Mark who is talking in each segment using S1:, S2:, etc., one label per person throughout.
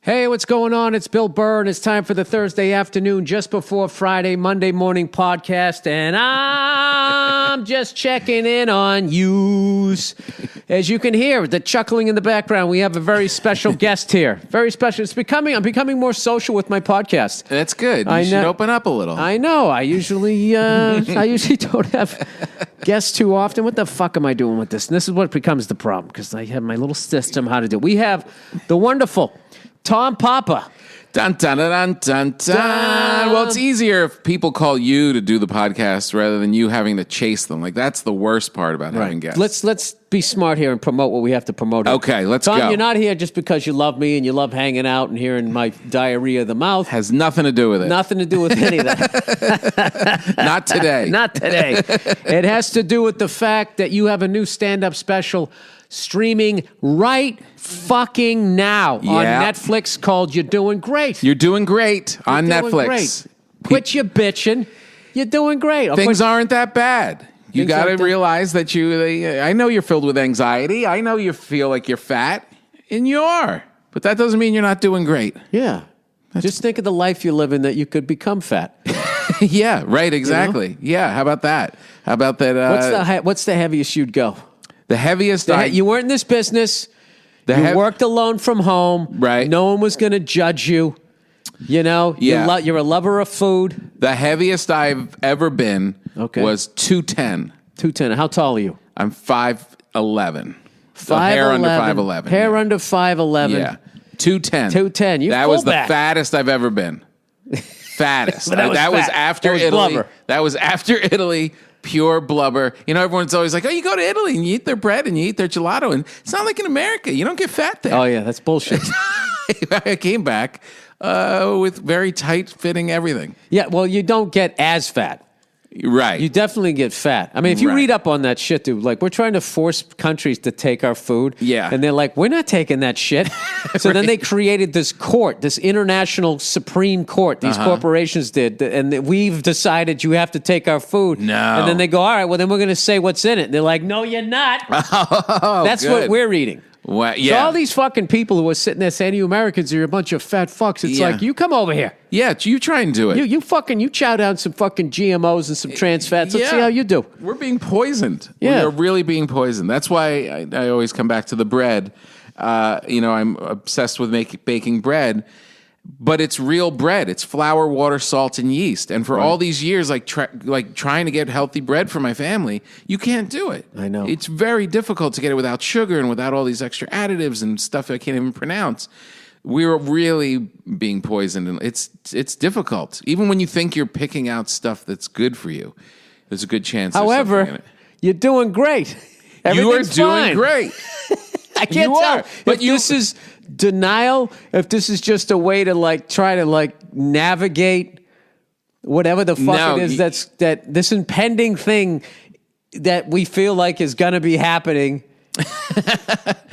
S1: Hey, what's going on? It's Bill Burr, and it's time for the Thursday afternoon, just before Friday, Monday morning podcast, and I'm just checking in on yous. As you can hear, the chuckling in the background, we have a very special guest here. Very special. I'm becoming more social with my podcast.
S2: That's good. You should open up a little.
S1: I know. I usually don't have guests too often. What the fuck am I doing with this? And this is what becomes the problem, because I have my little system how to do it. We have the wonderful Tom Papa.
S2: Dun, dun, dun, dun, dun. Well, it's easier if people call you to do the podcast rather than you having to chase them. Like, that's the worst part about having guests.
S1: Let's be smart here and promote what we have to promote.
S2: Okay, let's
S1: Tom,
S2: go.
S1: you're not here just because you love me and you love hanging out and hearing my diarrhea of the mouth.
S2: Has nothing to do with it.
S1: Nothing to do with any of that.
S2: Not today.
S1: Not today. It has to do with the fact that you have a new stand-up special streaming right fucking now on Netflix called You're Doing Great.
S2: You're doing great on Netflix.
S1: Great. Quit your bitching. You're doing great.
S2: Things aren't that bad. You got to realize that I know you're filled with anxiety. I know you feel like you're fat, and you are. But that doesn't mean you're not doing great.
S1: Yeah. Just think of the life you're living that you could become fat.
S2: Yeah, right, exactly. You know? Yeah, how about that? How about that?
S1: What's the heaviest you'd go?
S2: The heaviest...
S1: You weren't in this business. You worked alone from home.
S2: Right.
S1: No one was going to judge you. You know?
S2: Yeah.
S1: You're a lover of food.
S2: The heaviest I've ever been was 210.
S1: 210. How tall are you?
S2: I'm 5'11".
S1: 5'11".
S2: Hair under 5'11".
S1: Hair under 5'11".
S2: Yeah. 210.
S1: 210.
S2: That was the fattest I've ever been. Fattest. That was after Italy.
S1: Blubber.
S2: That was after Italy. Pure blubber. You know, everyone's always like, oh, you go to Italy and you eat their bread and you eat their gelato. And it's not like in America. You don't get fat there.
S1: Oh, yeah. That's bullshit.
S2: I came back with very tight-fitting everything.
S1: Yeah, well, you don't get as fat.
S2: Right.
S1: You definitely get fat. I mean, if you read up on that shit, dude, like, we're trying to force countries to take our food.
S2: Yeah.
S1: And they're like, we're not taking that shit. So then they created this court, this international Supreme Court, these corporations did. And we've decided you have to take our food.
S2: No.
S1: And then they go, all right, well, then we're going to say what's in it. And they're like, no, you're not. That's what we're reading.
S2: Well, yeah.
S1: So all these fucking people who are sitting there saying you Americans are a bunch of fat fucks, it's like, you come over here.
S2: Yeah, you try and do it.
S1: You chow down some fucking GMOs and some trans fats. Let's see how you do.
S2: We're being poisoned.
S1: Yeah.
S2: We're really being poisoned. That's why I always come back to the bread. I'm obsessed with baking bread. But it's real bread. It's flour, water, salt, and yeast. And for all these years, trying to get healthy bread for my family, you can't do it.
S1: I know.
S2: It's very difficult to get it without sugar and without all these extra additives and stuff I can't even pronounce. We're really being poisoned, and it's difficult. Even when you think you're picking out stuff that's good for you, there's a good chance.
S1: However, you're doing great.
S2: You are doing great.
S1: I can't tell if this is denial, if this is just a way to try to navigate whatever the fuck it is that this impending thing that we feel like is going to be happening.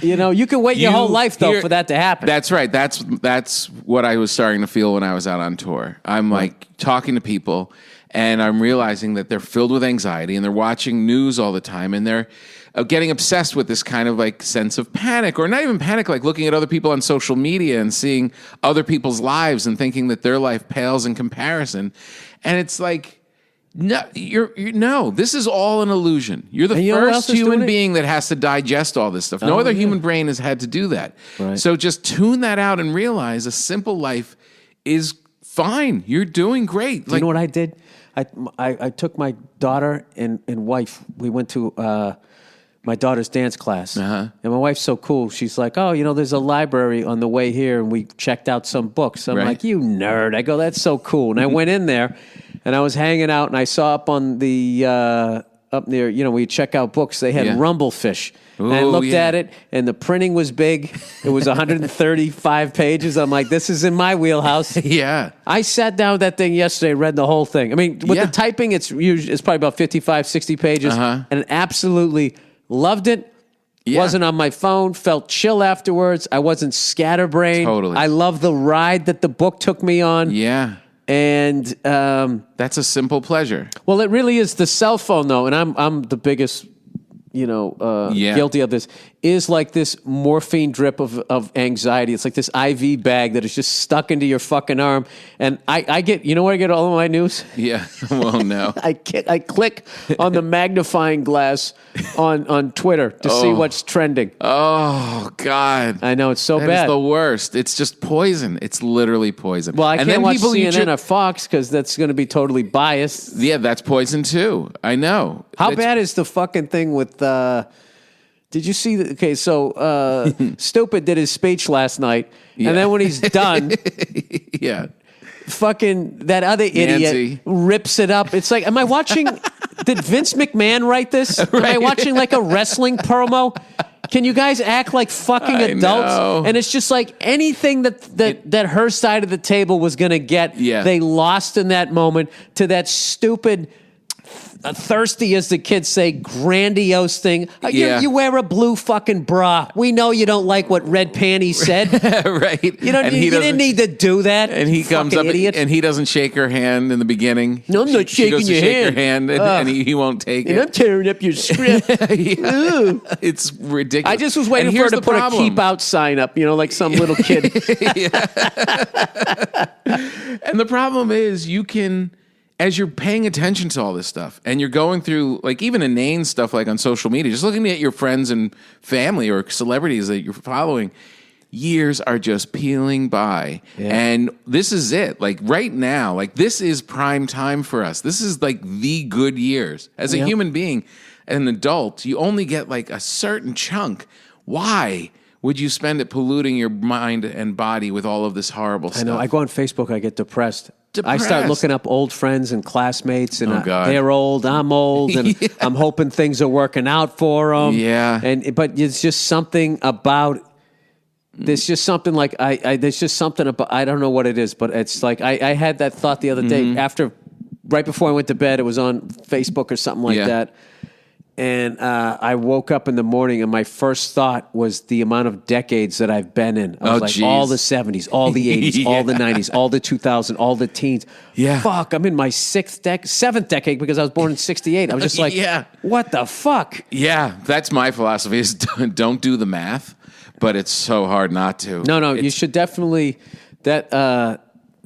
S1: You can wait your whole life though for that to happen.
S2: That's right. That's what I was starting to feel when I was out on tour. I'm talking to people and I'm realizing that they're filled with anxiety and they're watching news all the time and they're getting obsessed with this kind of sense of panic, or not even panic, looking at other people on social media and seeing other people's lives and thinking that their life pales in comparison. And it's like, no, this is all an illusion. You're the first human being that has to digest all this stuff. No other human brain has had to do that.
S1: Right.
S2: So just tune that out and realize a simple life is fine. You're doing great.
S1: Do you know what I did? I took my daughter and wife. We went to my daughter's dance class. And my wife's so cool. She's like, oh, there's a library on the way here, and we checked out some books. I'm like, you nerd. I go, that's so cool. And I went in there, and I was hanging out, and I saw up on the, up near, we check out books, they had Rumblefish. And I looked at it, and the printing was big. It was 135 pages. I'm like, this is in my wheelhouse.
S2: Yeah.
S1: I sat down with that thing yesterday, read the whole thing. I mean, with the typing, it's probably about 55, 60 pages. And absolutely loved it. Wasn't on my phone. Felt chill afterwards. I wasn't scatterbrained.
S2: Totally.
S1: I love the ride that the book took me on.
S2: Yeah.
S1: And
S2: that's a simple pleasure.
S1: Well, it really is. The cell phone, though, and I'm the biggest, guilty of this. is like this morphine drip of anxiety. It's like this IV bag that is just stuck into your fucking arm. And I get, you know where I get all of my news?
S2: Yeah. Well, no.
S1: I click on the magnifying glass on Twitter to see what's trending.
S2: Oh, God.
S1: I know, it's so bad.
S2: It's the worst. It's just poison. It's literally poison.
S1: Well, I can't watch CNN or Fox because that's going to be totally biased.
S2: Yeah, that's poison too. I know.
S1: How bad is the fucking thing with... Did you see? Okay, so Stupid did his speech last night, and then when he's done,
S2: yeah,
S1: fucking that other idiot
S2: Nancy
S1: rips it up. It's like, am I watching? Did Vince McMahon write this? Am I watching like a wrestling promo? Can you guys act like fucking adults?
S2: Know.
S1: And it's just like anything that her side of the table was going to get, they lost in that moment to that stupid. Thirsty, as the kids say, grandiose thing. You wear a blue fucking bra. We know you don't like what red panties said.
S2: Right.
S1: You didn't need to do that.
S2: And he comes up
S1: idiot.
S2: And he doesn't shake her hand in the beginning.
S1: No, I'm not shaking your hand.
S2: Shake her hand and he won't take it.
S1: And I'm tearing up your script.
S2: It's ridiculous.
S1: I just was waiting for her to put a keep out sign up, like some little kid.
S2: And the problem is you can... As you're paying attention to all this stuff and you're going through like even inane stuff like on social media, just looking at your friends and family or celebrities that you're following, years are just peeling by. Yeah. And this is it. Like right now, like this is prime time for us. This is like the good years. As a human being, an adult, you only get like a certain chunk. Why would you spend it polluting your mind and body with all of this horrible stuff?
S1: I know. I go on Facebook, I get depressed. I start looking up old friends and classmates, and they're old, I'm old, and I'm hoping things are working out for them.
S2: Yeah.
S1: But it's just something about, there's just something like, there's just something about, I don't know what it is, but it's like, I had that thought the other day right before I went to bed, it was on Facebook or something like that. And I woke up in the morning, and my first thought was the amount of decades that I've been in. I was like, all the 70s, all the 80s, all the 90s, all the 2000s, all the teens.
S2: Yeah.
S1: Fuck, I'm in my seventh decade because I was born in 68. I was just like, what the fuck?
S2: Yeah, that's my philosophy is don't do the math, but it's so hard not to.
S1: No, you should definitely, that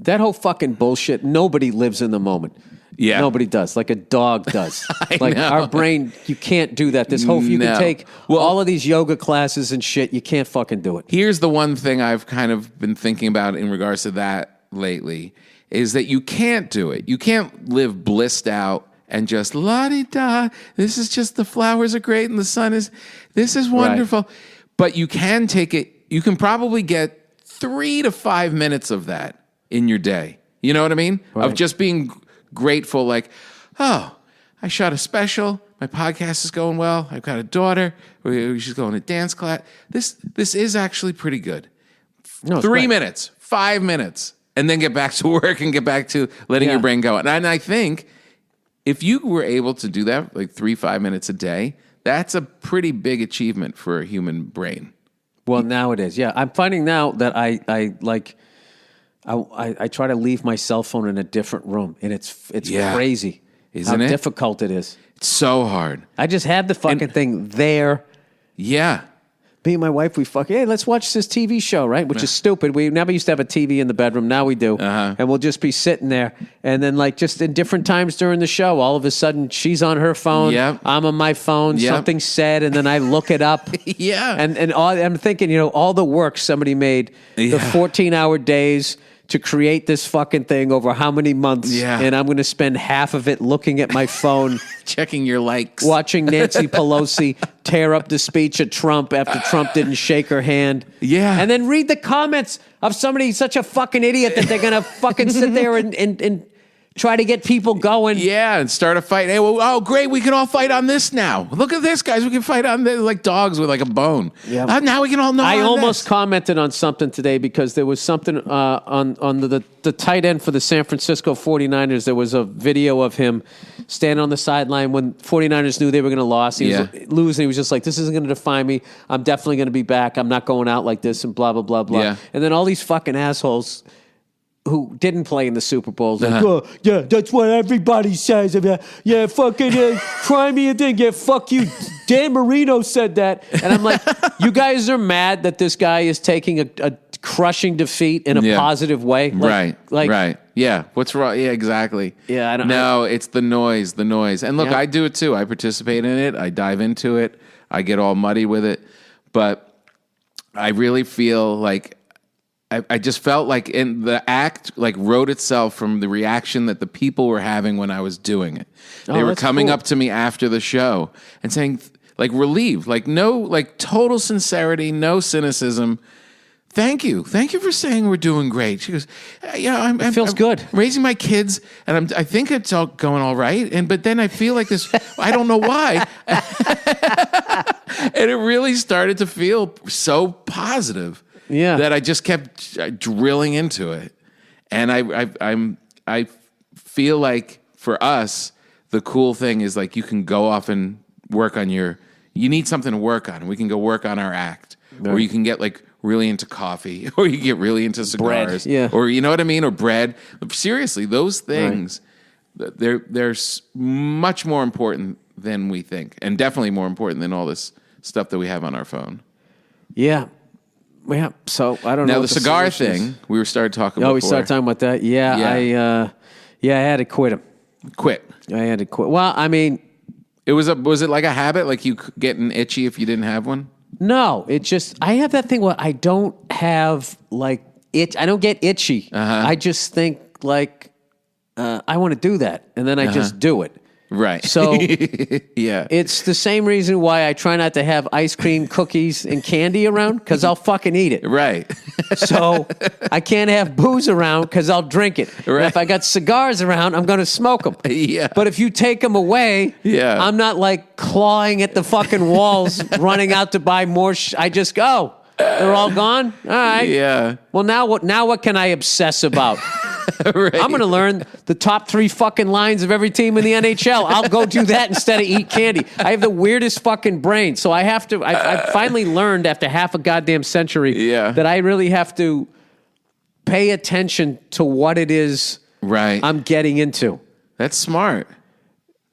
S1: whole fucking bullshit, nobody lives in the moment.
S2: Yeah.
S1: Nobody does. Like a dog does. Like our brain, you can't do that. You can take all of these yoga classes and shit. You can't fucking do it.
S2: Here's the one thing I've kind of been thinking about in regards to that lately is that you can't do it. You can't live blissed out and just la-di-da. This is just the flowers are great and the sun is, this is wonderful. Right. But you can take it, you can probably get 3 to 5 minutes of that in your day. You know what I mean? Right. Of just being grateful, like, oh, I shot a special. My podcast is going well. I've got a daughter. She's going to dance class. This is actually pretty good. No, 3 minutes, 5 minutes, and then get back to work and get back to letting your brain go. And I think if you were able to do that, like 3-5 minutes a day, that's a pretty big achievement for a human brain.
S1: Well, now it is. Yeah, I'm finding now that I try to leave my cell phone in a different room, and it's crazy.
S2: Isn't it?
S1: How difficult it is.
S2: It's so hard.
S1: I just had the fucking thing there.
S2: Yeah.
S1: Me and my wife, hey, let's watch this TV show, right? Which is stupid. We never used to have a TV in the bedroom. Now we do. And we'll just be sitting there. And then like just in different times during the show, all of a sudden she's on her phone. I'm on my phone. Something's said. And then I look it up. And I'm thinking, all the work somebody made, the 14-hour days to create this fucking thing over how many months. And I'm going to spend half of it looking at my phone.
S2: Checking your likes.
S1: Watching Nancy Pelosi tear up the speech of Trump after Trump didn't shake her hand. And then read the comments of somebody such a fucking idiot that they're going to fucking sit there and try to get people going.
S2: And start a fight. Hey, great, we can all fight on this now. Look at this, guys. We can fight on this like dogs with like a bone. Now we can all know.
S1: I almost commented on something today because there was something on the tight end for the San Francisco 49ers. There was a video of him standing on the sideline when 49ers knew they were going to lose. He was he was just like, this isn't going to define me. I'm definitely going to be back. I'm not going out like this and blah, blah, blah, blah. And then all these fucking assholes who didn't play in the Super Bowl. Like, that's what everybody says. Fucking cry me a thing. Fuck you. Dan Marino said that. And I'm like, You guys are mad that this guy is taking a crushing defeat in a positive way.
S2: Right. Yeah. What's wrong? Yeah, exactly.
S1: Yeah, I don't
S2: know. It's the noise. And look, I do it too. I participate in it. I dive into it. I get all muddy with it. But I really feel like I just felt like in the act like wrote itself from the reaction that the people were having when I was doing it. They were coming up to me after the show and saying like relieved, like no, like total sincerity, no cynicism. Thank you for saying we're doing great. She goes, yeah,
S1: it feels good.
S2: I'm raising my kids, and I think it's all going all right. But then I feel like this. I don't know why. And it really started to feel so positive.
S1: Yeah.
S2: That I just kept drilling into it, and I feel like for us the cool thing is like you can go off and work on you need something to work on, and we can go work on our act, or you can get like really into coffee, or you get really into cigars, or you know what I mean, or bread. Seriously, those things they're much more important than we think, and definitely more important than all this stuff that we have on our phone.
S1: Yeah. Yeah, so I don't know.
S2: Now the cigar thing we started talking about.
S1: Oh, we started talking about that. Yeah. I had to quit them. I had to quit. Well, I mean,
S2: was it like a habit, like you getting itchy if you didn't have one?
S1: No, it just I have that thing where I don't have like itch. I don't get itchy. I just think like I want to do that, and then I just do it.
S2: Right.
S1: So
S2: yeah,
S1: it's the same reason why I try not to have ice cream, cookies, and candy around, because I'll fucking eat it.
S2: Right.
S1: So I can't have booze around because I'll drink it.
S2: Right.
S1: And if I got cigars around, I'm going to smoke them.
S2: Yeah.
S1: But if you take them away, I'm not like clawing at the fucking walls, running out to buy more. I just go. They're all gone? All right.
S2: Yeah.
S1: Well, now what can I obsess about?
S2: Right.
S1: I'm going to learn the top 3 fucking lines of every team in the NHL. I'll go do that instead of eat candy. I have the weirdest fucking brain. So I have to, I finally learned after half a goddamn century that I really have to pay attention to what it is I'm getting into.
S2: That's smart.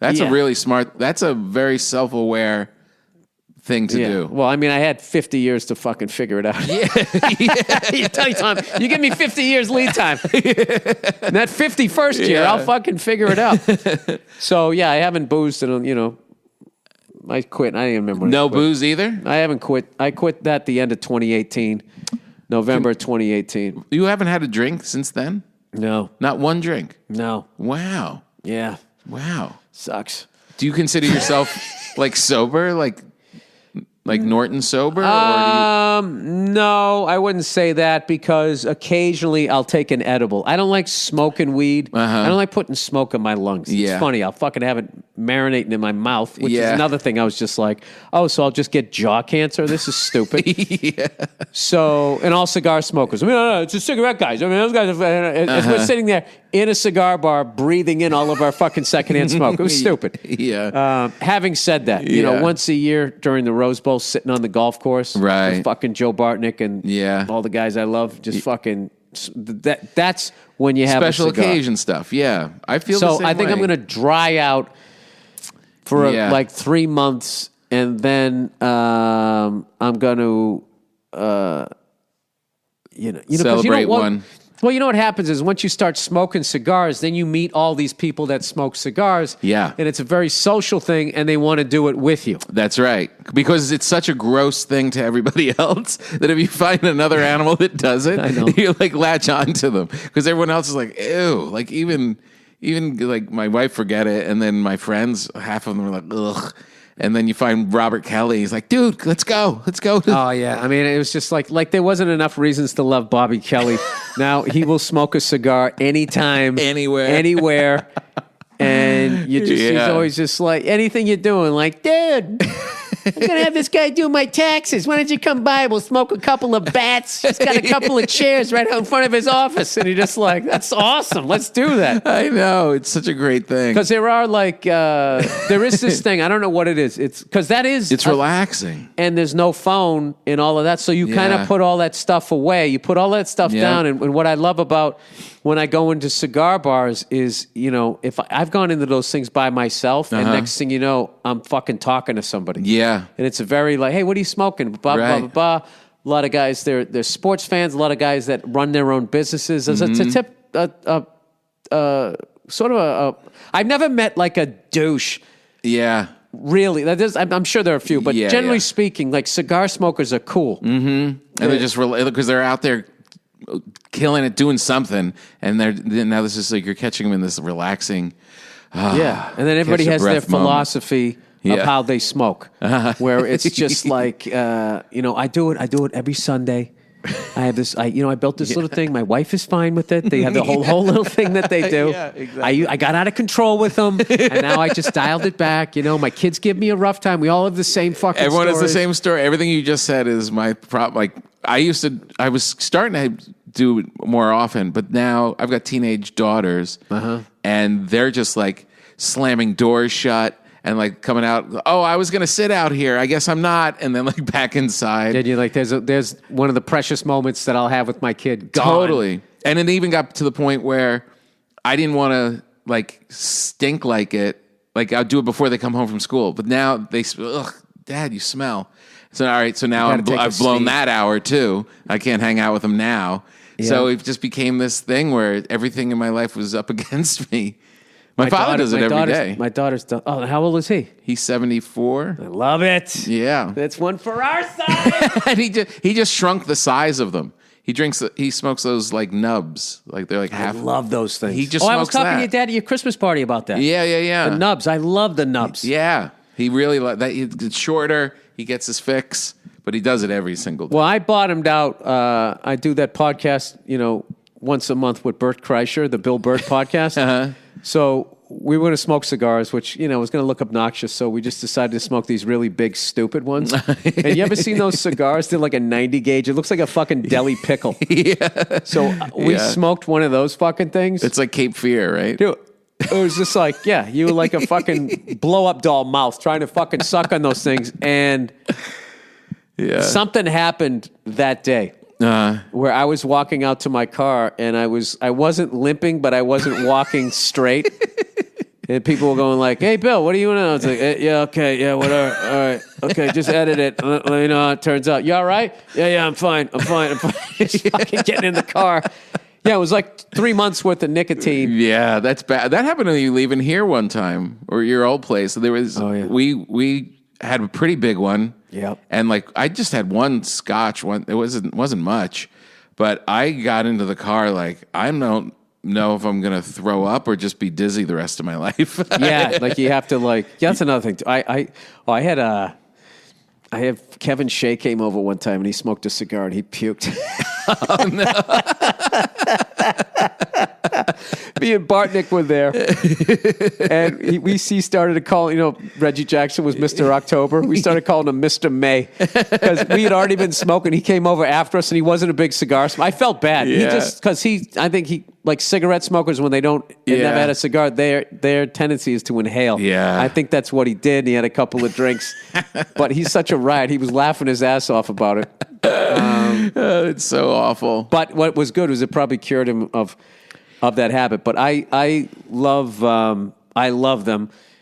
S2: That's a really smart, that's a very self-aware thing to do.
S1: Well, I mean, I had 50 years to fucking figure it out. You tell you, Tom, you give me 50 years lead time. And that 51st year, I'll fucking figure it out. So, I haven't boozed and, I quit. I didn't remember when
S2: No booze either?
S1: I haven't quit. I quit that the end of 2018, November 2018.
S2: You haven't had a drink since then?
S1: No.
S2: Not one drink?
S1: No.
S2: Wow.
S1: Yeah.
S2: Wow.
S1: Sucks.
S2: Do you consider yourself like sober, like Norton sober?
S1: No, I wouldn't say that, because occasionally I'll take an edible. I don't like smoking weed. I don't like putting smoke in my lungs. It's funny. I'll fucking have it marinating in my mouth, which is another thing. I was just like, so I'll just get jaw cancer? This is stupid. So, and all cigar smokers. I mean, no, it's just cigarette guys. I mean, those guys, as we're sitting there in a cigar bar breathing in all of our fucking secondhand smoke. It was stupid. Having said that, once a year during the Rose Bowl, sitting on the golf course with fucking Joe Bartnick and all the guys I love, just fucking that's when you have
S2: special
S1: a cigar.
S2: Occasion stuff. Yeah, I feel the same
S1: I think
S2: way.
S1: I'm going to dry out for like 3 months, and then I'm going to
S2: celebrate one.
S1: Well, you know what happens is once you start smoking cigars, then you meet all these people that smoke cigars.
S2: Yeah.
S1: And it's a very social thing, and they want to do it with you.
S2: That's right. Because it's such a gross thing to everybody else that if you find another animal that does it, you like latch on to them. Because everyone else is like, ew. Like even like my wife forget it, and then my friends, half of them are like, ugh. And then you find Robert Kelly. He's like, dude, let's go. Oh,
S1: yeah. I mean, it was just like there wasn't enough reasons to love Bobby Kelly. Now he will smoke a cigar anytime, anywhere. And he's always just like, anything you're doing, like, dude, I'm going to have this guy do my taxes. Why don't you come by? We'll smoke a couple of bats. He's got a couple of chairs right out in front of his office. And you're just like, that's awesome. Let's do that.
S2: I know. It's such a great thing.
S1: Because there are like, there is this thing. I don't know what it is. It's because that is.
S2: It's relaxing.
S1: And there's no phone and all of that. So you kind of put all that stuff away. You put all that stuff down. And what I love about when I go into cigar bars is, if I've gone into those things by myself, and next thing you know, I'm fucking talking to somebody.
S2: Yeah. Yeah.
S1: And it's a very like, hey, what are you smoking? Blah, blah, blah, blah. A lot of guys, they're sports fans. A lot of guys that run their own businesses. It's a sort of a I've never met like a douche.
S2: Yeah.
S1: Really. I'm sure there are a few, but generally speaking, like cigar smokers are cool.
S2: Mm-hmm. And they're just, because they're out there killing it, doing something. And now this is like, you're catching them in this relaxing.
S1: And then everybody has their philosophy of how they smoke, where it's just like, I do it every Sunday. I have this, I built this little thing. My wife is fine with it. They have the whole little thing that they do.
S2: Yeah, exactly.
S1: I got out of control with them, and now I just dialed it back. My kids give me a rough time. We all have the same fucking
S2: Everyone
S1: stories.
S2: has the same story. Everything you just said is my problem. Like, I was starting to do it more often, but now I've got teenage daughters, and they're just like slamming doors shut. And like coming out, I was going to sit out here. I guess I'm not. And then like back inside.
S1: And you're like, there's one of the precious moments that I'll have with my kid. Gone.
S2: Totally. And it even got to the point where I didn't want to like stink like it. Like I'll do it before they come home from school. But now they, Dad, you smell. So, all right. So now I've blown that hour too. I can't hang out with them now. Yeah. So it just became this thing where everything in my life was up against me. My father does it every day.
S1: My daughter's done. Oh, how old is he?
S2: He's 74.
S1: I love it.
S2: Yeah.
S1: That's one for our side.
S2: And he just shrunk the size of them. He smokes those like nubs. Like they're like half.
S1: I love those things.
S2: He just smokes
S1: I was talking
S2: that.
S1: to your dad at your Christmas party about that.
S2: Yeah.
S1: The nubs. I love the nubs.
S2: Yeah. He really that. It's shorter. He gets his fix, but he does it every single day.
S1: Well, I bottomed out. I do that podcast, once a month with Bert Kreischer, the Bill Burr podcast. So we were going to smoke cigars, which, was going to look obnoxious. So we just decided to smoke these really big, stupid ones. And you ever seen those cigars? They're like a 90 gauge. It looks like a fucking deli pickle.
S2: Yeah.
S1: So we smoked one of those fucking things.
S2: It's like Cape Fear, right?
S1: Dude, it was just like, you were like a fucking blow-up doll mouth trying to fucking suck on those things. And something happened that day. Where I was walking out to my car and I wasn't limping, but I wasn't walking straight. And people were going like, "Hey, Bill, what are you doing?" I was like, "Yeah, okay, yeah, whatever. All right, okay, just edit it. Let me know how it turns out. You all right? Yeah, I'm fine. Just fucking getting in the car. Yeah, it was like 3 months worth of nicotine.
S2: Yeah, that's bad. That happened to you leaving here one time, or your old place. There was we had a pretty big one.
S1: Yep.
S2: And like I just had one scotch. It wasn't much, but I got into the car like I don't know if I'm gonna throw up or just be dizzy the rest of my life.
S1: Yeah, like you have to that's another thing. I have Kevin Shea came over one time and he smoked a cigar and he puked. Oh no. Me and Bartnick were there, and he started to call. Reggie Jackson was Mr. October. We started calling him Mr. May because we had already been smoking. He came over after us, and he wasn't a big cigar smoker. I felt bad.
S2: Yeah.
S1: I think he like cigarette smokers when they never had a cigar. Their tendency is to inhale.
S2: Yeah,
S1: I think that's what he did. He had a couple of drinks, but he's such a riot. He was laughing his ass off about it.
S2: It's so awful.
S1: But what was good was it probably cured him of that habit. But I love them.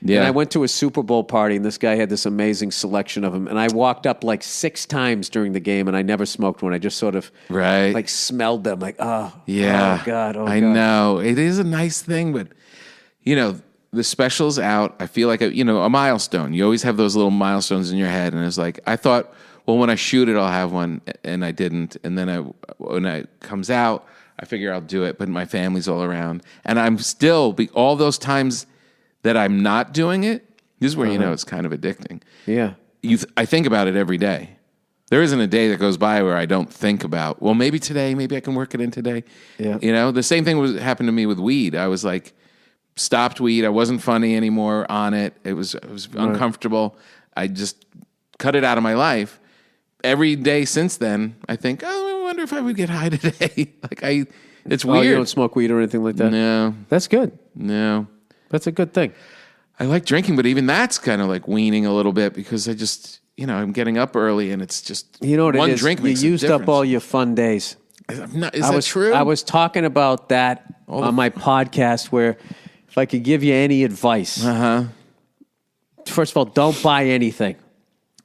S1: Yeah. And I went to a Super Bowl party, and this guy had this amazing selection of them. And I walked up like 6 times during the game, and I never smoked one. I just sort of like smelled them, like oh God,
S2: I know it is a nice thing, but the special's out. I feel like a milestone. You always have those little milestones in your head, and it's like I thought, well, when I shoot it, I'll have one, and I didn't. And then when it comes out, I figure I'll do it, but my family's all around. And I'm still, all those times that I'm not doing it, this is where it's kind of addicting.
S1: Yeah.
S2: I think about it every day. There isn't a day that goes by where I don't think about, well, maybe today, maybe I can work it in today.
S1: Yeah.
S2: The same thing happened to me with weed. I was like, stopped weed. I wasn't funny anymore on it. It was uncomfortable. I just cut it out of my life. Every day since then, I think, I wonder if I would get high today. It's weird.
S1: You don't smoke weed or anything like that?
S2: No.
S1: That's good.
S2: No.
S1: That's a good thing.
S2: I like drinking, but even that's kind of like weaning a little bit because I just, I'm getting up early and it's just
S1: what
S2: one
S1: it is?
S2: drink makes
S1: You used
S2: a difference.
S1: up all your fun days.
S2: Is that true?
S1: I was talking about that on my podcast where if I could give you any advice, first of all, don't buy anything.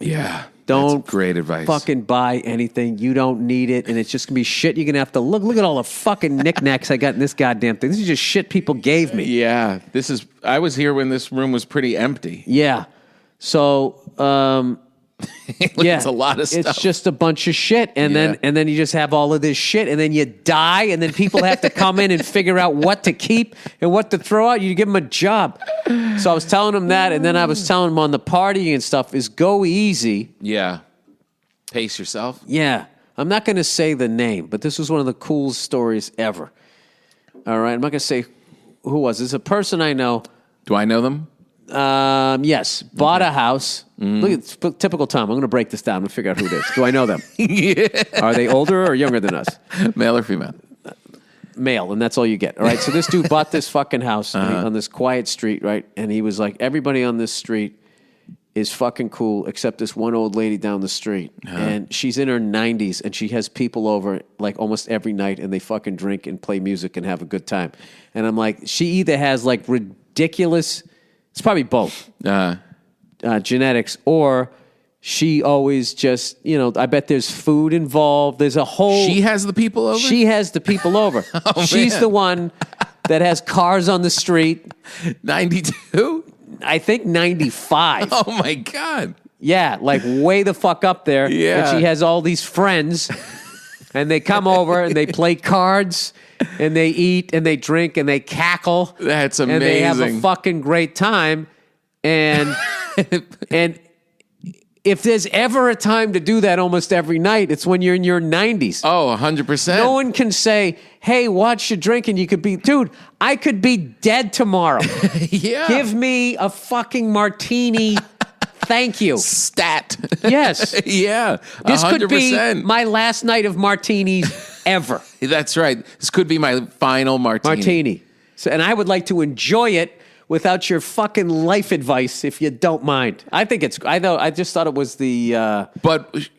S2: Yeah.
S1: Don't
S2: That's great advice.
S1: fucking buy anything. You don't need it, and it's just gonna be shit. You're gonna have to look at all the fucking knickknacks I got in this goddamn thing. This is just shit people gave me.
S2: Yeah. I was here when this room was pretty empty.
S1: Yeah. So,
S2: It's a lot of stuff.
S1: It's just a bunch of shit, and then you just have all of this shit, and then you die, and then people have to come in and figure out what to keep and what to throw out. You give them a job. So I was telling them that, and then I was telling them on the partying and stuff is go easy.
S2: Yeah. Pace yourself.
S1: Yeah. I'm not going to say the name, but this was one of the coolest stories ever. All right. I'm not going to say who was. It's a person I know.
S2: Do I know them?
S1: Yes. Bought a house. Look at typical Tom. I'm going to break this down and figure out who it is. Do I know them?
S2: Yeah.
S1: Are they older or younger than us?
S2: Male or female?
S1: Male, and that's all you get. All right. So this dude bought this fucking house on this quiet street, right? And he was like, everybody on this street is fucking cool except this one old lady down the street. And she's in her 90s, and she has people over like almost every night, and they fucking drink and play music and have a good time. And I'm like, she either has like ridiculous, it's probably both, genetics, or she always just, I bet there's food involved. There's a whole...
S2: She has the people over?
S1: She has the people over. She's the one that has cars on the street.
S2: 92?
S1: I think 95.
S2: Oh, my God.
S1: Yeah, like way the fuck up there.
S2: Yeah.
S1: And she has all these friends, and they come over, and they play cards, and they eat, and they drink, and they cackle.
S2: That's amazing.
S1: And they have a fucking great time. And and if there's ever a time to do that almost every night, it's when you're in your 90s.
S2: Oh, 100%.
S1: No one can say, hey, watch your drinking. You could be, dude, I could be dead tomorrow.
S2: Yeah.
S1: Give me a fucking martini. Thank you.
S2: Stat.
S1: Yes.
S2: Yeah. 100%.
S1: This could be my last night of martinis ever.
S2: That's right. This could be my final martini.
S1: So, and I would like to enjoy it without your fucking life advice, if you don't mind. I think it's, I just thought it was the...
S2: But,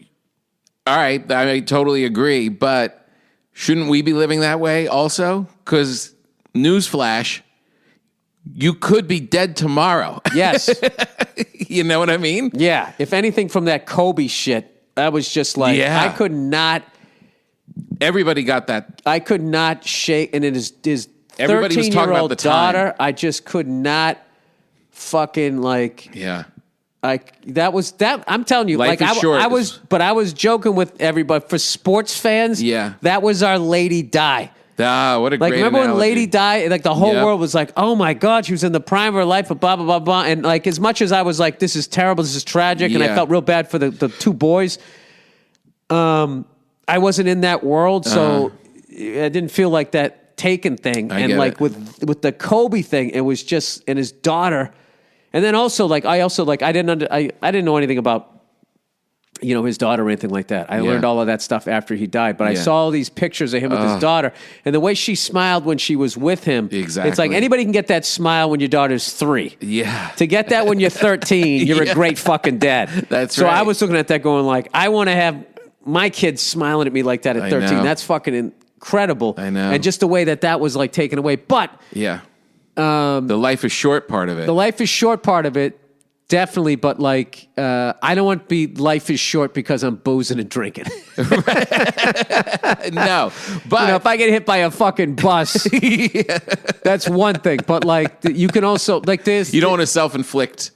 S2: all right, I totally agree, but shouldn't we be living that way also? Because, newsflash, you could be dead tomorrow.
S1: Yes.
S2: You know what I mean?
S1: Yeah. If anything from that Kobe shit, I was just like, I could not...
S2: Everybody got that.
S1: I could not shake, and it is...
S2: Everybody was talking about the time.
S1: Daughter, I just could not fucking like.
S2: Yeah.
S1: That was that. I'm telling you,
S2: Life
S1: like
S2: is short.
S1: I was joking with everybody. For sports fans,
S2: yeah,
S1: that was our lady die.
S2: Ah, what a great
S1: remember
S2: analogy.
S1: when Lady died? Like the whole world was like, "Oh my God, she was in the prime of her life," but blah blah blah blah. And like as much as I was like, "This is terrible, this is tragic," and I felt real bad for the two boys. I wasn't in that world, so I didn't feel like that Taken thing. And like with the Kobe thing, it was just, and his daughter, and then also like I didn't know anything about his daughter or anything like that. I learned all of that stuff after he died, but I saw all these pictures of him with his daughter, and the way she smiled when she was with him.
S2: Exactly.
S1: It's like anybody can get that smile when your daughter's 3.
S2: Yeah.
S1: To get that when you're 13, you're a great fucking dad.
S2: That's
S1: so
S2: right.
S1: I was looking at that going like, I want to have my kids smiling at me like that at 13.
S2: know.
S1: That's fucking incredible.
S2: I know.
S1: And just the way that was like taken away. But
S2: yeah, the life is short part of it.
S1: The life is short part of it, definitely. But like, I don't want to be life is short because I'm boozing and drinking.
S2: No, but
S1: if I get hit by a fucking bus, that's one thing. But like, you can also like this.
S2: You don't want to self-inflict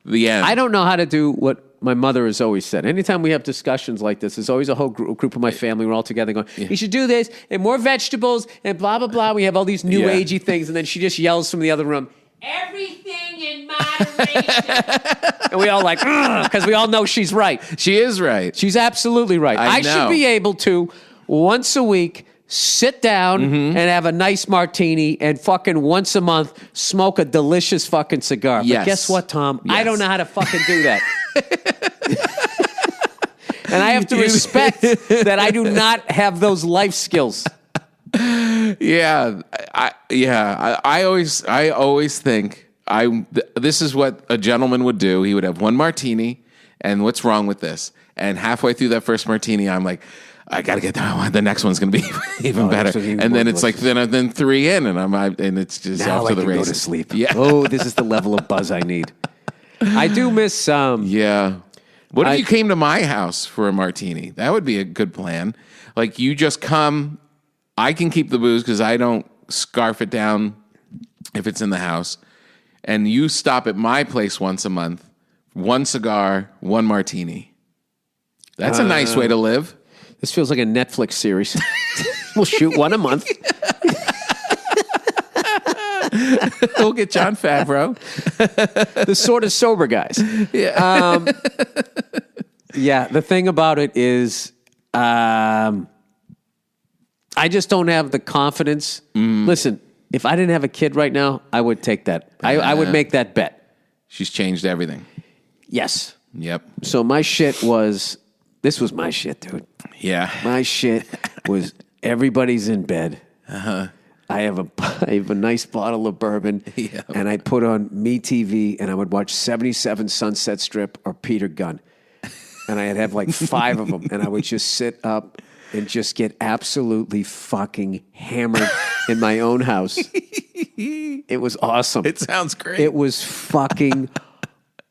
S2: the end.
S1: I don't know how to do what my mother has always said. Anytime we have discussions like this, there's always a whole group of my family. We're all together going, you should do this and more vegetables and blah, blah, blah. We have all these new agey things. And then she just yells from the other room, everything in moderation. And we all like, because we all know she's right.
S2: She is right.
S1: She's absolutely right. I should be able to, once a week, sit down and have a nice martini and fucking once a month smoke a delicious fucking cigar.
S2: Yes.
S1: But guess what, Tom? Yes. I don't know how to fucking do that. And I have to respect that I do not have those life skills.
S2: Yeah. I always think this is what a gentleman would do. He would have one martini, and what's wrong with this? And halfway through that first martini, I'm like, I got to get that one. The next one's going to be even better. And then it's like then 3 in, and it's just
S1: now
S2: off to the races.
S1: Go to sleep.
S2: Yeah.
S1: Oh, this is the level of buzz I need. I do miss.
S2: Yeah. What if you came to my house for a martini? That would be a good plan. Like, you just come. I can keep the booze because I don't scarf it down if it's in the house. And you stop at my place once a month. 1 cigar, 1 martini. That's a nice way to live.
S1: This feels like a Netflix series. We'll shoot 1 a month.
S2: We'll get Jon Favreau.
S1: The sort of sober guys.
S2: Yeah.
S1: Yeah, the thing about it is I just don't have the confidence. Listen, if I didn't have a kid right now, I would take that. I would make that bet.
S2: She's changed everything.
S1: Yes.
S2: Yep.
S1: So my shit was, this was my shit, dude.
S2: Yeah.
S1: My shit was everybody's in bed. Uh-huh. I have a nice bottle of bourbon, and I'd put on MeTV, and I would watch 77 Sunset Strip or Peter Gunn. And I'd have like 5 of them, and I would just sit up and just get absolutely fucking hammered in my own house. It was awesome.
S2: It sounds great.
S1: It was fucking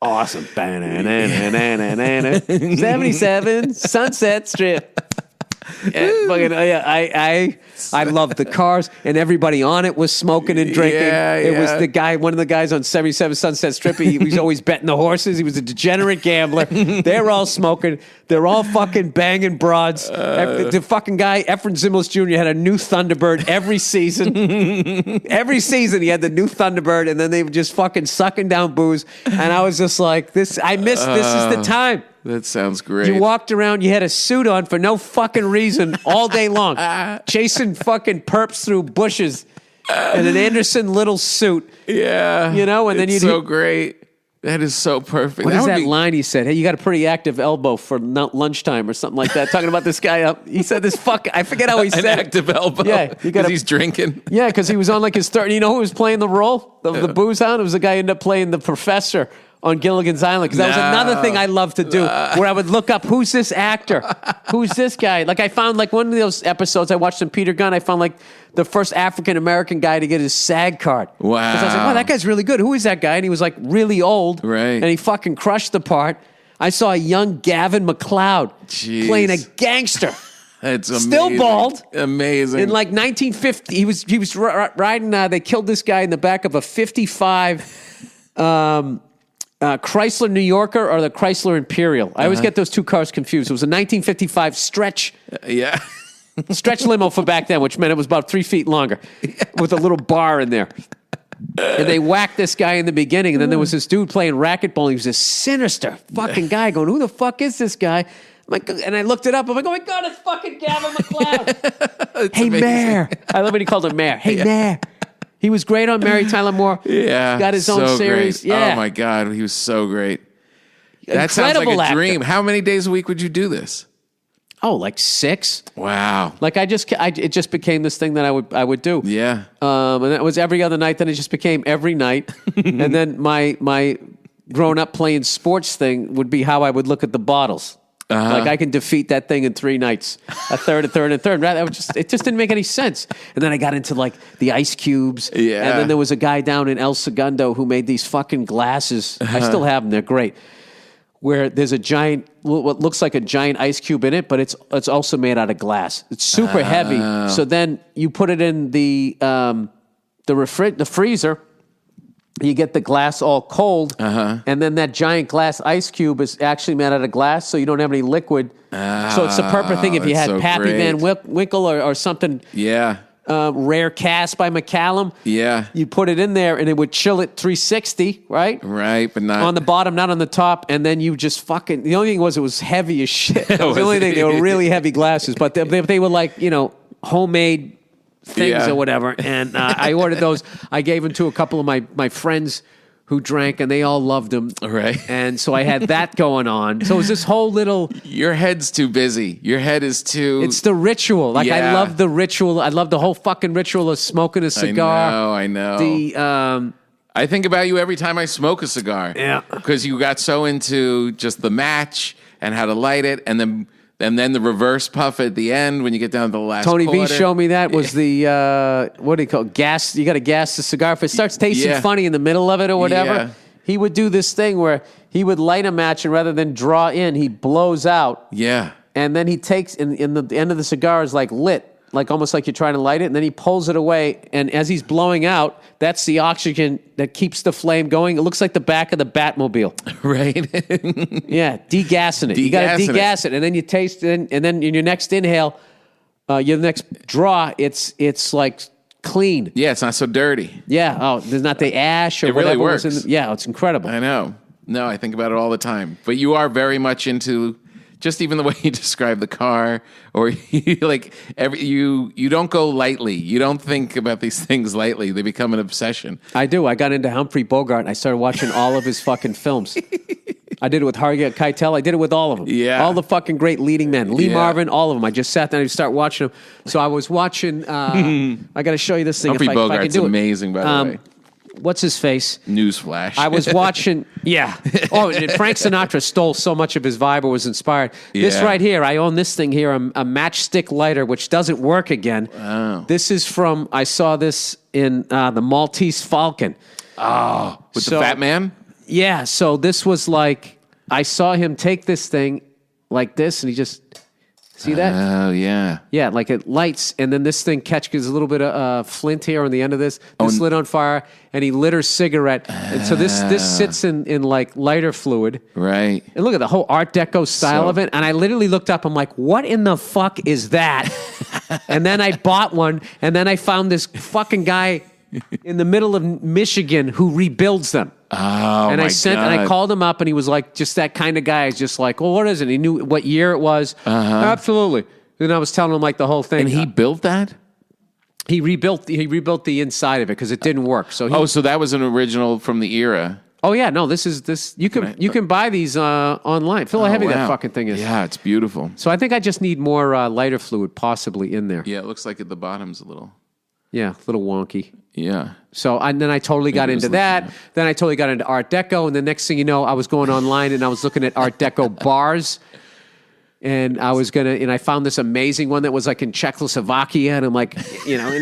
S1: awesome. 77 Sunset Strip. I loved the cars, and everybody on it was smoking and drinking. It was the guy, one of the guys on 77 Sunset Strip. He was always betting the horses. He was a degenerate gambler. They're all smoking. They're all fucking banging broads. The fucking guy, Efren Zimmel's Jr., had a new Thunderbird every season. Every season he had the new Thunderbird, and then they were just fucking sucking down booze. And I was just like, this is the time.
S2: That sounds great.
S1: You walked around, you had a suit on for no fucking reason all day long. Chasing fucking perps through bushes in an Anderson Little suit.
S2: Yeah.
S1: You know, and then
S2: it's so great. That is so perfect.
S1: What is that line he said? Hey, you got a pretty active elbow for lunchtime or something like that. Talking about this guy up. He said this I forget how he said
S2: an active elbow.
S1: Yeah.
S2: Because he's drinking.
S1: Yeah, because he was on like his third. You know who was playing the role of the booze hound? It was the guy who ended up playing the professor on Gilligan's Island, because that was another thing I loved to do, where I would look up, who's this actor? Who's this guy? Like I found like one of those episodes I watched on Peter Gunn, I found like the first African-American guy to get his SAG card.
S2: Wow.
S1: Because I was like, wow, that guy's really good. Who is that guy? And he was like really old.
S2: Right.
S1: And he fucking crushed the part. I saw a young Gavin McLeod playing a gangster.
S2: That's amazing.
S1: Still bald.
S2: Amazing.
S1: In like 1950, he was riding, they killed this guy in the back of a 55... Chrysler New Yorker or the Chrysler Imperial. I always get those two cars confused. It was a 1955 stretch limo for back then, which meant it was about 3 feet longer with a little bar in there. And they whacked this guy in the beginning, and then there was this dude playing racquetball. He was a sinister fucking guy going, who the fuck is this guy? I'm like, and I looked it up. I'm like, oh my God, it's fucking Gavin McLeod. Hey, amazing. Mayor. I love when he called him Mayor. Hey, Mayor. He was great on Mary Tyler Moore.
S2: Yeah.
S1: Got his own series.
S2: Great.
S1: Yeah.
S2: Oh, my God. He was so great. That sounds like a dream. How many days a week would you do this?
S1: Oh, like 6.
S2: Wow.
S1: Like it just became this thing that I would do.
S2: Yeah.
S1: And that was every other night. Then it just became every night. And then my growing up playing sports thing would be how I would look at the bottles. Like I can defeat that thing in 3 nights, a third. It just didn't make any sense. And then I got into like the ice cubes.
S2: Yeah.
S1: And then there was a guy down in El Segundo who made these fucking glasses. I still have them. They're great. Where there's a giant, what looks like a giant ice cube in it, but it's also made out of glass. It's super heavy. So then you put it in the freezer. You get the glass all cold, and then that giant glass ice cube is actually made out of glass, so you don't have any liquid. So it's the perfect thing if you had
S2: so
S1: Pappy
S2: great.
S1: Van Winkle or something.
S2: Yeah.
S1: Rare Cast by McCallum.
S2: Yeah.
S1: You put it in there, and it would chill at 360, right?
S2: Right, but not...
S1: On the bottom, not on the top, and then you just fucking... The only thing was it was heavy as shit. That was the only thing. They were really heavy glasses, but they were like, homemade... things or whatever, and I ordered those. I gave them to a couple of my friends who drank, and they all loved them.
S2: Right.
S1: And so I had that going on. So it was this whole little...
S2: Your head's too busy. Your head is too...
S1: It's the ritual. Like, I love the ritual. I love the whole fucking ritual of smoking a cigar.
S2: I know. I think about you every time I smoke a cigar.
S1: Yeah.
S2: Because you got so into just the match and how to light it, and then the reverse puff at the end when you get down to the last
S1: Tony
S2: quarter.
S1: V showed me that was the, what do you call it? Gas. You got to gas the cigar. If it starts tasting funny in the middle of it or whatever, he would do this thing where he would light a match, and rather than draw in, he blows out.
S2: Yeah.
S1: And then he takes, in the end of the cigar is like lit, like almost like you're trying to light it, and then he pulls it away, and as he's blowing out, that's the oxygen that keeps the flame going. It looks like the back of the Batmobile.
S2: Right.
S1: Yeah, degassing it. You got to degas it, and then you taste it, and then in your next inhale, your next draw, it's like clean.
S2: Yeah, it's not so dirty.
S1: Yeah. Oh, there's not the ash or
S2: it
S1: whatever.
S2: Really works.
S1: Yeah, it's incredible.
S2: I know. No, I think about it all the time. But you are very much into just even the way you describe the car, or you don't go lightly. You don't think about these things lightly. They become an obsession.
S1: I do. I got into Humphrey Bogart, and I started watching all of his fucking films. I did it with Harvey Keitel. I did it with all of them.
S2: Yeah.
S1: All the fucking great leading men. Lee Marvin, all of them. I just sat down and start watching them. So I was watching, I got to show you this thing
S2: Humphrey
S1: if I can
S2: Bogart's
S1: do it.
S2: amazing, by the way.
S1: What's his face?
S2: Newsflash.
S1: I was watching, yeah. Oh, and Frank Sinatra stole so much of his vibe or was inspired. Yeah. This right here, I own this thing here, a matchstick lighter, which doesn't work again.
S2: Wow.
S1: This is from, I saw this in the Maltese Falcon.
S2: Oh, with the fat man?
S1: Yeah, so this was like, I saw him take this thing like this, and he just, see that?
S2: Oh, yeah.
S1: Yeah, like it lights, and then this thing catches a little bit of flint here on the end of this. This lit on fire, and he lit her cigarette. And so this sits in like lighter fluid.
S2: Right.
S1: And look at the whole Art Deco style of it. And I literally looked up, I'm like, what in the fuck is that? And then I bought one, and then I found this fucking guy in the middle of Michigan who rebuilds them.
S2: Oh,
S1: and
S2: my
S1: God. And I called him up, and he was like, just that kind of guy. He's just like, well, what is it? He knew what year it was. Absolutely. And I was telling him like the whole thing.
S2: And he built that?
S1: He rebuilt the inside of it because it didn't work. So
S2: so that was an original from the era.
S1: Oh yeah, no, this is you can buy these online. Feel how heavy that fucking thing is.
S2: Yeah, it's beautiful.
S1: So I think I just need more lighter fluid possibly in there.
S2: Yeah, it looks like at the bottom's a little.
S1: Yeah, a little wonky.
S2: Yeah.
S1: So then I totally got into that. Then I totally got into Art Deco, and the next thing you know, I was going online and I was looking at Art Deco bars. And I was and I found this amazing one that was like in Czechoslovakia, and I'm like, and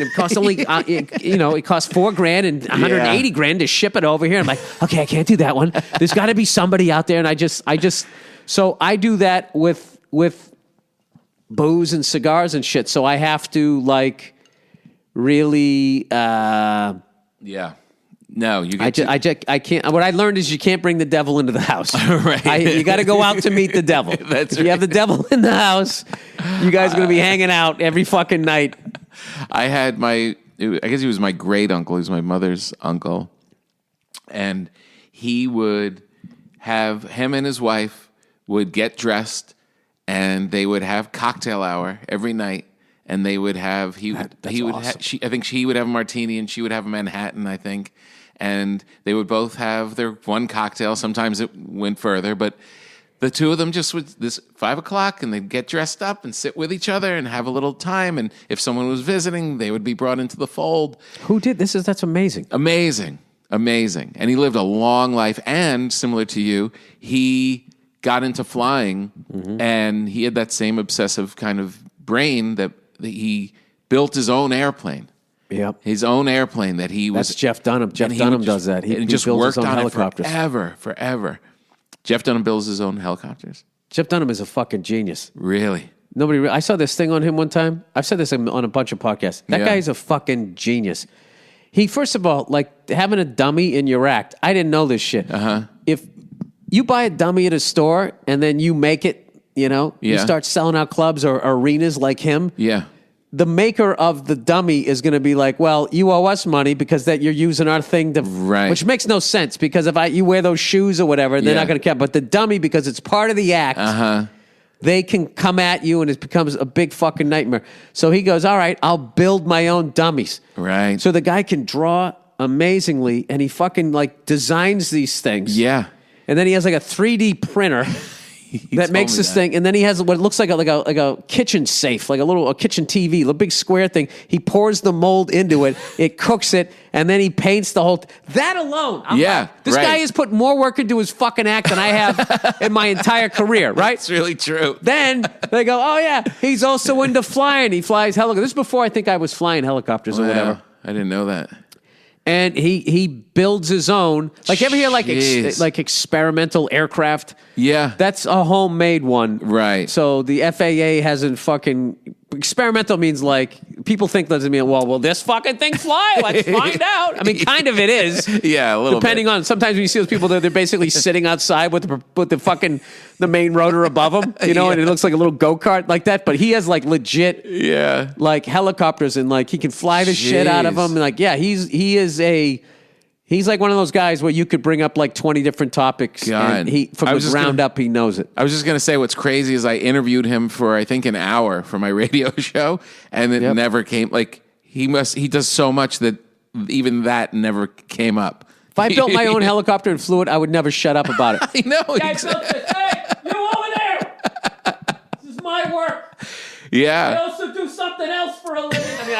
S1: it cost only, it cost $4,000 and $180,000 to ship it over here. I'm like, okay, I can't do that one. There's got to be somebody out there, and so I do that with booze and cigars and shit. So I have to like really,
S2: yeah. No, you.
S1: I can't. What I learned is you can't bring the devil into the house.
S2: Right.
S1: You got to go out to meet the devil.
S2: That's
S1: if you have the devil in the house, you guys are going to be hanging out every fucking night.
S2: I had I guess he was my great uncle. He was my mother's uncle, and he would have him and his wife would get dressed, and they would have cocktail hour every night. And they would have I think she would have a martini and she would have a Manhattan, I think. And they would both have their one cocktail. Sometimes it went further, but the two of them just would 5:00 and they'd get dressed up and sit with each other and have a little time. And if someone was visiting, they would be brought into the fold.
S1: Who did this? That's amazing.
S2: Amazing. And he lived a long life. And similar to you, he got into flying, and he had that same obsessive kind of brain that he built his own airplane.
S1: Yep.
S2: His own airplane that he was.
S1: That's Jeff Dunham. Jeff Dunham does that. He
S2: just
S1: builds
S2: worked
S1: his own
S2: on
S1: helicopters.
S2: it forever. Jeff Dunham builds his own helicopters.
S1: Jeff Dunham is a fucking genius.
S2: Really?
S1: I saw this thing on him one time. I've said this on a bunch of podcasts. That guy is a fucking genius. He, first of all, like having a dummy in your act. I didn't know this shit. If you buy a dummy at a store and then you make it, you start selling out clubs or arenas like him.
S2: Yeah.
S1: The maker of the dummy is going to be like, well, you owe us money because that you're using our thing to, which makes no sense because if you wear those shoes or whatever, they're not going to care. But the dummy, because it's part of the act, they can come at you and it becomes a big fucking nightmare. So he goes, all right, I'll build my own dummies.
S2: Right.
S1: So the guy can draw amazingly and he fucking like designs these things.
S2: Yeah.
S1: And then he has like a 3D printer. That makes this thing, and then he has what looks like a kitchen safe, like a kitchen TV, a big square thing. He pours the mold into it, it cooks it, and then he paints the whole. That alone, this guy has put more work into his fucking act than I have in my entire career. Right?
S2: That's really true.
S1: Then they go, oh yeah, he's also into flying. He flies helicopters. This is before I think I was flying helicopters or whatever.
S2: I didn't know that.
S1: And he builds his own. Like, ever hear like experimental aircraft?
S2: Yeah.
S1: That's a homemade one.
S2: Right.
S1: So the FAA hasn't fucking... Experimental means like, people think doesn't mean, well, will this fucking thing fly? Let's find out. I mean, kind of it is.
S2: Yeah, a little
S1: Depending on, sometimes when you see those people, they're basically sitting outside with the main rotor above them, and it looks like a little go-kart like that. But he has like legit, like helicopters, and like he can fly the shit out of them. And like, yeah, he's like one of those guys where you could bring up like 20 different topics, and from the ground up, he knows it.
S2: I was just going to say what's crazy is I interviewed him for, I think, an hour for my radio show, and it never came. Like, he does so much that even that never came up.
S1: If I built my own helicopter and flew it, I would never shut up about it.
S2: I know.
S1: I built this. Hey, you over there. This is my work.
S2: Yeah.
S1: I also do something else for a living. I mean,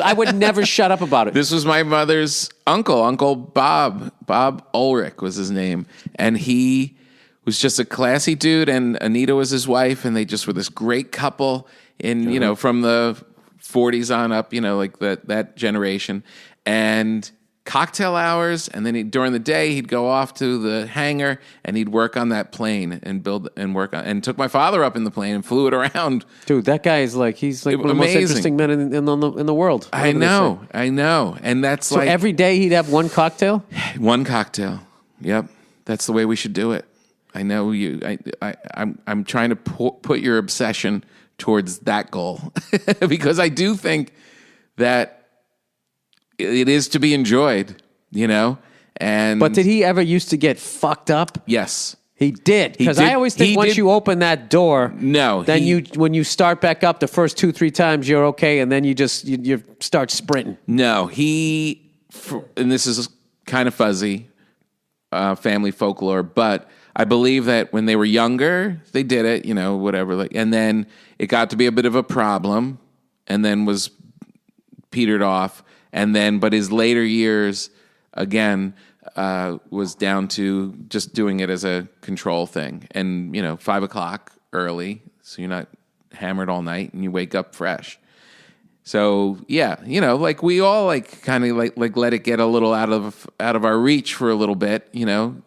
S1: I would never shut up about it.
S2: This was my mother's Uncle Bob. Bob Ulrich was his name. And he was just a classy dude, and Anita was his wife, and they just were this great couple in, from the 40s on up, like that generation. And cocktail hours, and then during the day he'd go off to the hangar and he'd work on that plane and build and work on, and took my father up in the plane and flew it around.
S1: Dude, that guy is like, he's like one of the most interesting men in the world.
S2: I know, and that's
S1: so every day he'd have one cocktail.
S2: One cocktail. Yep, that's the way we should do it. I know you. I'm trying to put your obsession towards that goal because I do think that it is to be enjoyed, And
S1: but did he ever used to get fucked up?
S2: Yes,
S1: he did. Because I always think once you open that door, then when you start back up the first 2-3 times, you're okay, and then you start sprinting.
S2: No, and this is kind of fuzzy, family folklore, but I believe that when they were younger, they did it, whatever, and then it got to be a bit of a problem, and then was petered off. And then, but his later years, again, was down to just doing it as a control thing. And, 5 o'clock early, so you're not hammered all night, and you wake up fresh. So, yeah, like we all like kind of like let it get a little out of our reach for a little bit,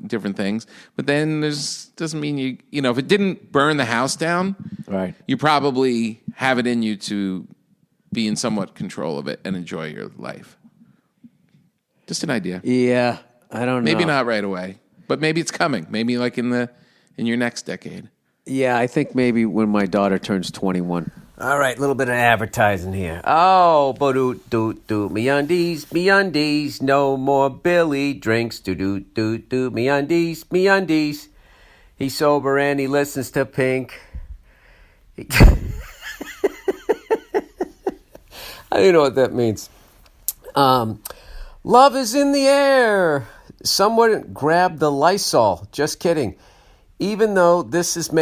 S2: different things. But then doesn't mean if it didn't burn the house down,
S1: right?
S2: You probably have it in you to be in somewhat control of it and enjoy your life. Just an idea.
S1: Yeah, I don't know.
S2: Maybe not right away, but maybe it's coming. Maybe like in your next decade.
S1: Yeah, I think maybe when my daughter turns 21. All right, a little bit of advertising here. Oh, bo-do-do-do, me-undies, no more Billy drinks, do-do-do-do, me-undies. He's sober and he listens to Pink. I don't know what that means. Love is in the air. Someone grabbed the Lysol. Just kidding. Even though this is a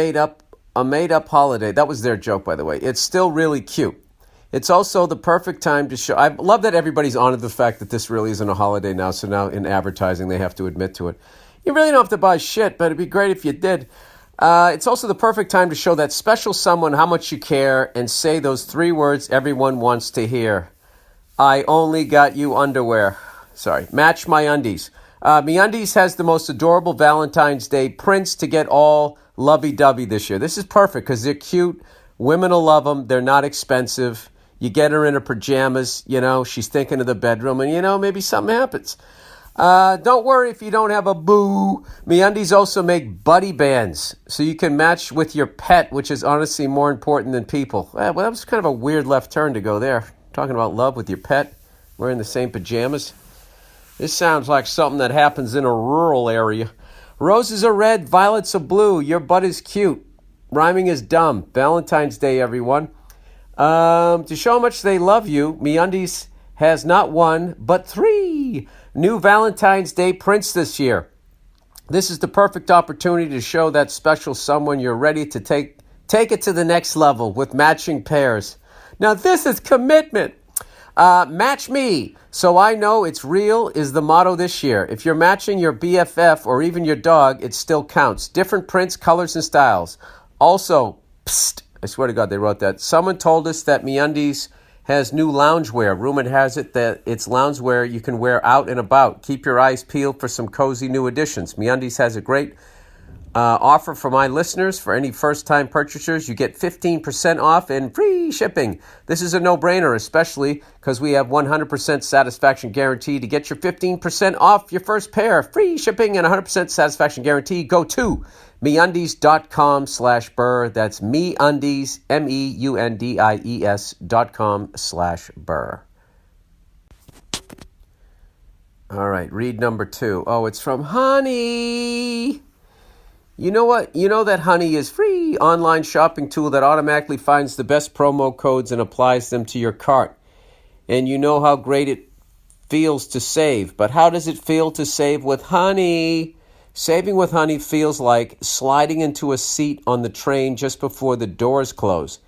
S1: made-up holiday. That was their joke, by the way. It's still really cute. It's also the perfect time to show. I love that everybody's honored the fact that this really isn't a holiday now. So now in advertising, they have to admit to it. You really don't have to buy shit, but it'd be great if you did. It's also the perfect time to show that special someone how much you care and say those 3 words everyone wants to hear. I only got you underwear. Sorry, match my undies. MeUndies has the most adorable Valentine's Day prints to get all lovey-dovey this year. This is perfect because they're cute. Women will love them. They're not expensive. You get her in her pajamas, she's thinking of the bedroom, and, maybe something happens. Don't worry if you don't have a boo. MeUndies also make buddy bands, so you can match with your pet, which is honestly more important than people. Well, that was kind of a weird left turn to go there. Talking about love with your pet, wearing the same pajamas. This sounds like something that happens in a rural area. Roses are red, violets are blue. Your butt is cute. Rhyming is dumb. Valentine's Day, everyone. To show how much they love you, MeUndies has not 1, but 3 new Valentine's Day prints this year. This is the perfect opportunity to show that special someone you're ready to take it to the next level with matching pairs. Now, this is commitment. Match me, so I know it's real is the motto this year. If you're matching your BFF or even your dog, it still counts. Different prints, colors, and styles. Also, psst, I swear to God they wrote that. Someone told us that MeUndies has new loungewear. Rumor has it that it's loungewear you can wear out and about. Keep your eyes peeled for some cozy new additions. MeUndies has a great offer for my listeners. For any first-time purchasers, you get 15% off and free shipping. This is a no-brainer, especially because we have 100% satisfaction guarantee. To get your 15% off your first pair, free shipping and 100% satisfaction guarantee, go to MeUndies.com/Burr. That's MeUndies, MEUNDIES.com/Burr. All right, read number 2. Oh, it's from Honey. You know what? You know that Honey is free online shopping tool that automatically finds the best promo codes and applies them to your cart. And you know how great it feels to save. But how does it feel to save with Honey? Saving with Honey feels like sliding into a seat on the train just before the doors close.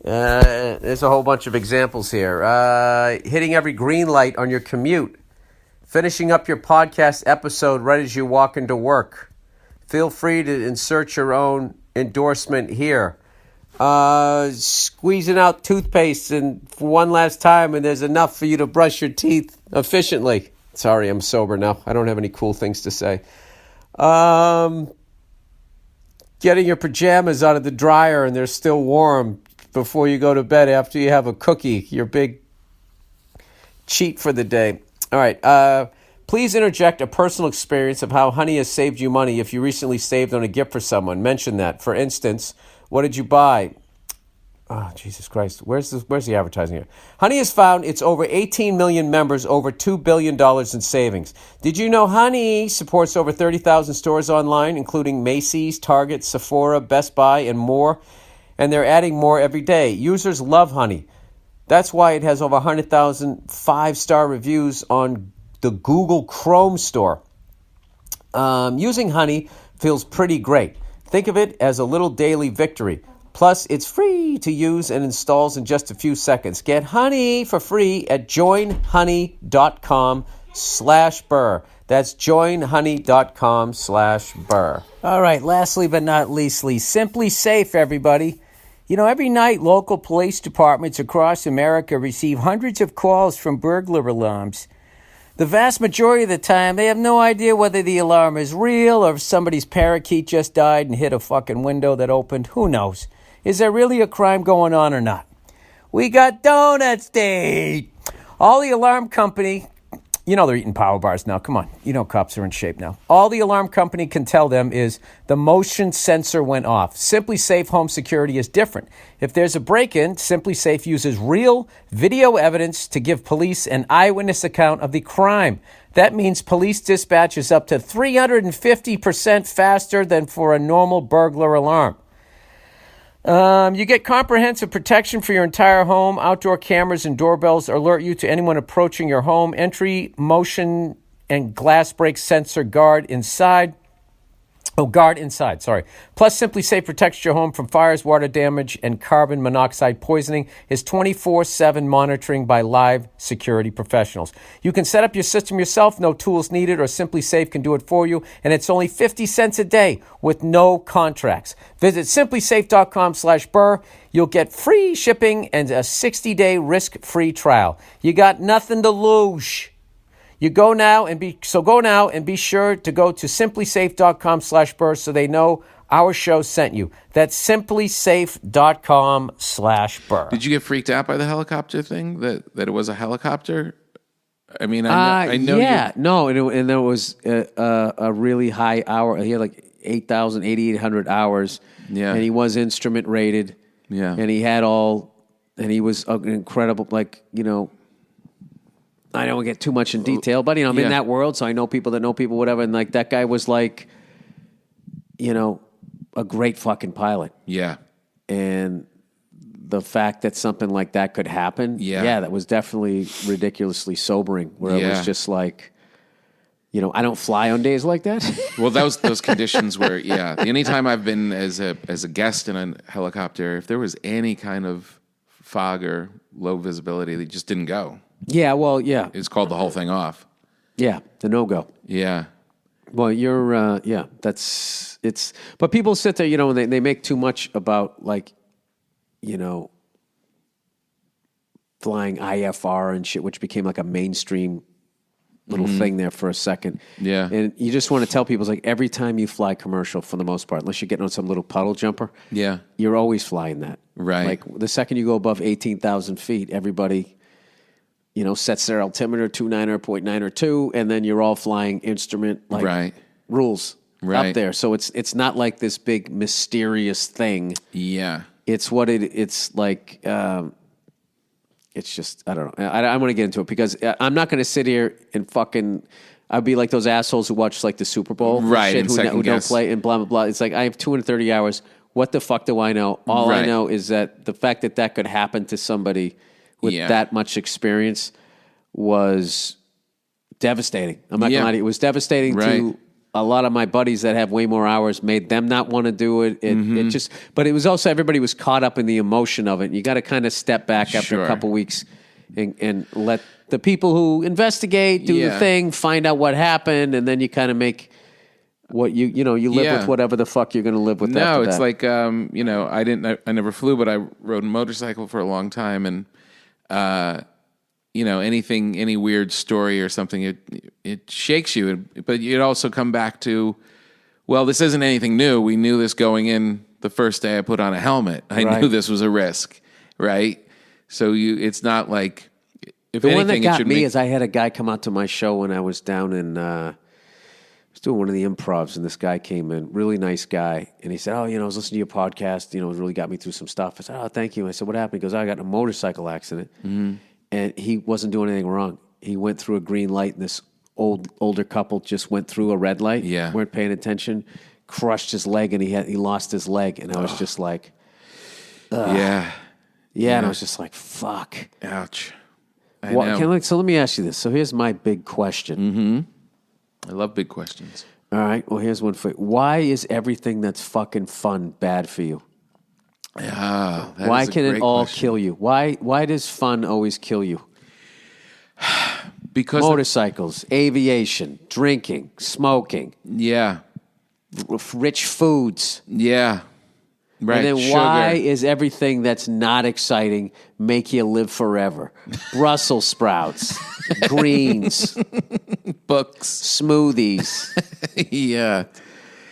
S1: There's a whole bunch of examples here. Hitting every green light on your commute. Finishing up your podcast episode right as you walk into work. Feel free to insert your own endorsement here. Squeezing out toothpaste and for one last time, and there's enough for you to brush your teeth efficiently. Sorry, I'm sober now. I don't have any cool things to say. Getting your pajamas out of the dryer and they're still warm before you go to bed after you have a cookie, your big cheat for the day. All right. Please interject a personal experience of how Honey has saved you money if you recently saved on a gift for someone. Mention that. For instance, what did you buy? Oh, Jesus Christ. Where's the advertising here? Honey has found its over 18 million members, over $2 billion in savings. Did you know Honey supports over 30,000 stores online, including Macy's, Target, Sephora, Best Buy, and more? And they're adding more every day. Users love Honey. That's why it has over 100,000 five-star reviews on the Google Chrome store. Using Honey feels pretty great. Think of it as a little daily victory. Plus, it's free to use and installs in just a few seconds. Get Honey for free at joinhoney.com/Burr. That's joinhoney.com/Burr. All right, lastly but not leastly, Simply Safe, everybody. You know, every night, local police departments across America receive hundreds of calls from burglar alarms. The vast majority of the time, they have no idea whether the alarm is real or if somebody's parakeet just died and hit a fucking window that opened. Who knows? Is there really a crime going on or not? We got Donut State. All the alarm company, you know they're eating power bars now. Come on. You know cops are in shape now. All the alarm company can tell them is the motion sensor went off. Simply Safe Home Security is different. If there's a break-in, Simply Safe uses real video evidence to give police an eyewitness account of the crime. That means police dispatch is up to 350% faster than for a normal burglar alarm. You get comprehensive protection for your entire home. Outdoor cameras and doorbells alert you to anyone approaching your home. Entry, motion, and glass break sensor guard inside. Plus, Simply Safe protects your home from fires, water damage, and carbon monoxide poisoning. Is 24/7 monitoring by live security professionals. You can set up your system yourself, no tools needed, or Simply Safe can do it for you, and it's only 50 cents a day with no contracts. Visit simplysafe.com/Burr. You'll get free shipping and a 60-day risk-free trial. You got nothing to lose. Go now and be sure to go to simplysafe.com/Burr so they know our show sent you. That's simplysafe.com/Burr.
S2: Did you get freaked out by the helicopter thing? That it was a helicopter? I mean, I know.
S1: Yeah, no, and there was a really high hour. He had like 8,800 hours.
S2: Yeah,
S1: and he was instrument rated.
S2: Yeah,
S1: and he was an incredible, like, you know. I don't get too much in detail, but, you know, I'm in that world, so I know people that know people, whatever. And, like, that guy was, like, you know, a great fucking pilot.
S2: Yeah.
S1: And the fact that something like that could happen, that was definitely ridiculously sobering, where it was just like, you know, I don't fly on days like that.
S2: Well, those conditions were, anytime I've been as a guest in a helicopter, if there was any kind of fog or low visibility, they just didn't go.
S1: Yeah, well, yeah.
S2: It's called the whole thing off.
S1: Yeah, the no-go.
S2: Yeah.
S1: Well, you're, but people sit there, you know, and they make too much about, like, you know, flying IFR and shit, which became like a mainstream little thing there for a second.
S2: Yeah.
S1: And you just want to tell people, it's like every time you fly commercial, for the most part, unless you're getting on some little puddle jumper, you're always flying that.
S2: Right.
S1: Like the second you go above 18,000 feet, everybody, sets their altimeter 29 or 0.9 or 2, and then you're all flying instrument rules up there. So it's not like this big mysterious thing.
S2: Yeah.
S1: It's what it's like. It's just, I don't know. I want to get into it because I'm not going to sit here and fucking, I'd be like those assholes who watch like the Super Bowl.
S2: Right.
S1: Shit, who don't play and blah, blah, blah. It's like, I have 230 hours. What the fuck do I know? All I know is that the fact that could happen to somebody with that much experience was devastating. I'm not going to lie to you. It was devastating to a lot of my buddies that have way more hours, made them not want to do it. It just, but it was also, everybody was caught up in the emotion of it. You got to kind of step back after a couple weeks and let the people who investigate, do the thing, find out what happened, and then you kind of make what you live with whatever the fuck you're going to live with.
S2: No, it's like, I never flew, but I rode a motorcycle for a long time, and, any weird story or something, it shakes you. But you'd also come back to, well, this isn't anything new. We knew this going in the first day I put on a helmet. I knew this was a risk, right? So it's not like, if
S1: the
S2: anything,
S1: one that got
S2: it should
S1: me is I had a guy come out to my show when I was down in, I was doing one of the improvs, and this guy came in, really nice guy, and he said, I was listening to your podcast, it really got me through some stuff. I said, oh, thank you. I said, what happened? He goes, I got in a motorcycle accident. And he wasn't doing anything wrong. He went through a green light, and this older couple just went through a red light.
S2: Yeah.
S1: Weren't paying attention, crushed his leg, and he lost his leg. And I was just like, ugh. Yeah, and I was just like, fuck.
S2: Ouch.
S1: I know. So let me ask you this. So here's my big question.
S2: I love big questions.
S1: All right, well, here's one for you. Why is everything that's fucking fun bad for you? Why can it all kill you? Why does fun always kill you?
S2: Because
S1: motorcycles, aviation, drinking, smoking.
S2: Yeah.
S1: Rich foods.
S2: Yeah. Right.
S1: And then why is everything that's not exciting make you live forever? Brussels sprouts, greens,
S2: books,
S1: smoothies.
S2: Yeah.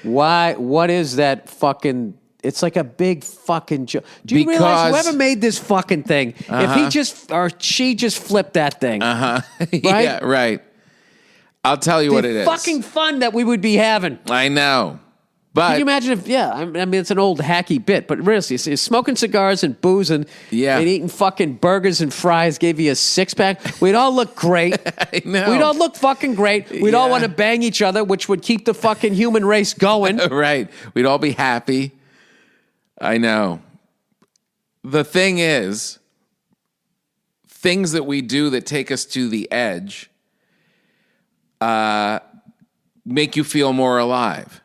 S1: Why? What is that fucking... It's like a big fucking joke. Do you realize whoever made this fucking thing, if he just or she just flipped that thing, right?
S2: Yeah, right. I'll tell you what it is.
S1: Fucking fun that we would be having.
S2: I know. But
S1: can you imagine if, I mean, it's an old hacky bit, but really, smoking cigars and booze and eating fucking burgers and fries gave you a six-pack, we'd all look great.
S2: I know.
S1: We'd all look fucking great. We'd all want to bang each other, which would keep the fucking human race going.
S2: Right. We'd all be happy. I know. The thing is, things that we do that take us to the edge make you feel more alive.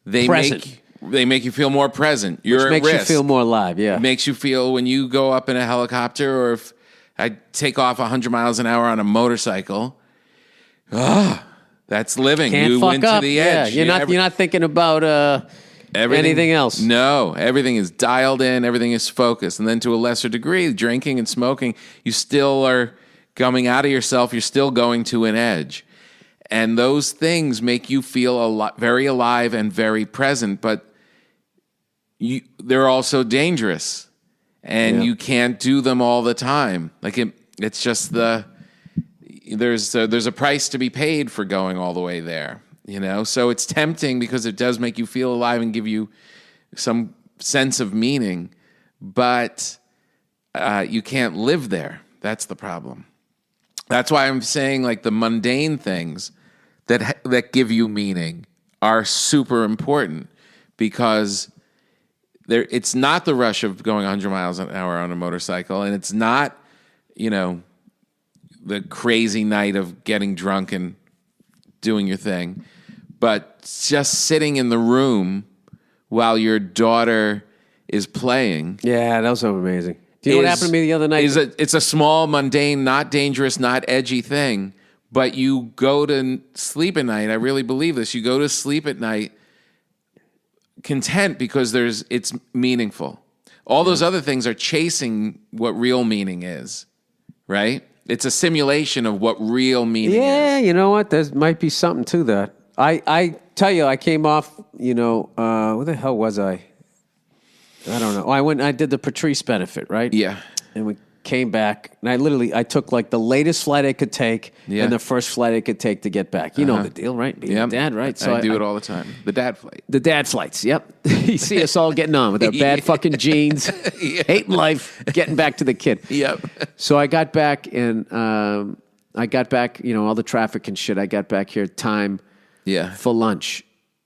S2: They make you feel more present. You're
S1: Which
S2: at
S1: makes
S2: risk.
S1: you feel more alive, yeah.
S2: It makes you feel when you go up in a helicopter, or if I take off 100 miles an hour on a motorcycle, that's living.
S1: Can't
S2: you
S1: fuck
S2: went
S1: up.
S2: to the edge.
S1: You're not thinking about anything else.
S2: No, everything is dialed in. Everything is focused. And then to a lesser degree, drinking and smoking, you still are coming out of yourself. You're still going to an edge. And those things make you feel very alive and very present, but they're also dangerous. And you can't do them all the time. Like it's just there's a price to be paid for going all the way there. So it's tempting because it does make you feel alive and give you some sense of meaning, but you can't live there. That's the problem. That's why I'm saying, like, the mundane things that give you meaning are super important, because it's not the rush of going 100 miles an hour on a motorcycle, and it's not, the crazy night of getting drunk and doing your thing, but just sitting in the room while your daughter is playing.
S1: Yeah, that was so amazing. Do you know what happened to me the other night?
S2: It's a small, mundane, not dangerous, not edgy thing, but you go to sleep at night. I really believe this. You go to sleep at night content because it's meaningful. All those other things are chasing what real meaning is. right? It's a simulation of what real meaning is.
S1: Yeah, you know what? There might be something to that. I tell you, I came off, where the hell was I? I don't know. I did the Patrice benefit, right?
S2: Yeah.
S1: And we came back, and I took like the latest flight I could take and the first flight I could take to get back. You know the deal, right? Being a dad, right?
S2: So I do it all the time. The dad flight.
S1: The dad flights, yep. You see us all getting on with our bad fucking jeans, hating life, getting back to the kid.
S2: Yep.
S1: So I got back, and all the traffic and shit. I got back here time for lunch.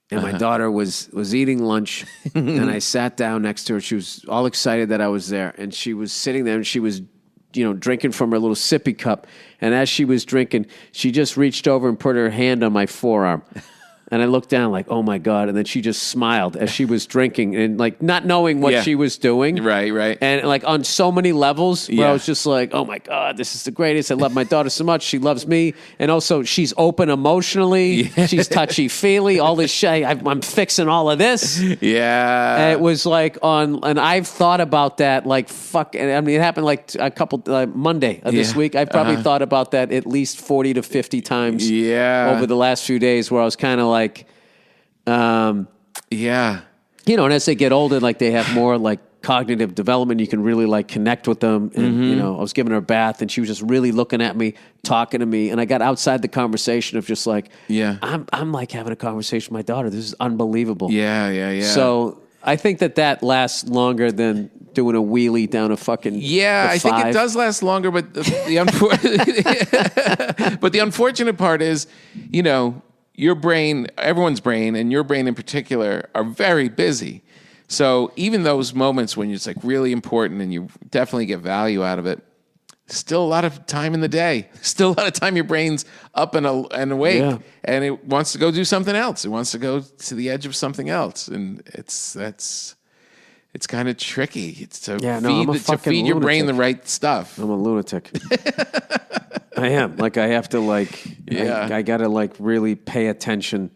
S1: And my daughter was eating lunch, and I sat down next to her. She was all excited that I was there, and she was sitting there, and she was, drinking from her little sippy cup. And as she was drinking, she just reached over and put her hand on my forearm. And I looked down like, oh, my God. And then she just smiled as she was drinking and, like, not knowing what she was doing.
S2: Right.
S1: And, like, on so many levels where I was just like, oh, my God, this is the greatest. I love my daughter so much. She loves me. And also, she's open emotionally. She's touchy-feely. All this shit. I'm fixing all of this.
S2: Yeah.
S1: And it was like and I've thought about that like, fuck. I mean, it happened like a couple, Monday of this week. I've probably thought about that at least 40 to 50 times over the last few days where I was kind of like, and as they get older, like they have more like cognitive development, you can really like connect with them. And, I was giving her a bath and she was just really looking at me, talking to me. And I got outside the conversation of just like, I'm like having a conversation with my daughter. This is unbelievable.
S2: Yeah.
S1: So I think that lasts longer than doing a wheelie down a fucking
S2: I think it does last longer, but the unfortunate part is, your brain, everyone's brain, and your brain in particular, are very busy. So even those moments when it's like really important and you definitely get value out of it, still a lot of time in the day. Still a lot of time your brain's up and awake, and it wants to go do something else. It wants to go to the edge of something else, and it's kind of tricky. It's to feed your brain the right stuff.
S1: I'm a lunatic. I am. Like I have to I got to really pay attention.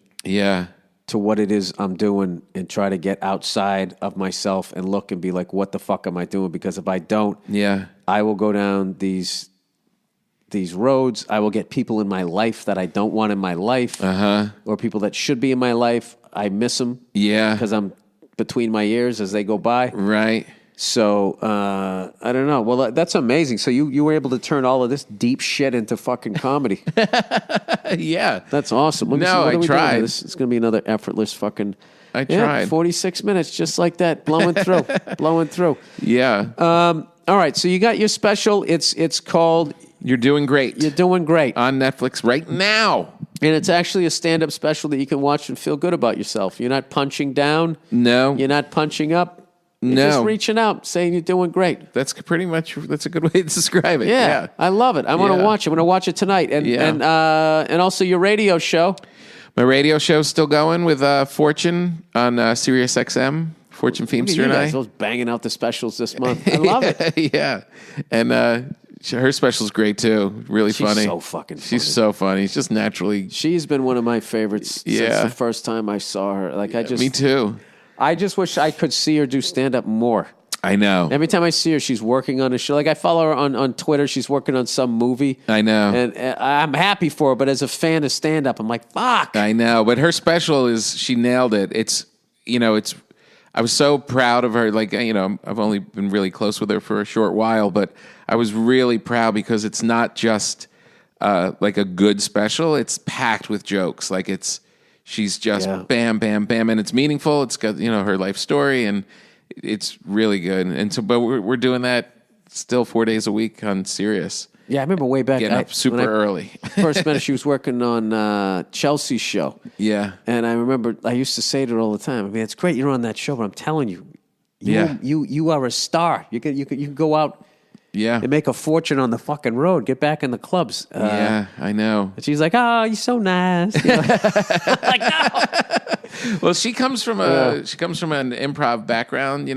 S1: To what it is I'm doing and try to get outside of myself and look and be like, what the fuck am I doing? Because if I don't, I will go down these roads. I will get people in my life that I don't want in my life, or people that should be in my life. I miss them, because I'm between my ears as they go by,
S2: right?
S1: So I don't know. Well, that's amazing. So you were able to turn all of this deep shit into fucking comedy. That's awesome.
S2: I tried.
S1: It's going to be another effortless fucking.
S2: I tried.
S1: 46 minutes, just like that, blowing through.
S2: Yeah.
S1: All right. So you got your special. It's called.
S2: You're Doing Great.
S1: You're Doing Great
S2: on Netflix right now.
S1: And it's actually a stand-up special that you can watch and feel good about yourself. You're not punching down.
S2: No.
S1: You're not punching up. You're just reaching out, saying you're doing great.
S2: That's a good way to describe it.
S1: Yeah. I love it. I want to watch it. I'm going to watch it tonight. And also your radio show.
S2: My radio show's still going with Fortune on Sirius XM. Fortune Feemster and I.
S1: Those banging out the specials this month. I love it.
S2: Yeah. And her special's great too. Really funny.
S1: She's so fucking funny.
S2: She's so funny. She's just naturally.
S1: She's been one of my favorites since the first time I saw her.
S2: Me too.
S1: I just wish I could see her do stand-up more.
S2: I know.
S1: Every time I see her, she's working on a show. Like, I follow her on Twitter. She's working on some movie.
S2: I know.
S1: And I'm happy for her, but as a fan of stand-up, I'm like, fuck.
S2: I know. But her special she nailed it. I was so proud of her. Like, I've only been really close with her for a short while, but I was really proud because it's not just like a good special. It's packed with jokes. Like, she's just bam, bam, bam, and it's meaningful. It's got her life story, and it's really good. And so, but we're doing that still 4 days a week on Sirius.
S1: Yeah, I remember way back.
S2: Getting up super early.
S1: First met her, she was working on Chelsea's show.
S2: Yeah,
S1: and I remember I used to say to her all the time, I mean, it's great you're on that show, but I'm telling you, you are a star. You can go out.
S2: Yeah.
S1: And make a fortune on the fucking road. Get back in the clubs.
S2: I know.
S1: And she's like, oh, you're so nice. Like, no.
S2: Well, she comes from an improv background,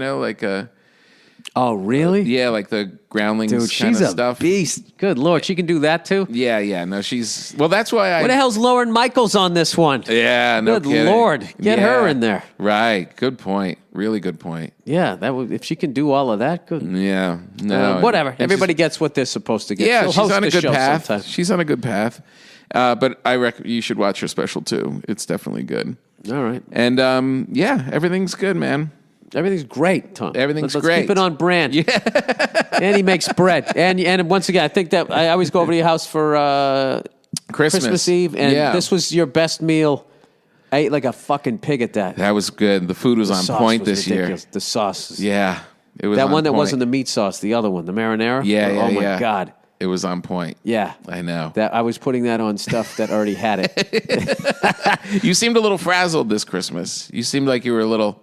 S1: Oh, really?
S2: Yeah, like the groundlings
S1: Dude,
S2: kind
S1: she's
S2: of
S1: a
S2: stuff.
S1: beast. Good Lord, she can do that too?
S2: Yeah. No, she's... Well, that's why
S1: What the hell's Lauren Michaels on this one?
S2: Yeah, no
S1: Good
S2: kidding.
S1: Lord, get her in there.
S2: Right, good point. Really good point.
S1: Yeah, that would, if she can do all of that, good.
S2: Yeah, no.
S1: Whatever. Everybody gets what they're supposed to get.
S2: Yeah,
S1: She'll
S2: she's
S1: host
S2: on a
S1: the
S2: good
S1: show
S2: path.
S1: sometime.
S2: She's on a good path. But you should watch her special too. It's definitely good.
S1: All right.
S2: And everything's good, man.
S1: Everything's great, Tom.
S2: Everything's
S1: Let's
S2: great.
S1: keep it on brand. Yeah. And he makes bread. And once again, I think that I always go over to your house for Christmas Eve, and this was your best meal. I ate like a fucking pig at that.
S2: That was good. The food was on point this year.
S1: The sauce.
S2: Yeah. It was
S1: that
S2: on
S1: one that
S2: point.
S1: wasn't the meat sauce, the other one, the marinara.
S2: Yeah,
S1: Oh my God.
S2: It was on point.
S1: Yeah.
S2: I know.
S1: That I was putting that on stuff that already had it.
S2: You seemed a little frazzled this Christmas. You seemed like you were a little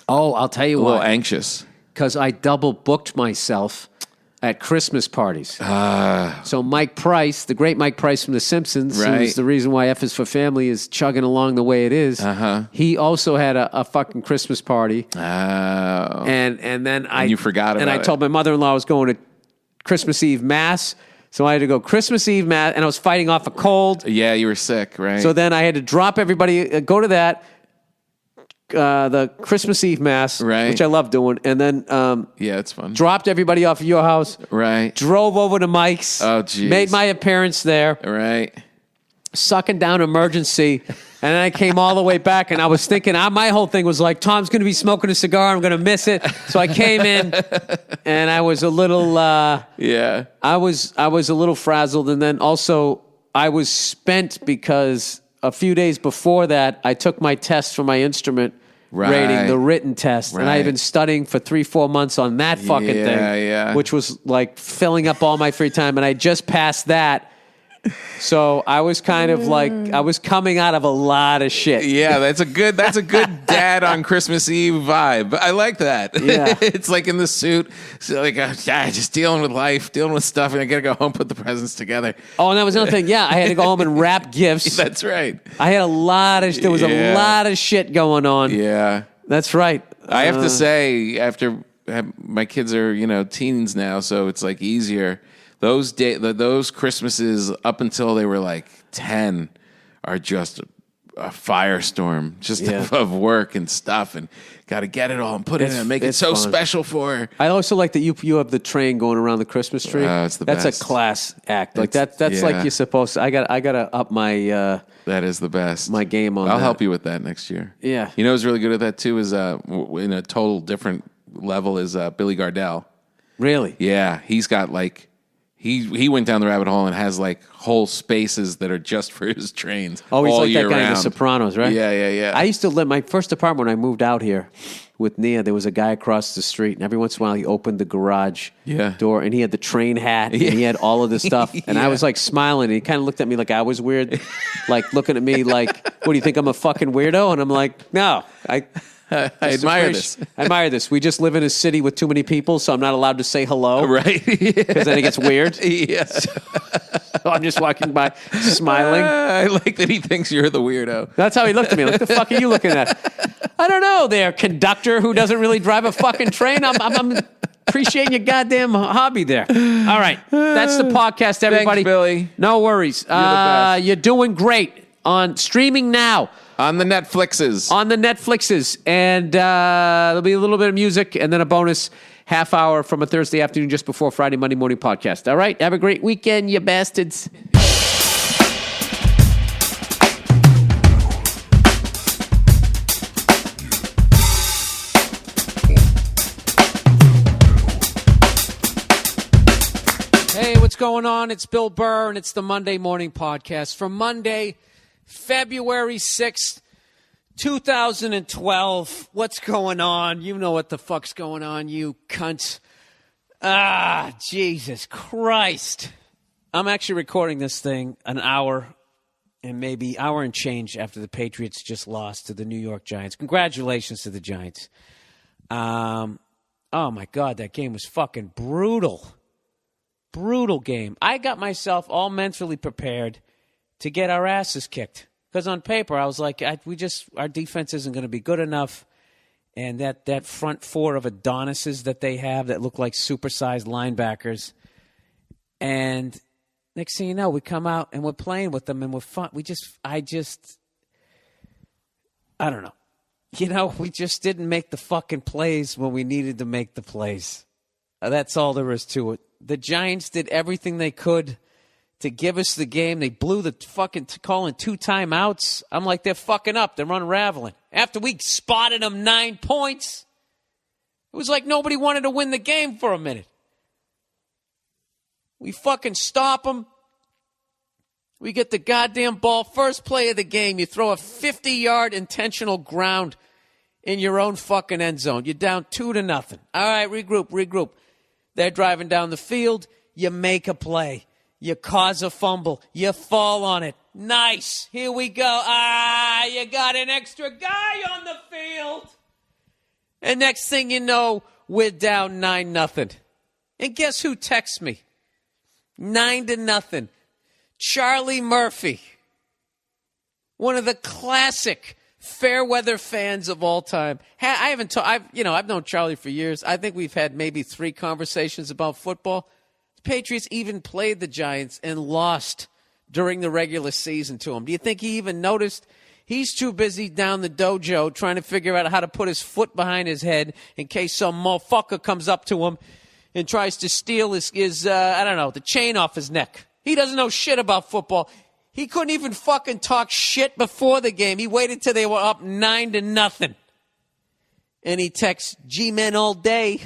S1: I'll tell you
S2: a little
S1: why.
S2: anxious.
S1: Because I double booked myself at Christmas parties. So Mike Price, the great Mike Price from The Simpsons, who's the reason why F is for Family is chugging along the way it is. He also had a fucking Christmas party. And then
S2: you forgot about
S1: and I told my mother-in-law I was going to Christmas Eve Mass. So I had to go Christmas Eve Mass, and I was fighting off a cold.
S2: Yeah, you were sick, right?
S1: So then I had to drop everybody, go to that, the Christmas Eve Mass, which I love doing, and then
S2: yeah, it's fun.
S1: Dropped everybody off at your house, drove over to Mike's, made my appearance there, sucking down Emergency, and then I came all the way back, and I was thinking, my whole thing was like, Tom's going to be smoking a cigar, I'm going to miss it, so I came in, and I was a little, I was a little frazzled, and then also I was spent because a few days before that, I took my test for my instrument rating, the written test, and I had been studying for 3-4 months on that fucking thing, which was like filling up all my free time, and I just passed that. So I was kind of like, I was coming out of a lot of shit.
S2: Yeah, that's a good dad on Christmas Eve vibe. I like that.
S1: Yeah.
S2: It's like in the suit, so like just dealing with life, dealing with stuff, and I gotta go home, put the presents together.
S1: Oh, and that was another thing. Yeah, I had to go home and wrap gifts.
S2: That's right.
S1: I had there was a lot of shit going on.
S2: Yeah.
S1: That's right.
S2: I have to say, after my kids are, teens now, so it's like easier. Those Christmases up until they were like 10 are just a firestorm, of work and stuff, and got to get it all and put it in and make it so fun. Special for her.
S1: I also like that you have the train going around the Christmas tree.
S2: It's the
S1: that's
S2: best.
S1: A class act. Like that's like you're supposed to. I gotta up my.
S2: That is the best.
S1: My game on.
S2: I'll help you with that next year.
S1: Yeah.
S2: You know who's really good at that too is in a total different level is Billy Gardell.
S1: Really?
S2: Yeah, he's got like. He went down the rabbit hole and has like whole spaces that are just for his trains.
S1: Oh, he's
S2: all
S1: like
S2: year
S1: that guy in
S2: round.
S1: The Sopranos, right?
S2: Yeah.
S1: I used to live my first apartment when I moved out here with Nia. There was a guy across the street, and every once in a while he opened the garage door, and he had the train hat, and he had all of this stuff, and I was like smiling, and he kind of looked at me like I was weird, like looking at me like, "What do you think? I'm a fucking weirdo?" And I'm like, "No, I
S2: admire this.
S1: I admire this. We just live in a city with too many people, so I'm not allowed to say hello.
S2: Right.
S1: Because then it gets weird.
S2: Yeah.
S1: So I'm just walking by smiling.
S2: I like that he thinks you're the weirdo.
S1: That's how he looked at me. Like, the fuck are you looking at? I don't know, there, conductor who doesn't really drive a fucking train. I'm appreciating your goddamn hobby there. All right. That's the podcast, everybody.
S2: Thanks, Billy.
S1: No worries.
S2: You're the best.
S1: You're doing great on streaming now.
S2: On the Netflixes.
S1: And there'll be a little bit of music and then a bonus half hour from a Thursday afternoon just before Friday, Monday morning podcast. All right? Have a great weekend, you bastards. Hey, what's going on? It's Bill Burr, and it's the Monday Morning Podcast for Monday, February 6th, 2012. What's going on? You know what the fuck's going on, you cunts. Jesus Christ. I'm actually recording this thing an hour and maybe hour and change after the Patriots just lost to the New York Giants. Congratulations to the Giants. Oh, my God, that game was fucking brutal. Brutal game. I got myself all mentally prepared to get our asses kicked. Because on paper, I was like, our defense isn't going to be good enough. and that front four of Adonises that they have that look like supersized linebackers. And next thing you know, we come out and we're playing with them and we're fun. I don't know. You know, we just didn't make the fucking plays when we needed to make the plays. That's all there is to it. The Giants did everything they could to give us the game. They blew the fucking calling 2 timeouts. I'm like, they're fucking up. They're unraveling. After we spotted them 9 points, it was like nobody wanted to win the game for a minute. We fucking stop them. We get the goddamn ball. First play of the game, you throw a 50-yard intentional ground in your own fucking end zone. You're down 2-0. All right, regroup. They're driving down the field. You make a play. You cause a fumble. You fall on it. Nice. Here we go. You got an extra guy on the field. And next thing you know, we're down 9-0. And guess who texts me? 9-0. Charlie Murphy. One of the classic fair-weather fans of all time. I've known Charlie for years. I think we've had maybe 3 conversations about football. The Patriots even played the Giants and lost during the regular season to them. Do you think he even noticed? He's too busy down the dojo trying to figure out how to put his foot behind his head in case some motherfucker comes up to him and tries to steal his the chain off his neck. He doesn't know shit about football. He couldn't even fucking talk shit before the game. He waited till they were up 9-0. And he texts G-Men all day.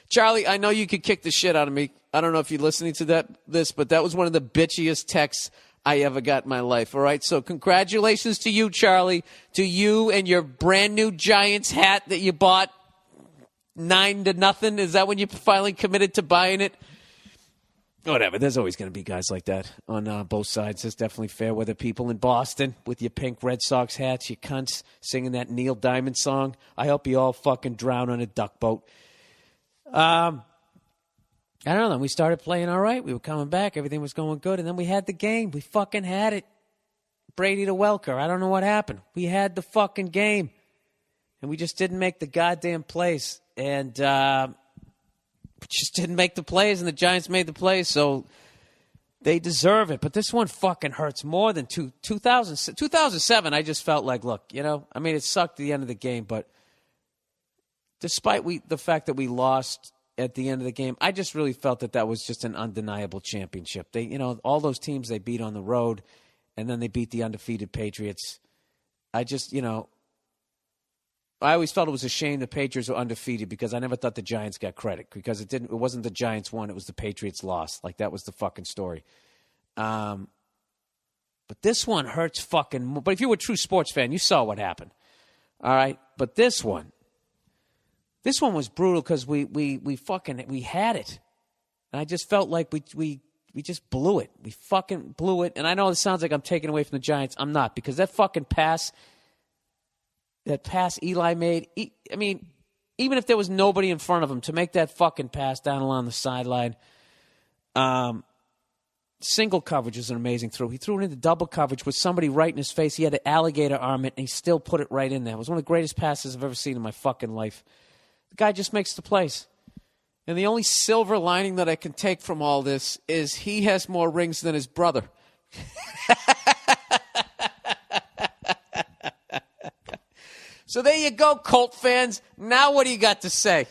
S1: Charlie, I know you could kick the shit out of me. I don't know if you're listening to this, but that was one of the bitchiest texts I ever got in my life. All right, so congratulations to you, Charlie, to you and your brand new Giants hat that you bought 9-0. Is that when you finally committed to buying it? Whatever. There's always going to be guys like that on both sides. There's definitely fair weather people in Boston with your pink Red Sox hats, you cunts singing that Neil Diamond song. I hope you all fucking drown on a duck boat. I don't know. Then we started playing all right. We were coming back. Everything was going good. And then we had the game. We fucking had it. Brady to Welker. I don't know what happened. We had the fucking game. And we just didn't make the goddamn plays. And we just didn't make the plays. And the Giants made the plays. So they deserve it. But this one fucking hurts more than 2007. I just felt like, look, it sucked at the end of the game. But despite the fact that we lost at the end of the game, I just really felt that was just an undeniable championship. They, all those teams they beat on the road, and then they beat the undefeated Patriots. I just, I always felt it was a shame the Patriots were undefeated because I never thought the Giants got credit because it wasn't the Giants won, it was the Patriots lost. Like, that was the fucking story. But this one hurts fucking more. But if you were a true sports fan, you saw what happened. All right? But this one was brutal because we had it. And I just felt like we just blew it. We fucking blew it. And I know it sounds like I'm taking away from the Giants. I'm not, because that fucking pass Eli made, even if there was nobody in front of him, to make that fucking pass down along the sideline, single coverage is an amazing throw. He threw it into double coverage with somebody right in his face. He had to alligator arm it, and he still put it right in there. It was one of the greatest passes I've ever seen in my fucking life. The guy just makes the plays. And the only silver lining that I can take from all this is he has more rings than his brother. So there you go, Colt fans. Now what do you got to say?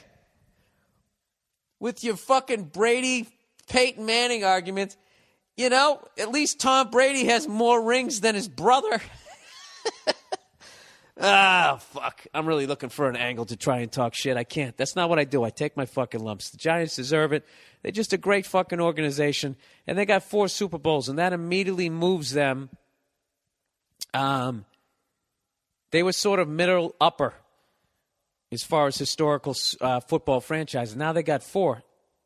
S1: With your fucking Brady, Peyton Manning arguments, at least Tom Brady has more rings than his brother. Fuck. I'm really looking for an angle to try and talk shit. I can't. That's not what I do. I take my fucking lumps. The Giants deserve it. They're just a great fucking organization. And they got 4 Super Bowls, and that immediately moves them. They were sort of middle upper as far as historical football franchises. Now they got 4.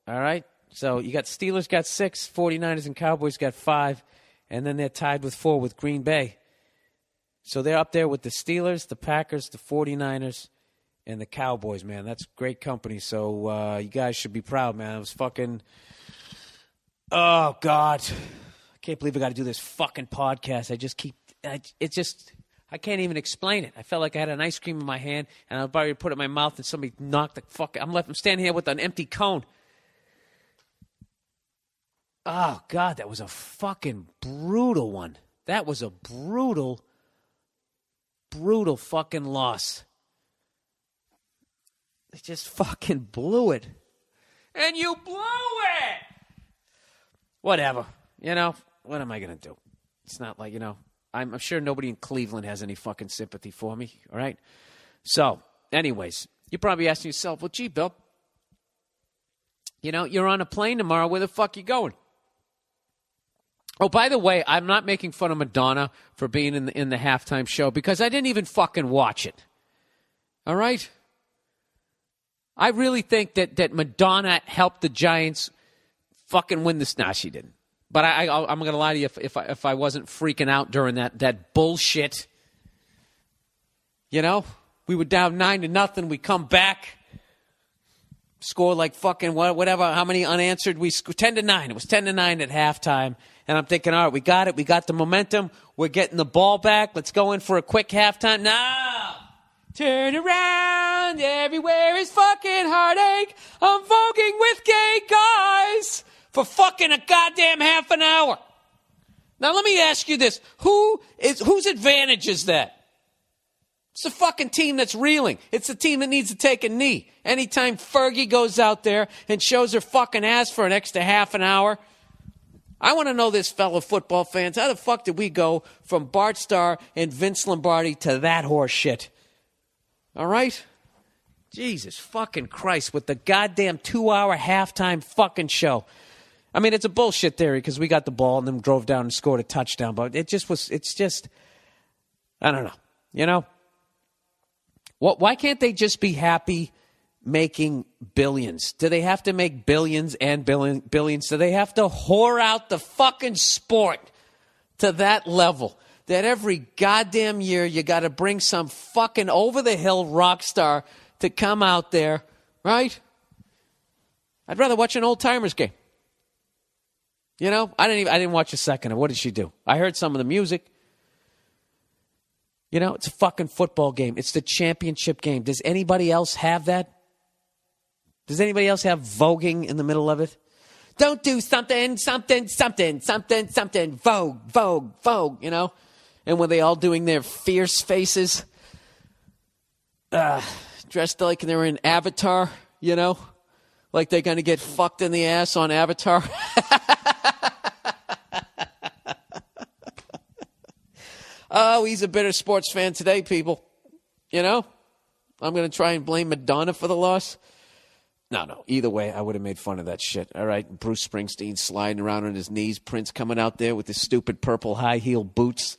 S1: All right? So you got Steelers got 6, 49ers and Cowboys got 5, and then they're tied with 4 with Green Bay. So they're up there with the Steelers, the Packers, the 49ers, and the Cowboys, man. That's great company. So you guys should be proud, man. It was fucking... Oh, God. I can't believe I got to do this fucking podcast. It's just... I can't even explain it. I felt like I had an ice cream in my hand, and I was about to put it in my mouth, and somebody knocked the fuck. I'm standing here with an empty cone. Oh, God, that was a fucking brutal one. That was a brutal fucking loss. They just fucking blew it. And you blew it! Whatever. What am I going to do? It's not like, I'm sure nobody in Cleveland has any fucking sympathy for me, all right? So, anyways, you're probably asking yourself, well, gee, Bill, you're on a plane tomorrow. Where the fuck you going? Oh, by the way, I'm not making fun of Madonna for being in the halftime show because I didn't even fucking watch it. All right? I really think that Madonna helped the Giants fucking win this. Nah, she didn't. But I'm going to lie to you if I wasn't freaking out during that bullshit. We were down 9-0. We come back. Score like fucking whatever, how many unanswered? 10-9. It was 10-9 at halftime. And I'm thinking, all right, we got it. We got the momentum. We're getting the ball back. Let's go in for a quick halftime. No! Turn around. Everywhere is fucking heartache. I'm voguing with gay guys for fucking a goddamn half an hour. Now, let me ask you this. Whose advantage is that? It's the fucking team that's reeling. It's the team that needs to take a knee. Anytime Fergie goes out there and shows her fucking ass for an extra half an hour. I want to know this, fellow football fans. How the fuck did we go from Bart Starr and Vince Lombardi to that horse shit? All right? Jesus fucking Christ, with the goddamn 2-hour halftime fucking show. I mean, it's a bullshit theory because we got the ball and then drove down and scored a touchdown. But it's just, I don't know. Why can't they just be happy making billions? Do they have to make billions and billions? Do they have to whore out the fucking sport to that level? That every goddamn year you got to bring some fucking over-the-hill rock star to come out there, right? I'd rather watch an old-timers game. I didn't watch a second of it. What did she do? I heard some of the music. It's a fucking football game. It's the championship game. Does anybody else have that? Does anybody else have voguing in the middle of it? Don't do something, something, something, something, something, vogue, vogue, vogue, And when they all doing their fierce faces, dressed like they were in Avatar, Like they're going to get fucked in the ass on Avatar. Oh, he's a bitter sports fan today, people. I'm going to try and blame Madonna for the loss. No. Either way, I would have made fun of that shit. All right, Bruce Springsteen sliding around on his knees. Prince coming out there with his stupid purple high-heel boots.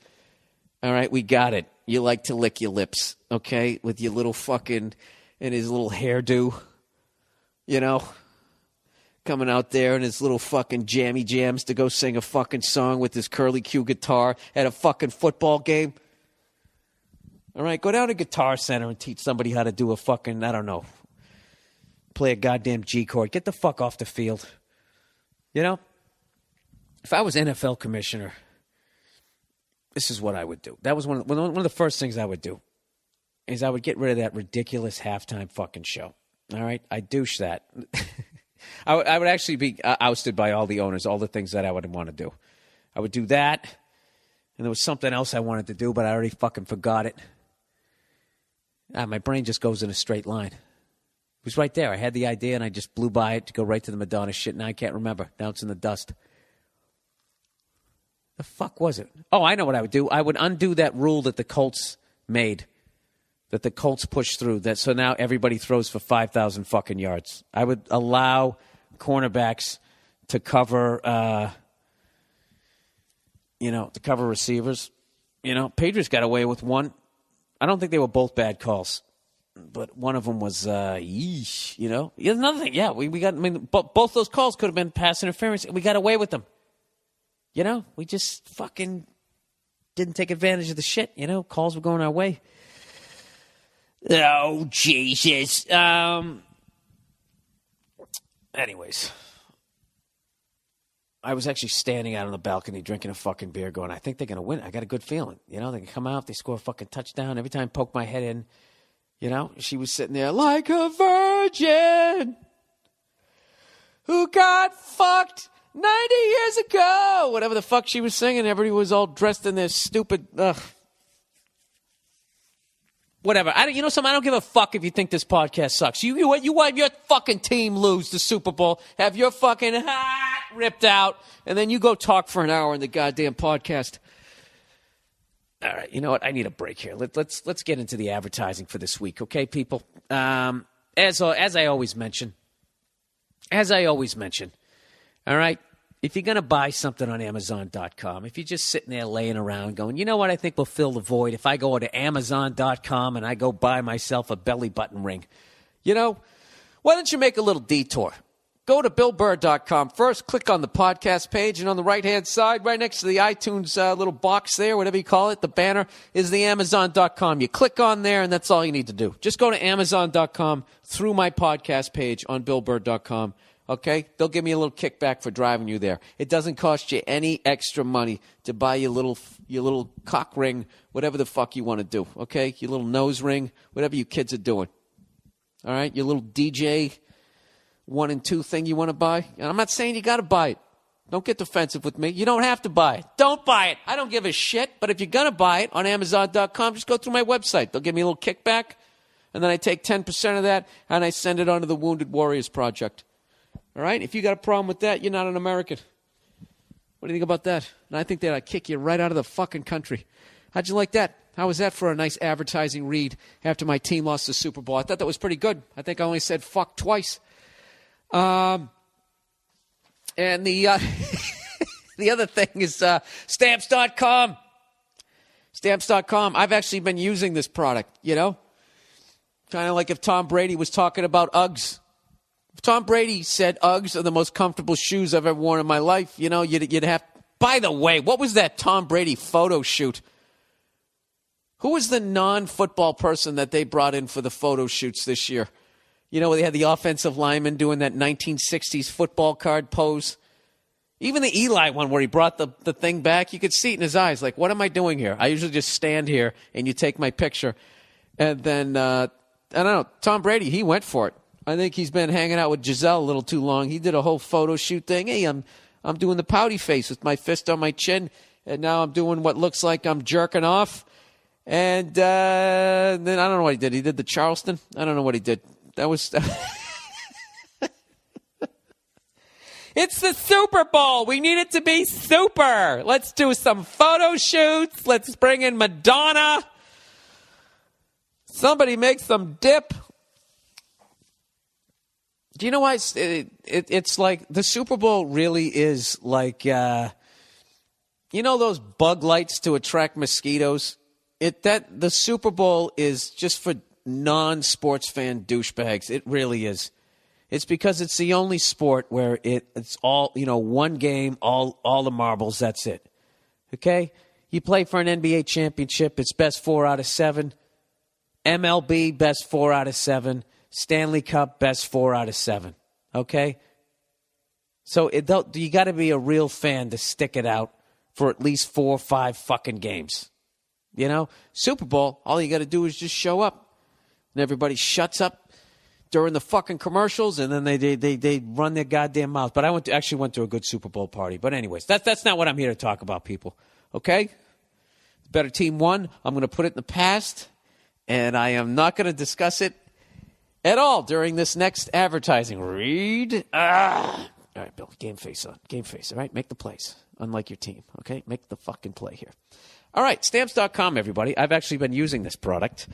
S1: All right, we got it. You like to lick your lips, okay? With your little fucking, and his little hairdo, coming out there in his little fucking jammy jams to go sing a fucking song with his curly Q guitar at a fucking football game. All right, go down to Guitar Center and teach somebody how to do a fucking, I don't know, play a goddamn G chord. Get the fuck off the field. If I was NFL commissioner, this is what I would do. That was one of the first things I would do, is I would get rid of that ridiculous halftime fucking show. All right, I douche that. I would actually be ousted by all the owners, all the things that I would want to do. I would do that, and there was something else I wanted to do, but I already fucking forgot it. My brain just goes in a straight line. It was right there. I had the idea, and I just blew by it to go right to the Madonna shit. Now I can't remember. Now it's in the dust. The fuck was it? Oh, I know what I would do. I would undo that rule that the Colts made, that the Colts pushed through. That so now everybody throws for 5,000 fucking yards. I would allow cornerbacks to cover, to cover receivers. Patriots got away with one. I don't think they were both bad calls, but one of them was, yeesh, Another thing, yeah, we got, both those calls could have been pass interference, and we got away with them. We just fucking didn't take advantage of the shit. Calls were going our way. Oh, Jesus. Anyways. I was actually standing out on the balcony drinking a fucking beer going, I think they're going to win. I got a good feeling. You know, they can come out, they score a fucking touchdown. Every time I poke my head in, you know, she was sitting there like a virgin who got fucked 90 years ago. Whatever the fuck she was singing, everybody was all dressed in their stupid, whatever. You know something? I don't give a fuck if you think this podcast sucks. You want your fucking team lose the Super Bowl, have your fucking hat ripped out, and then you go talk for an hour in the goddamn podcast. All right, you know what? I need a break here. Let's get into the advertising for this week, okay, people? As I always mention, all right, if you're going to buy something on Amazon.com, if you're just sitting there laying around going, you know what I think will fill the void if I go to Amazon.com and I go buy myself a belly button ring, you know, why don't you make a little detour? Go to BillBurr.com first, click on the podcast page, and on the right-hand side, right next to the iTunes little box there, whatever you call it, the banner, is the Amazon.com. You click on there, and that's all you need to do. Just go to Amazon.com through my podcast page on BillBurr.com. Okay? They'll give me a little kickback for driving you there. It doesn't cost you any extra money to buy your little cock ring, whatever the fuck you want to do. Okay? Your little nose ring, whatever you kids are doing. All right? Your little DJ 1 and 2 thing you want to buy. And I'm not saying you got to buy it. Don't get defensive with me. You don't have to buy it. Don't buy it. I don't give a shit. But if you're going to buy it on Amazon.com, just go through my website. They'll give me a little kickback. And then I take 10% of that and I send it on to the Wounded Warriors Project. All right? If you got a problem with that, you're not an American. What do you think about that? And I think that I'd kick you right out of the fucking country. How'd you like that? How was that for a nice advertising read after my team lost the Super Bowl? I thought that was pretty good. I think I only said fuck twice. And the the other thing is Stamps.com. Stamps.com. I've actually been using this product, you know? Kind of like if Tom Brady was talking about Uggs. If Tom Brady said Uggs are the most comfortable shoes I've ever worn in my life, you know, you'd have... By the way, what was that Tom Brady photo shoot? Who was the non-football person that they brought in for the photo shoots this year? You know, they had the offensive lineman doing that 1960s football card pose. Even the Eli one where he brought the thing back, you could see it in his eyes. Like, what am I doing here? I usually just stand here and you take my picture. And then, I don't know, Tom Brady, he went for it. I think he's been hanging out with Giselle a little too long. He did a whole photo shoot thing. Hey, I'm doing the pouty face with my fist on my chin. And now I'm doing what looks like I'm jerking off. And then I don't know what he did. He did the Charleston. I don't know what he did. That was... It's the Super Bowl. We need it to be super. Let's do some photo shoots. Let's bring in Madonna. Somebody make some dip. Do you know why it's like the Super Bowl really is like, you know those bug lights to attract mosquitoes? The Super Bowl is just for non-sports fan douchebags. It really is. It's because it's the only sport where it's all, you know, one game, all the marbles, that's it. Okay? You play for an NBA championship, it's best 4 out of 7. MLB, best 4 out of 7. Stanley Cup, best 4 out of 7. Okay? So you got to be a real fan to stick it out for at least 4 or 5 fucking games. You know? Super Bowl, all you got to do is just show up. And everybody shuts up during the fucking commercials, and then they run their goddamn mouth. But I actually went to a good Super Bowl party. But anyways, that's not what I'm here to talk about, people. Okay? The better team won. I'm going to put it in the past, and I am not going to discuss it at all during this next advertising read. All right, Bill, game face on. Game face, all right? Make the plays, unlike your team, okay? Make the fucking play here. All right, Stamps.com, everybody. I've actually been using this product.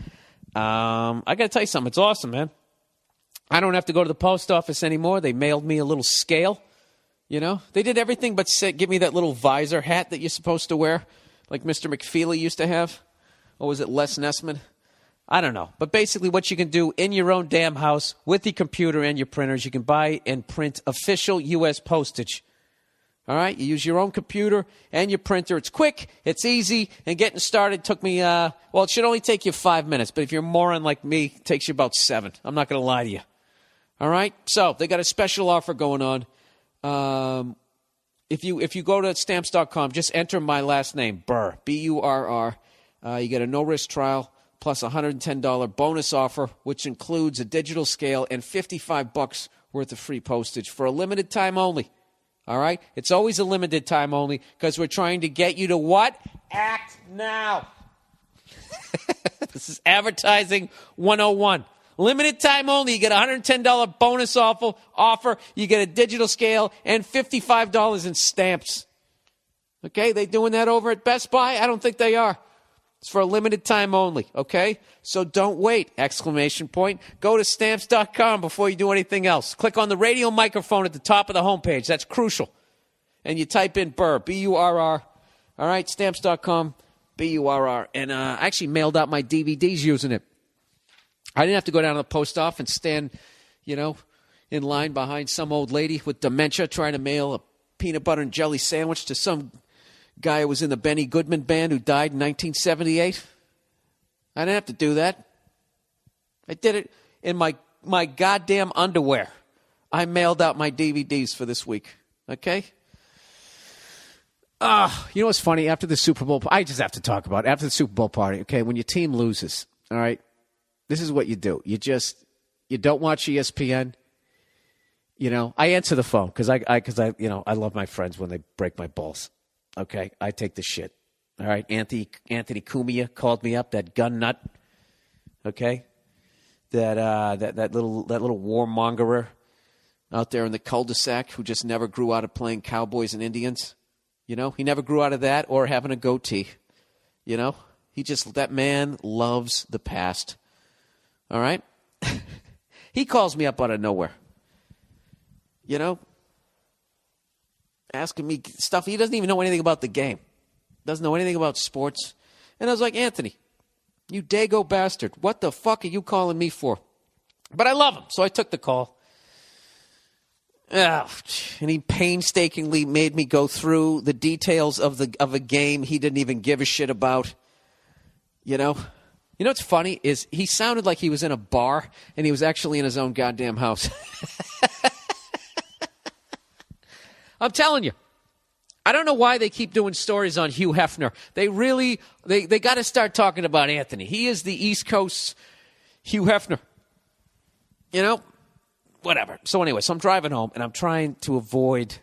S1: I got to tell you something. It's awesome, man. I don't have to go to the post office anymore. They mailed me a little scale, you know? They did everything but give me that little visor hat that you're supposed to wear, like Mr. McFeely used to have. Or was it Les Nessman? I don't know. But basically what you can do in your own damn house with your computer and your printers, you can buy and print official U.S. postage. All right? You use your own computer and your printer. It's quick. It's easy. And getting started took me, it should only take you 5 minutes. But if you're a moron like me, it takes you about 7. I'm not going to lie to you. All right? So they got a special offer going on.
S3: If you go to Stamps.com, just enter my last name, Burr, Burr. You get a no-risk trial plus a $110 bonus offer, which includes a digital scale and $55 worth of free postage for a limited time only. All right? It's always a limited time only because we're trying to get you to what? Act now. This is advertising 101. Limited time only. You get a $110 bonus offer. You get a digital scale and $55 in stamps. Okay? They doing that over at Best Buy? I don't think they are. It's for a limited time only, okay? So don't wait, exclamation point. Go to Stamps.com before you do anything else. Click on the radio microphone at the top of the homepage. That's crucial. And you type in Burr, B-U-R-R. All right, Stamps.com, B-U-R-R. And I actually mailed out my DVDs using it. I didn't have to go down to the post office and stand, in line behind some old lady with dementia trying to mail a peanut butter and jelly sandwich to some guy who was in the Benny Goodman band who died in 1978. I didn't have to do that. I did it in my goddamn underwear. I mailed out my DVDs for this week. Okay? You know what's funny? After the Super Bowl, I just have to talk about it. After the Super Bowl party, okay, when your team loses, all right, this is what you do. You don't watch ESPN. I answer the phone because I love my friends when they break my balls. Okay, I take the shit. All right, Anthony Cumia called me up, that gun nut. Okay, that little warmongerer out there in the cul-de-sac who just never grew out of playing Cowboys and Indians. He never grew out of that or having a goatee. That man loves the past. All right, he calls me up out of nowhere. Asking me stuff. He doesn't even know anything about the game. Doesn't know anything about sports. And I was like, Anthony, you dago bastard. What the fuck are you calling me for? But I love him, so I took the call. And he painstakingly made me go through the details of a game he didn't even give a shit about. You know what's funny is he sounded like he was in a bar, and he was actually in his own goddamn house. I'm telling you, I don't know why they keep doing stories on Hugh Hefner. They got to start talking about Anthony. He is the East Coast Hugh Hefner. Whatever. So anyway, I'm driving home, and I'm trying to avoid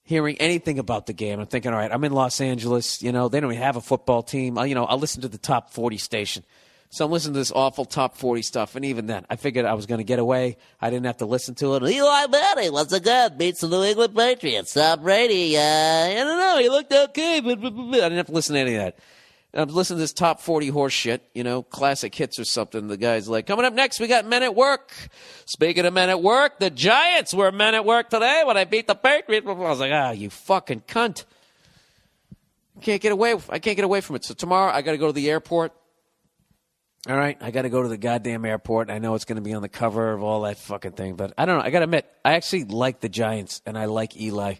S3: hearing anything about the game. I'm thinking, all right, I'm in Los Angeles. They don't even have a football team. I'll listen to the top 40 station. So I'm listening to this awful top 40 stuff, and even then, I figured I was going to get away. I didn't have to listen to it. Eli Manning, once again, beats the New England Patriots. Brady, I don't know, he looked okay, but I didn't have to listen to any of that. And I'm listening to this top 40 horse shit, classic hits or something. The guy's like, coming up next, we got Men at Work. Speaking of men at work, the Giants were men at work today when I beat the Patriots. I was like, you fucking cunt. I can't get away from it. So tomorrow, I got to go to the airport. All right, I got to go to the goddamn airport. I know it's going to be on the cover of all that fucking thing, but I don't know. I got to admit, I actually like the Giants, and I like Eli.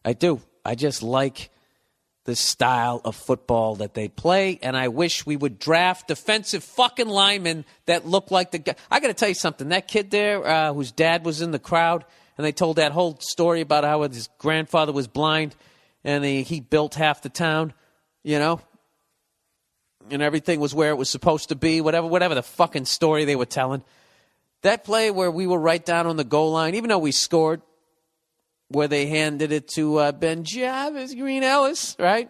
S3: I do. I just like the style of football that they play, and I wish we would draft defensive fucking linemen that look like the guy. I got to tell you something. That kid there, whose dad was in the crowd, and they told that whole story about how his grandfather was blind, and he built half the town, and everything was where it was supposed to be, whatever the fucking story they were telling. That play where we were right down on the goal line, even though we scored, where they handed it to Ben Jarvis, Green Ellis, right?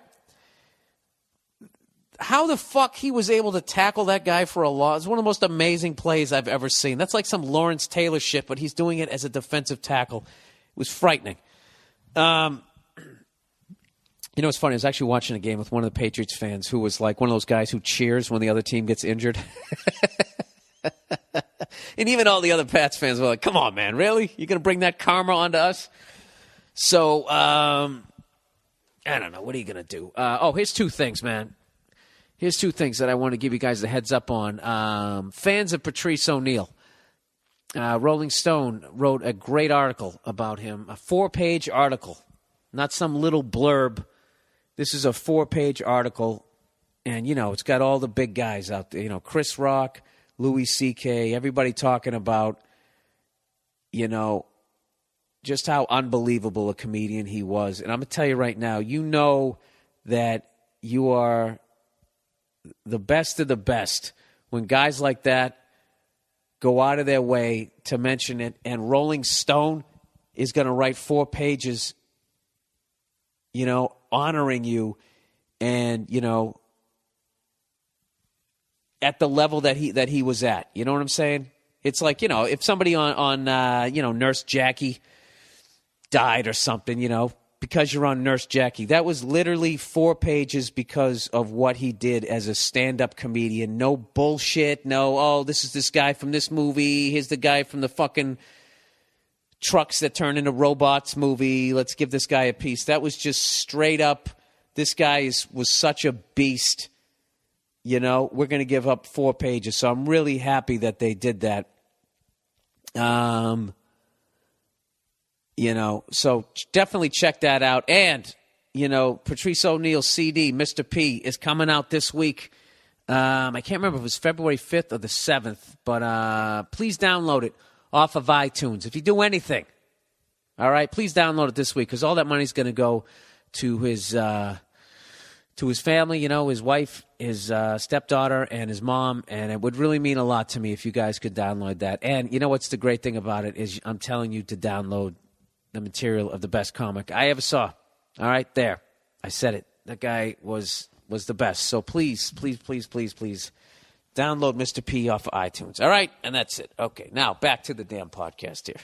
S3: How the fuck he was able to tackle that guy for a loss? It's one of the most amazing plays I've ever seen. That's like some Lawrence Taylor shit, but he's doing it as a defensive tackle. It was frightening. It's funny. I was actually watching a game with one of the Patriots fans who was like one of those guys who cheers when the other team gets injured. And even all the other Pats fans were like, come on, man, really? You're going to bring that karma onto us? So, I don't know. What are you going to do? Here's two things, man. Here's two things that I want to give you guys a heads up on. Fans of Patrice O'Neal. Rolling Stone wrote a great article about him, a 4-page article, not some little blurb. This is a 4-page article, and, it's got all the big guys out there. Chris Rock, Louis C.K., everybody talking about, just how unbelievable a comedian he was. And I'm going to tell you right now, you know that you are the best of the best when guys like that go out of their way to mention it, and Rolling Stone is going to write 4 pages, honoring you and, at the level that he was at. You know what I'm saying? It's like, if somebody on Nurse Jackie died or something, because you're on Nurse Jackie. That was literally 4 pages because of what he did as a stand-up comedian. No bullshit. No, this is this guy from this movie. Here's the guy from the fucking trucks that turn into robots movie. Let's give this guy a piece. That was just straight up, this guy was such a beast. We're going to give up 4 pages. So I'm really happy that they did that. So definitely check that out. And, Patrice O'Neal's CD, Mr. P, is coming out this week. I can't remember if it was February 5th or the 7th, but please download it off of iTunes. If you do anything, all right, please download it this week, because all that money's going to go to his family, his wife, his stepdaughter, and his mom, and it would really mean a lot to me if you guys could download that. And what's the great thing about it is I'm telling you to download the material of the best comic I ever saw. All right, there. I said it. That guy was the best. So please, please, please, please, please download Mr. P off of iTunes. All right, and that's it. Okay, now back to the damn podcast here.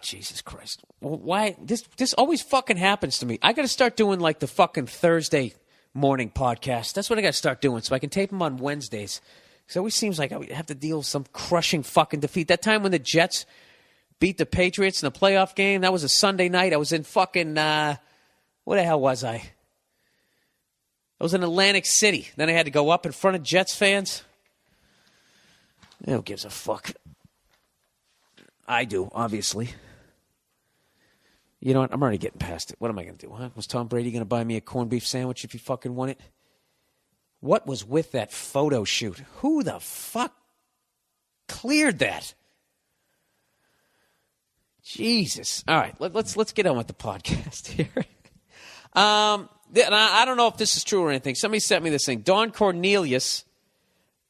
S3: Jesus Christ. Why? This always fucking happens to me. I got to start doing like the fucking Thursday morning podcast. That's what I got to start doing, so I can tape them on Wednesdays. It always seems like I have to deal with some crushing fucking defeat. That time when the Jets beat the Patriots in the playoff game, that was a Sunday night. I was in fucking, where the hell was I? I was in Atlantic City. Then I had to go up in front of Jets fans. Who gives a fuck? I do, obviously. You know what? I'm already getting past it. What am I going to do, huh? Was Tom Brady going to buy me a corned beef sandwich if he fucking won it? What was with that photo shoot? Who the fuck cleared that? Jesus. All right, let's get on with the podcast here. And I don't know if this is true or anything. Somebody sent me this thing. Don Cornelius,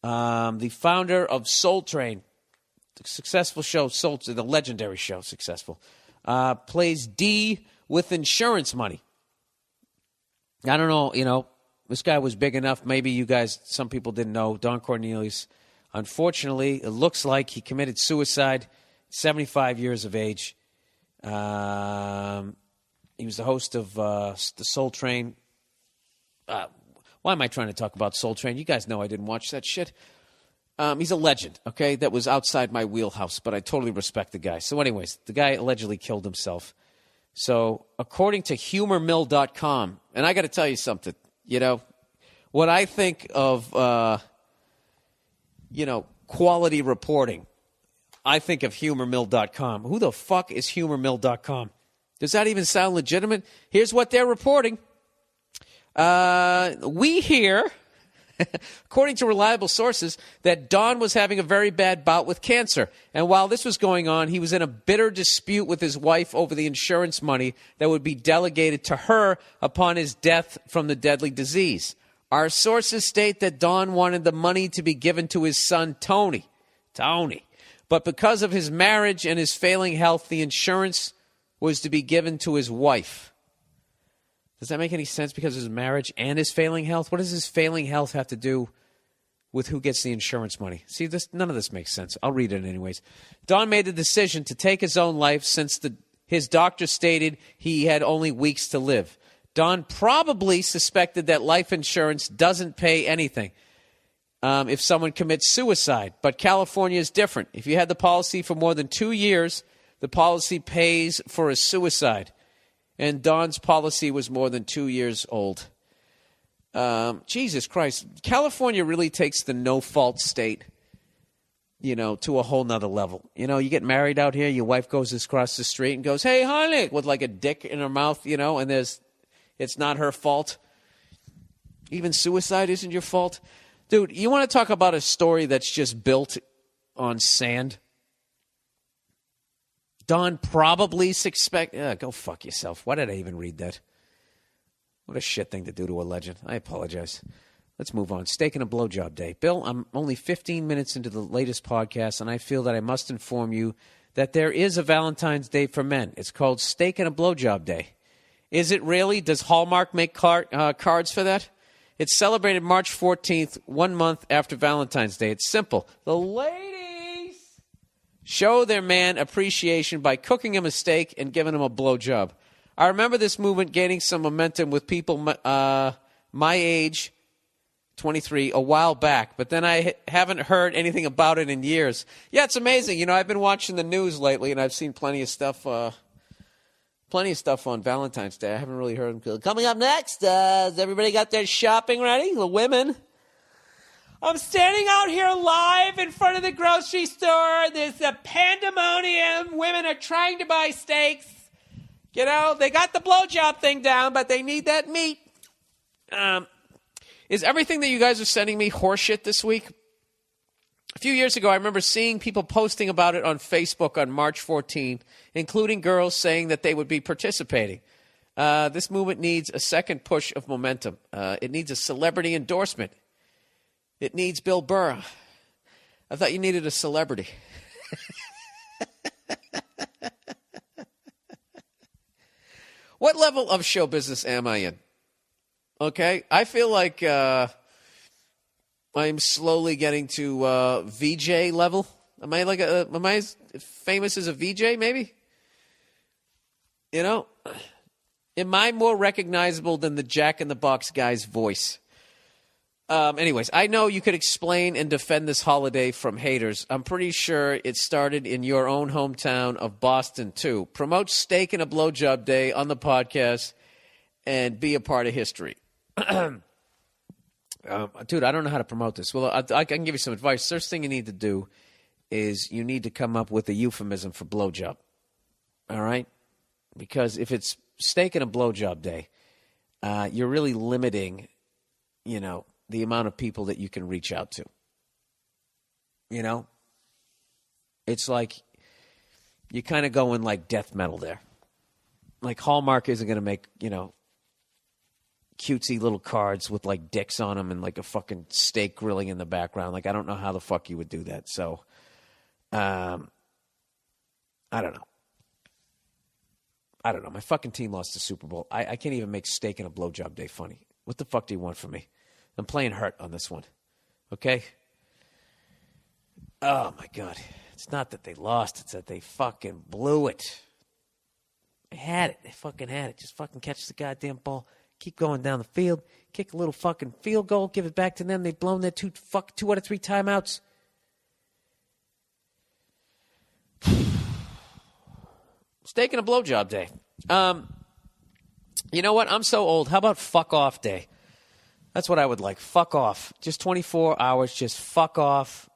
S3: the founder of Soul Train, the successful show, the legendary show, successful, plays D with insurance money. I don't know, this guy was big enough. Maybe you guys, some people didn't know. Don Cornelius, unfortunately, it looks like he committed suicide, 75 years of age. He was the host of the Soul Train. Why am I trying to talk about Soul Train? You guys know I didn't watch that shit. He's a legend, okay? That was outside my wheelhouse, but I totally respect the guy. So anyways, the guy allegedly killed himself. So according to humormill.com, and I got to tell you something, what I think of, quality reporting, I think of humormill.com. Who the fuck is humormill.com? Does that even sound legitimate? Here's what they're reporting. We hear, according to reliable sources, that Don was having a very bad bout with cancer. And while this was going on, he was in a bitter dispute with his wife over the insurance money that would be delegated to her upon his death from the deadly disease. Our sources state that Don wanted the money to be given to his son, Tony. But because of his marriage and his failing health, the insurance was to be given to his wife. Does that make any sense? Because of his marriage and his failing health? What does his failing health have to do with who gets the insurance money? See, none of this makes sense. I'll read it anyways. Don made the decision to take his own life since his doctor stated he had only weeks to live. Don probably suspected that life insurance doesn't pay anything if someone commits suicide. But California is different. If you had the policy for more than 2 years, the policy pays for a suicide. And Don's policy was more than 2 years old. Jesus Christ. California really takes the no-fault state, to a whole nother level. You get married out here, your wife goes across the street and goes, "Hey, honey," with like a dick in her mouth, and it's not her fault. Even suicide isn't your fault. Dude, you want to talk about a story that's just built on sand? Don probably go fuck yourself. Why did I even read that? What a shit thing to do to a legend. I apologize. Let's move on. Steak and a blowjob day. Bill, I'm only 15 minutes into the latest podcast, and I feel that I must inform you that there is a Valentine's Day for men. It's called Steak and a Blowjob Day. Is it really? Does Hallmark make cards for that? It's celebrated March 14th, 1 month after Valentine's Day. It's simple. The ladies show their man appreciation by cooking him a steak and giving him a blowjob. I remember this movement gaining some momentum with people my age, 23, a while back, but then I haven't heard anything about it in years. Yeah, it's amazing. You know, I've been watching the news lately, and I've seen plenty of stuff on Valentine's Day. I haven't really heard them. Coming up next, has everybody got their shopping ready? The women. I'm standing out here live in front of the grocery store. There's a pandemonium. Women are trying to buy steaks. You know, they got the blowjob thing down, but they need that meat. Is everything that you guys are sending me horseshit this week? A few years ago, I remember seeing people posting about it on Facebook on March 14th, including girls saying that they would be participating. This movement needs a second push of momentum. It needs a celebrity endorsement. It needs Bill Burr. I thought you needed a celebrity. What level of show business am I in? Okay, I feel like I'm slowly getting to VJ level. Am I as famous as a VJ? Maybe. You know, am I more recognizable than the Jack in the Box guy's voice? Anyways, I know you could explain and defend this holiday from haters. I'm pretty sure it started in your own hometown of Boston too. Promote Steak and a Blowjob Day on the podcast and be a part of history. Dude, I don't know how to promote this. Well, I can give you some advice. First thing you need to do is you need to come up with a euphemism for blowjob. All right? Because if it's Steak and a Blowjob Day, you're really limiting, you know, the amount of people that you can reach out to. You know? It's like you're kind of going like death metal there. Like Hallmark isn't going to make, you know, cutesy little cards with like dicks on them and like a fucking steak grilling in the background. Like, I don't know how the fuck you would do that. So, I don't know. My fucking team lost the Super Bowl. I can't even make Steak and a Blowjob Day funny. What the fuck do you want from me? I'm playing hurt on this one. Okay? Oh, my God. It's not that they lost. It's that they fucking blew it. They had it. They fucking had it. Just fucking catch the goddamn ball. Keep going down the field. Kick a little fucking field goal. Give it back to them. They've blown their 2 out of 3 timeouts. Steak and a Blowjob Day. You know what? I'm so old. How about fuck off day? That's what I would like. Fuck off. Just 24 hours. Just fuck off.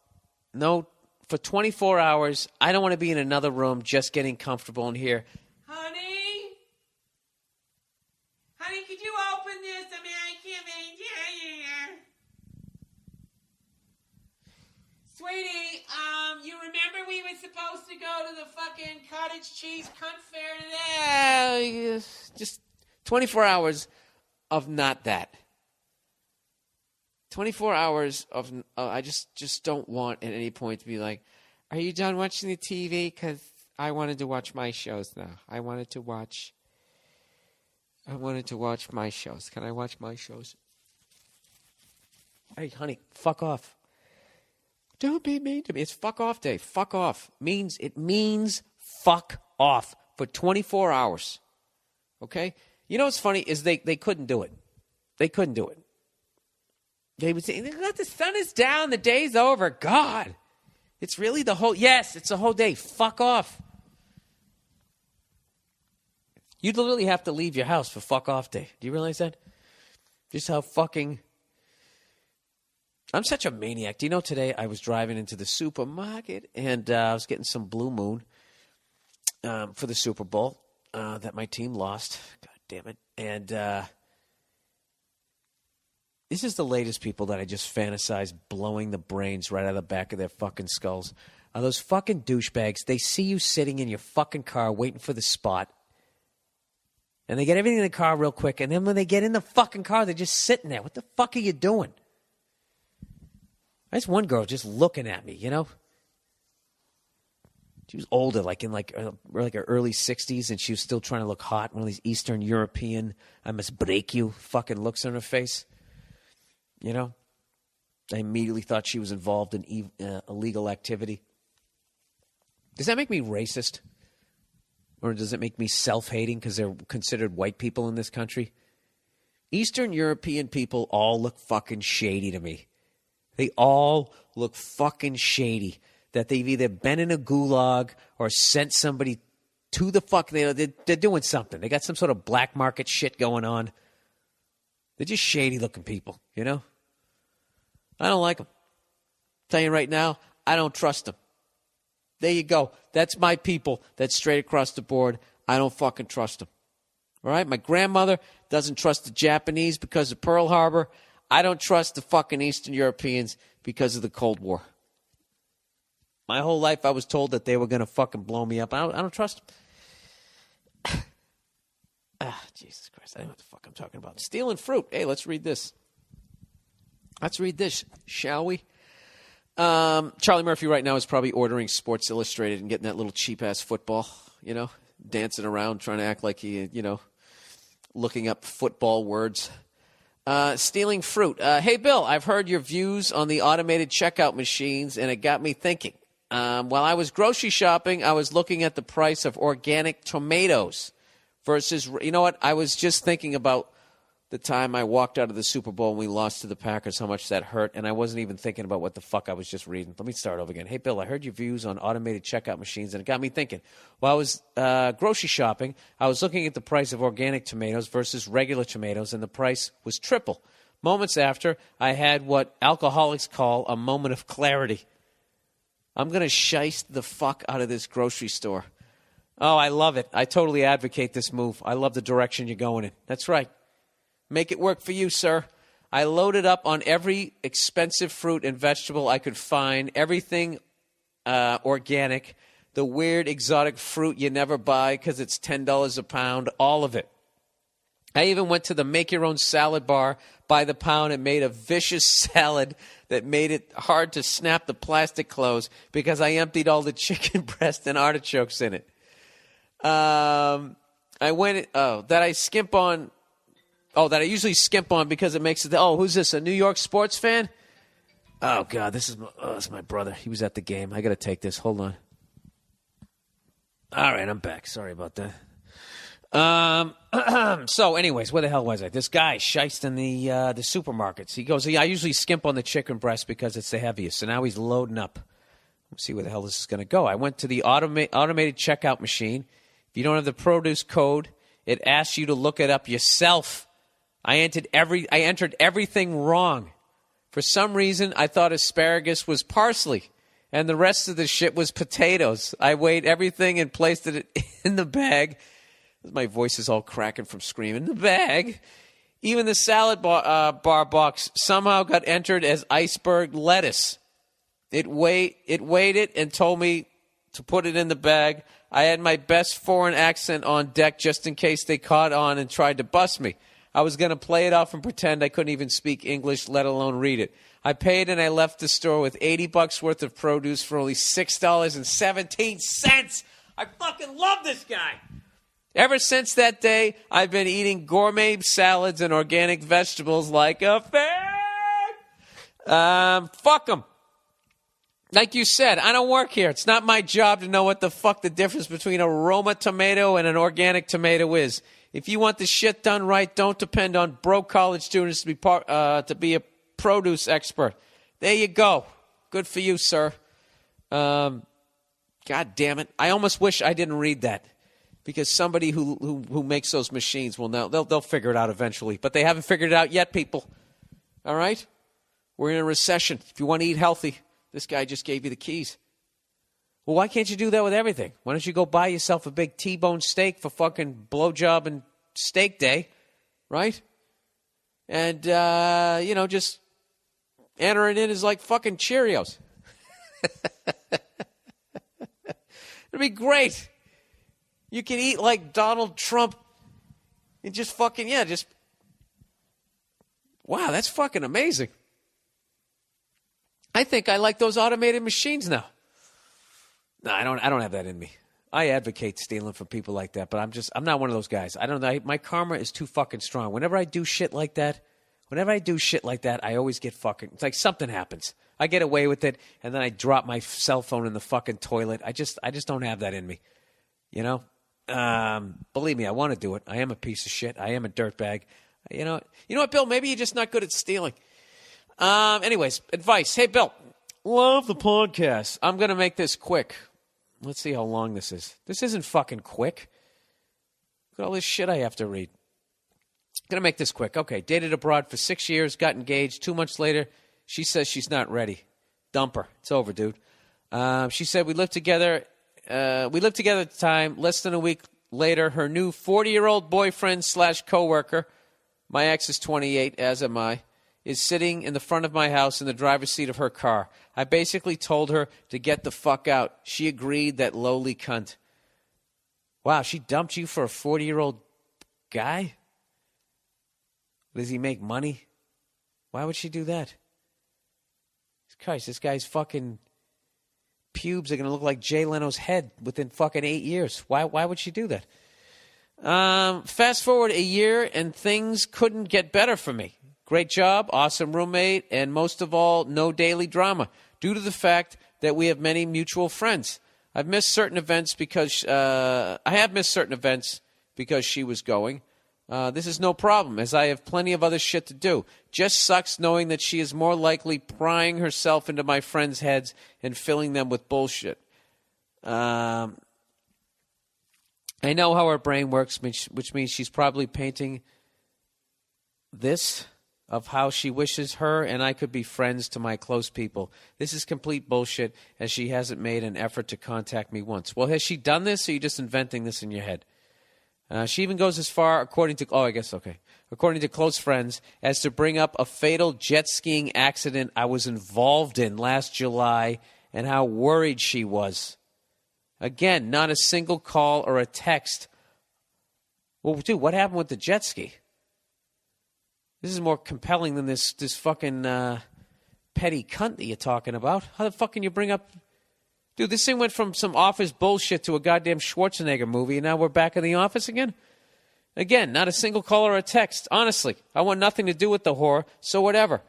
S3: No, for 24 hours, I don't want to be in another room just getting comfortable in here. Honey, could you open this? I mean, I can't maintain here. Sweetie, you remember we were supposed to go to the fucking cottage cheese cunt fair today? Just 24 hours of not that. 24 hours of, I just don't want at any point to be like, are you done watching the TV? Because I wanted to watch my shows now. I wanted to watch my shows. Can I watch my shows? Hey, honey, fuck off. Don't be mean to me. It's fuck off day. Fuck off. It means fuck off for 24 hours. Okay? You know what's funny is they couldn't do it. They couldn't do it. They would say, the sun is down, the day's over. God, it's really it's the whole day. Fuck off. You'd literally have to leave your house for fuck off day. Do you realize that? Just how fucking... I'm such a maniac. Do you know today I was driving into the supermarket and I was getting some Blue Moon for the Super Bowl that my team lost. God damn it. And... this is the latest people that I just fantasize blowing the brains right out of the back of their fucking skulls. are those fucking douchebags. They see you sitting in your fucking car waiting for the spot. And they get everything in the car real quick. And then when they get in the fucking car, they're just sitting there. What the fuck are you doing? There's one girl just looking at me, you know? She was older, like in her early 60s, and she was still trying to look hot. One of these Eastern European, I must break you fucking looks on her face. You know? I immediately thought she was involved in illegal activity. Does that make me racist? Or does it make me self-hating because they're considered white people in this country? Eastern European people all look fucking shady to me. They all look fucking shady. That they've either been in a gulag or sent somebody to the fuck. They're doing something. They got some sort of black market shit going on. They're just shady-looking people, you know? I don't like them. Tell you right now, I don't trust them. There you go. That's my people. That's straight across the board. I don't fucking trust them. All right? My grandmother doesn't trust the Japanese because of Pearl Harbor. I don't trust the fucking Eastern Europeans because of the Cold War. My whole life I was told that they were going to fucking blow me up. I don't trust them. Jesus Christ. I don't know what the fuck I'm talking about. Stealing fruit. Hey, let's read this. Let's read this, shall we? Charlie Murphy right now is probably ordering Sports Illustrated and getting that little cheap-ass football, you know, dancing around, trying to act like he, you know, looking up football words. Stealing fruit. Hey, Bill, I've heard your views on the automated checkout machines, and it got me thinking. While I was grocery shopping, I was looking at the price of organic tomatoes versus, you know what, I was just thinking about the time I walked out of the Super Bowl and we lost to the Packers, how much that hurt, and I wasn't even thinking about what the fuck I was just reading. Let me start over again. Hey, Bill, I heard your views on automated checkout machines, and it got me thinking. While I was grocery shopping, I was looking at the price of organic tomatoes versus regular tomatoes, and the price was triple. Moments after, I had what alcoholics call a moment of clarity. I'm going to shice the fuck out of this grocery store. Oh, I love it. I totally advocate this move. I love the direction you're going in. That's right. Make it work for you, sir. I loaded up on every expensive fruit and vegetable I could find, everything organic, the weird exotic fruit you never buy because it's $10 a pound, all of it. I even went to the make-your-own salad bar by the pound and made a vicious salad that made it hard to snap the plastic close because I emptied all the chicken breast and artichokes in it. That I usually skimp on because it makes it. Oh, who's this? A New York sports fan? Oh God, this is my brother. He was at the game. I got to take this. Hold on. All right, I'm back. Sorry about that. So, anyways, where the hell was I? This guy shiced in the supermarkets. He goes, I usually skimp on the chicken breast because it's the heaviest. So now he's loading up. Let's see where the hell this is going to go. I went to the automated checkout machine. If you don't have the produce code, it asks you to look it up yourself. I entered everything wrong. For some reason, I thought asparagus was parsley, and the rest of the shit was potatoes. I weighed everything and placed it in the bag. My voice is all cracking from screaming. The bag. Even the salad bar box somehow got entered as iceberg lettuce. It weighed it and told me to put it in the bag. I had my best foreign accent on deck just in case they caught on and tried to bust me. I was going to play it off and pretend I couldn't even speak English, let alone read it. I paid and I left the store with $80 worth of produce for only $6.17. I fucking love this guy. Ever since that day, I've been eating gourmet salads and organic vegetables like a fan. Fuck them. Like you said, I don't work here. It's not my job to know what the fuck the difference between a Roma tomato and an organic tomato is. If you want the shit done right, don't depend on broke college students to be a produce expert. There you go. Good for you, sir. God damn it. I almost wish I didn't read that. Because somebody who makes those machines will know. They'll figure it out eventually. But they haven't figured it out yet, people. All right? We're in a recession. If you want to eat healthy, this guy just gave you the keys. Well, why can't you do that with everything? Why don't you go buy yourself a big T-bone steak for fucking blowjob and steak day, right? And, just enter it in as like fucking Cheerios. It'd be great. You can eat like Donald Trump and just fucking, wow, that's fucking amazing. I think I like those automated machines now. No, I don't have that in me. I advocate stealing from people like that, but I'm not one of those guys. I don't know. My karma is too fucking strong. Whenever I do shit like that, I always get fucking, it's like something happens. I get away with it, and then I drop my cell phone in the fucking toilet. I just don't have that in me. You know? Believe me, I want to do it. I am a piece of shit. I am a dirtbag. You know what, Bill? Maybe you're just not good at stealing. Anyways, advice. Hey, Bill, love the podcast. I'm going to make this quick. Let's see how long this is. This isn't fucking quick. Look at all this shit I have to read. Going to make this quick. Okay, dated abroad for 6 years, got engaged. 2 months later, she says she's not ready. Dump her. It's over, dude. She said we lived together. We lived together at the time. Less than a week later, her new 40-year-old boyfriend / coworker, my ex is 28, as am I, is sitting in the front of my house in the driver's seat of her car. I basically told her to get the fuck out. She agreed, that lowly cunt. Wow, she dumped you for a 40-year-old guy? Does he make money? Why would she do that? Christ, this guy's fucking pubes are going to look like Jay Leno's head within fucking 8 years. Why would she do that? Fast forward a year and things couldn't get better for me. Great job, awesome roommate, and most of all, no daily drama, due to the fact that we have many mutual friends. I've missed certain events because she was going. This is no problem, as I have plenty of other shit to do. Just sucks knowing that she is more likely prying herself into my friends' heads and filling them with bullshit. I know how her brain works, which means she's probably painting this of how she wishes her and I could be friends to my close people. This is complete bullshit, as she hasn't made an effort to contact me once. Well, has she done this, or are you just inventing this in your head? She even goes as far, according to close friends, as to bring up a fatal jet skiing accident I was involved in last July and how worried she was. Again, not a single call or a text. Well, dude, what happened with the jet ski? This is more compelling than this fucking petty cunt that you're talking about. How the fuck can you bring up... Dude, this thing went from some office bullshit to a goddamn Schwarzenegger movie, and now we're back in the office again? Again, not a single call or a text. Honestly, I want nothing to do with the whore, so whatever.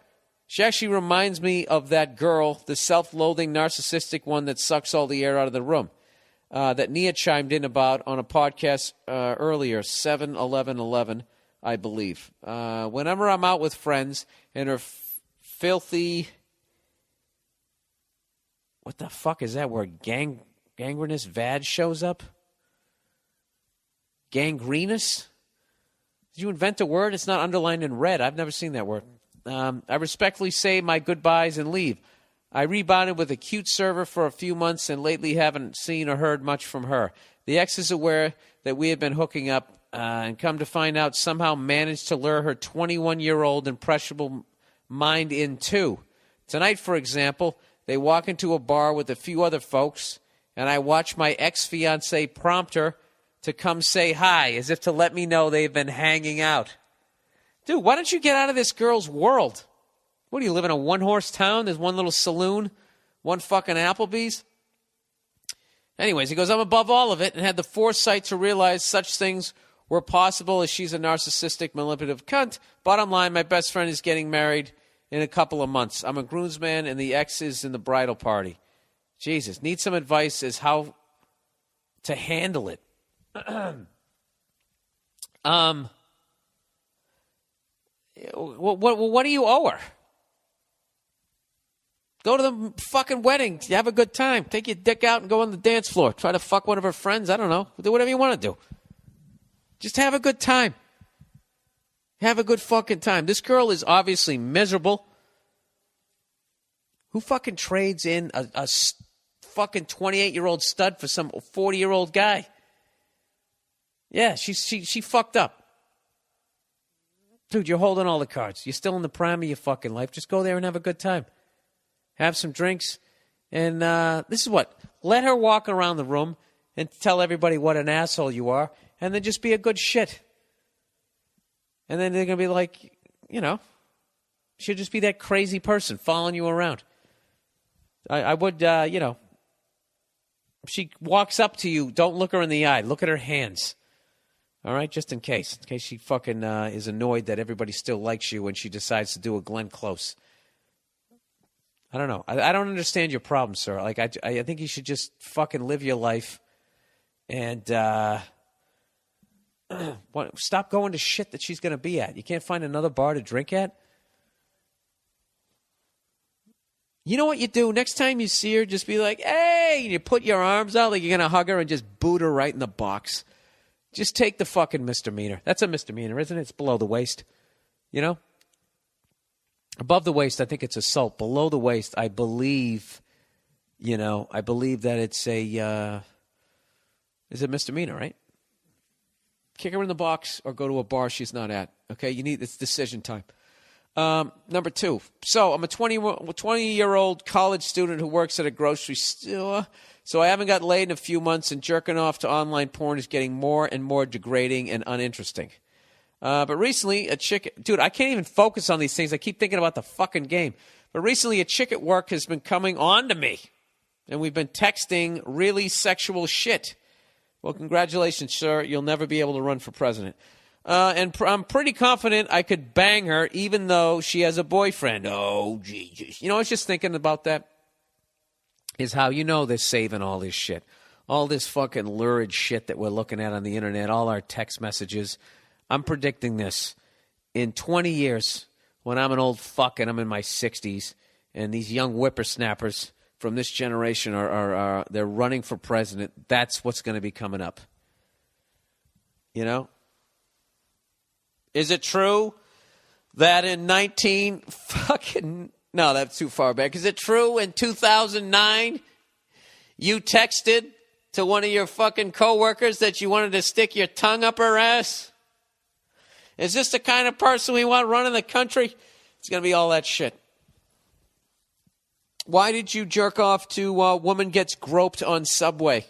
S3: She actually reminds me of that girl, the self-loathing, narcissistic one that sucks all the air out of the room, that Nia chimed in about on a podcast earlier, 7-11-11, I believe. Whenever I'm out with friends and her filthy... What the fuck is that word? Gangrenous vag shows up? Gangrenous? Did you invent a word? It's not underlined in red. I've never seen that word. I respectfully say my goodbyes and leave. I rebounded with a cute server for a few months and lately haven't seen or heard much from her. The ex is aware that we have been hooking up and come to find out somehow managed to lure her 21-year-old impressionable mind in too. Tonight, for example... They walk into a bar with a few other folks, and I watch my ex-fiance prompt her to come say hi, as if to let me know they've been hanging out. Dude, why don't you get out of this girl's world? What, do you live in a one-horse town? There's one little saloon, one fucking Applebee's? Anyways, he goes, I'm above all of it and had the foresight to realize such things were possible, as she's a narcissistic, manipulative cunt. Bottom line, my best friend is getting married in a couple of months. I'm a groomsman, and the ex is in the bridal party. Jesus, need some advice as how to handle it. What do you owe her? Go to the fucking wedding. You have a good time. Take your dick out and go on the dance floor. Try to fuck one of her friends. I don't know. Do whatever you want to do. Just have a good time. Have a good fucking time. This girl is obviously miserable. Who fucking trades in a fucking 28-year-old stud for some 40-year-old guy? Yeah, she fucked up. Dude, you're holding all the cards. You're still in the prime of your fucking life. Just go there and have a good time. Have some drinks. And this is what. Let her walk around the room.
S1: and tell everybody what an asshole you are, and then just be a good shit. And then they're going to be like, she'll just be that crazy person following you around. I would, if she walks up to you, don't look her in the eye. Look at her hands. All right, just in case she fucking is annoyed that everybody still likes you when she decides to do a Glenn Close. I don't know. I don't understand your problem, sir. Like, I think you should just fucking live your life and stop going to shit that she's going to be at. You can't find another bar to drink at? You know what you do? Next time you see her, just be like, hey, and you put your arms out like you're going to hug her and just boot her right in the box. Just take the fucking misdemeanor. That's a misdemeanor, isn't it? It's below the waist. Above the waist, I think it's assault. Below the waist, I believe that it's is a misdemeanor, right? Kick her in the box or go to a bar she's not at. Okay, it's decision time. Number 2. So I'm a 20-year-old college student who works at a grocery store. So I haven't got laid in a few months, and jerking off to online porn is getting more and more degrading and uninteresting. But recently, a chick... Dude, I can't even focus on these things. I keep thinking about the fucking game. But recently, a chick at work has been coming on to me. And we've been texting really sexual shit. Well, congratulations, sir. You'll never be able to run for president. And I'm pretty confident I could bang her even though she has a boyfriend. Oh, Jesus. I was just thinking about that. Is how they're saving all this shit. All this fucking lurid shit that we're looking at on the internet. All our text messages. I'm predicting this. In 20 years, when I'm an old fuck and I'm in my 60s, and these young whippersnappers from this generation are they're running for president, that's what's going to be coming up. Is it true that in no, that's too far back. Is it true in 2009 you texted to one of your fucking coworkers that you wanted to stick your tongue up her ass? Is this the kind of person we want running the country? It's going to be all that shit. Why did you jerk off to woman gets groped on subway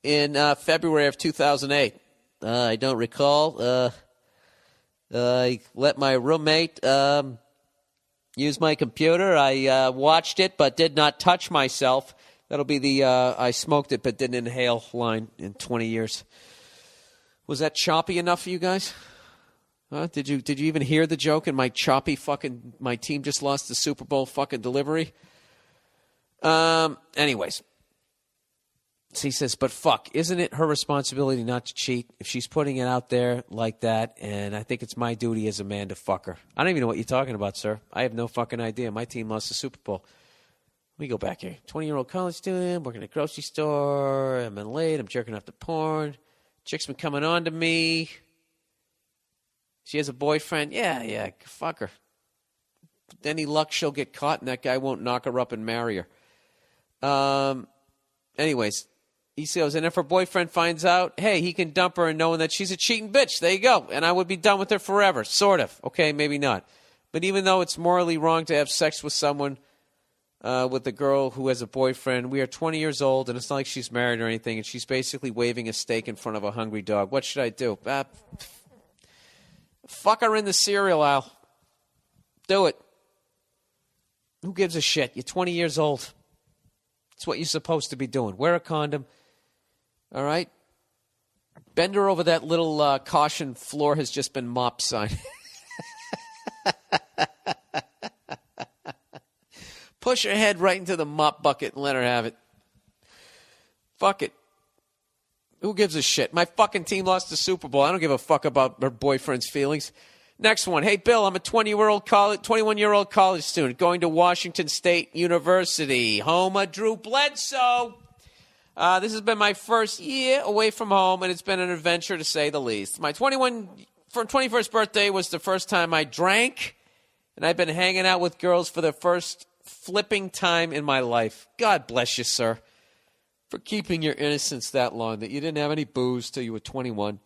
S1: in February of 2008? I don't recall. I let my roommate use my computer. I watched it but did not touch myself. That'll be the I smoked it but didn't inhale line in 20 years. Was that choppy enough for you guys? Huh? Did you even hear the joke in my choppy fucking, my team just lost the Super Bowl fucking delivery? Anyways. So he says, but fuck, isn't it her responsibility not to cheat if she's putting it out there like that? And I think it's my duty as a man to fuck her. I don't even know what you're talking about, sir. I have no fucking idea. My team lost the Super Bowl. Let me go back here. 20-year-old college student, working at a grocery store. I'm been late. I'm jerking off to porn. Chick's been coming on to me. She has a boyfriend. Yeah, fuck her. Any luck she'll get caught and that guy won't knock her up and marry her. Anyways, he says, and if her boyfriend finds out, hey, he can dump her and knowing that she's a cheating bitch. There you go. And I would be done with her forever. Sort of. Okay, maybe not. But even though it's morally wrong to have sex with someone, with a girl who has a boyfriend, we are 20 years old, and it's not like she's married or anything, and she's basically waving a steak in front of a hungry dog. What should I do? Fuck her in the cereal aisle. Do it. Who gives a shit? You're 20 years old. It's what you're supposed to be doing. Wear a condom. All right? Bend her over that little caution floor has just been mopped sign. Push her head right into the mop bucket and let her have it. Fuck it. Who gives a shit? My fucking team lost the Super Bowl. I don't give a fuck about her boyfriend's feelings. Next one. Hey, Bill, I'm a 21-year-old college student going to Washington State University, home of Drew Bledsoe. This has been my first year away from home, and it's been an adventure to say the least. My 21st birthday was the first time I drank, and I've been hanging out with girls for the first flipping time in my life. God bless you, sir, for keeping your innocence that long, that you didn't have any booze till you were 21.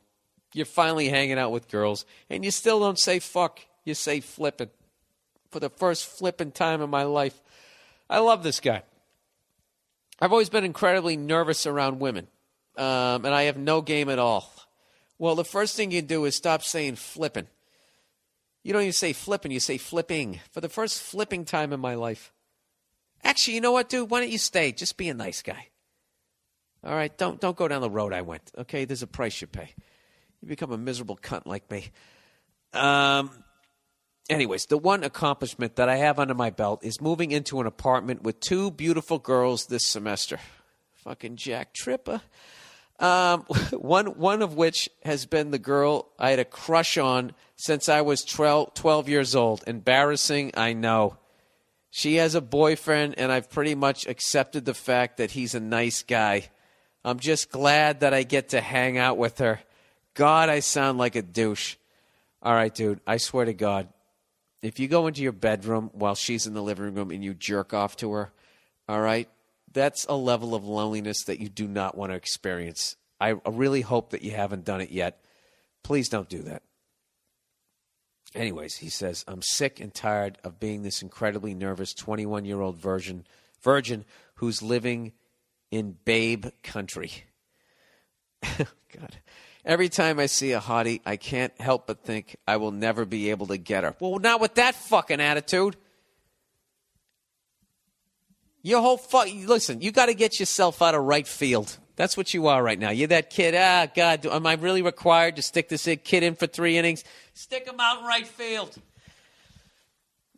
S1: You're finally hanging out with girls, and you still don't say fuck. You say flipping. For the first flipping time in my life. I love this guy. I've always been incredibly nervous around women.
S3: and I have no game at all. Well, the first thing you do is stop saying flipping. You don't even say flipping, you say flipping. For the first flipping time in my life. Actually, you know what, dude? Why don't you stay? Just be a nice guy. All right? Don't go down the road I went. Okay? There's a price you pay. You become a miserable cunt like me. Anyways, the one accomplishment that I have under my belt is moving into an apartment with 2 beautiful girls this semester. Fucking Jack Tripper. One of which has been the girl I had a crush on since I was 12 years old. Embarrassing, I know. She has a boyfriend, and I've pretty much accepted the fact that he's a nice guy. I'm just glad that I get to hang out with her. God, I sound like a douche. All right, dude, I swear to God, if you go into your bedroom while she's in the living room and you jerk off to her, all right, that's a level of loneliness that you do not want to experience. I really hope that you haven't done it yet. Please don't do that. Anyways, he says, I'm sick and tired of being this incredibly nervous 21-year-old virgin who's living in babe country. God. Every time I see a hottie, I can't help but think I will never be able to get her. Well, not with that fucking attitude. Listen, you got to get yourself out of right field. That's what you are right now. You're that kid. God, am I really required to stick this kid in for 3 innings? Stick him out in right field.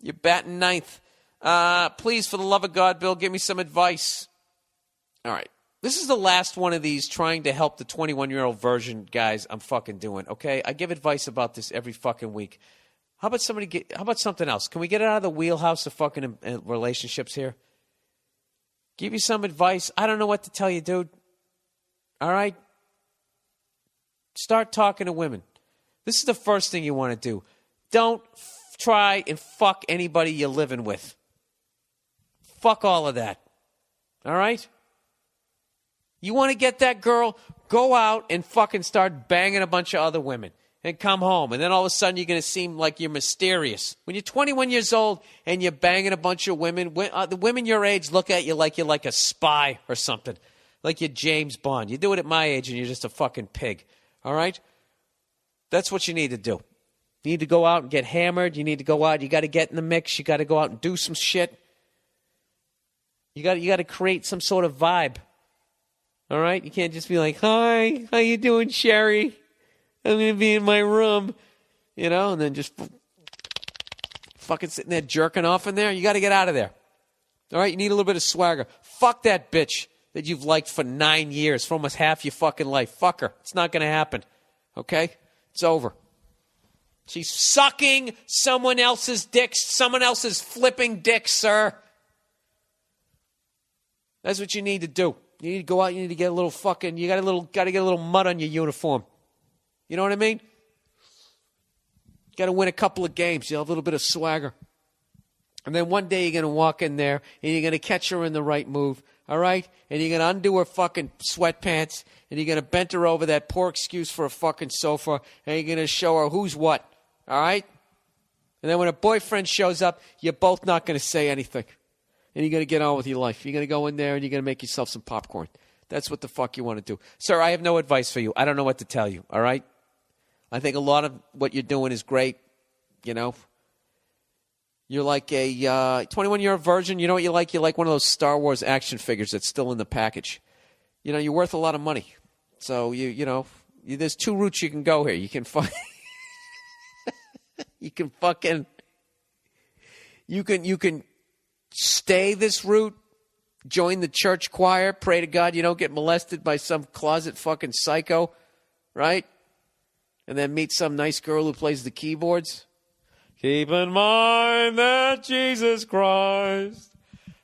S3: You're batting ninth. Please, for the love of God, Bill, give me some advice. All right. This is the last one of these trying to help the 21-year-old version guys I'm fucking doing, okay? I give advice about this every fucking week. How about something else? Can we get it out of the wheelhouse of fucking relationships here? Give you some advice. I don't know what to tell you, dude. All right? Start talking to women. This is the first thing you want to do. Don't try and fuck anybody you're living with. Fuck all of that. All right? You want to get that girl? Go out and fucking start banging a bunch of other women and come home. And then all of a sudden you're going to seem like you're mysterious. When you're 21 years old and you're banging a bunch of women, the women your age look at you like you're like a spy or something. Like you're James Bond. You do it at my age and you're just a fucking pig. All right? That's what you need to do. You need to go out and get hammered. You need to go out. You got to get in the mix. You got to go out and do some shit. You got to create some sort of vibe. All right? You can't just be like, hi, how you doing, Sherry? I'm going to be in my room. You know, and then just fucking sitting there jerking off in there. You got to get out of there. All right? You need a little bit of swagger. Fuck that bitch that you've liked for 9 years, for almost half your fucking life. Fuck her. It's not going to happen. Okay? It's over. She's sucking someone else's dick. Someone else's flipping dick, sir. That's what you need to do. You need to go out. You need to get a little fucking. You got to get a little mud on your uniform. You know what I mean? Got to win a couple of games. You'll have a little bit of swagger. And then one day you're going to walk in there and you're going to catch her in the right move. All right? And you're going to undo her fucking sweatpants and you're going to bend her over that poor excuse for a fucking sofa and you're going to show her who's what. All right? And then when a boyfriend shows up, you're both not going to say anything. And you're going to get on with your life. You're going to go in there and you're going to make yourself some popcorn. That's what the fuck you want to do. Sir, I have no advice for you. I don't know what to tell you. All right? I think a lot of what you're doing is great. You know? You're like a 21-year-old virgin. You know what you like? You like one of those Star Wars action figures that's still in the package. You know, you're worth a lot of money. So, you know, there's 2 routes you can go here. You can You can stay this route, join the church choir, pray to God you don't get molested by some closet fucking psycho, right? And then meet some nice girl who plays the keyboards. Keep in mind that Jesus Christ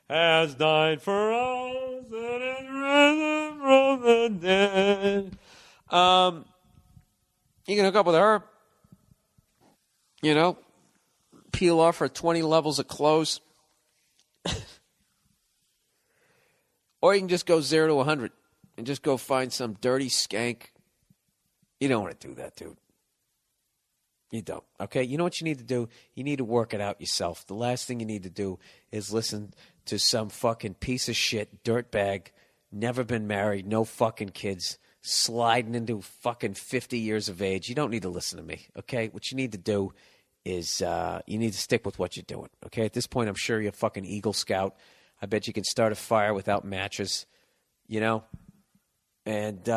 S3: has died for us and is risen from the dead. You can hook up with her. You know, peel off her 20 levels of clothes. Or you can just go 0 to 100 and just go find some dirty skank. You don't want to do that, dude. You don't, okay? You know what you need to do? You need to work it out yourself. The last thing you need to do is listen to some fucking piece of shit, dirtbag, never been married, no fucking kids, sliding into fucking 50 years of age. You don't need to listen to me, okay? What you need to do is you need to stick with what you're doing, okay? At this point, I'm sure you're a fucking Eagle Scout. I bet you can start a fire without matches, you know? And,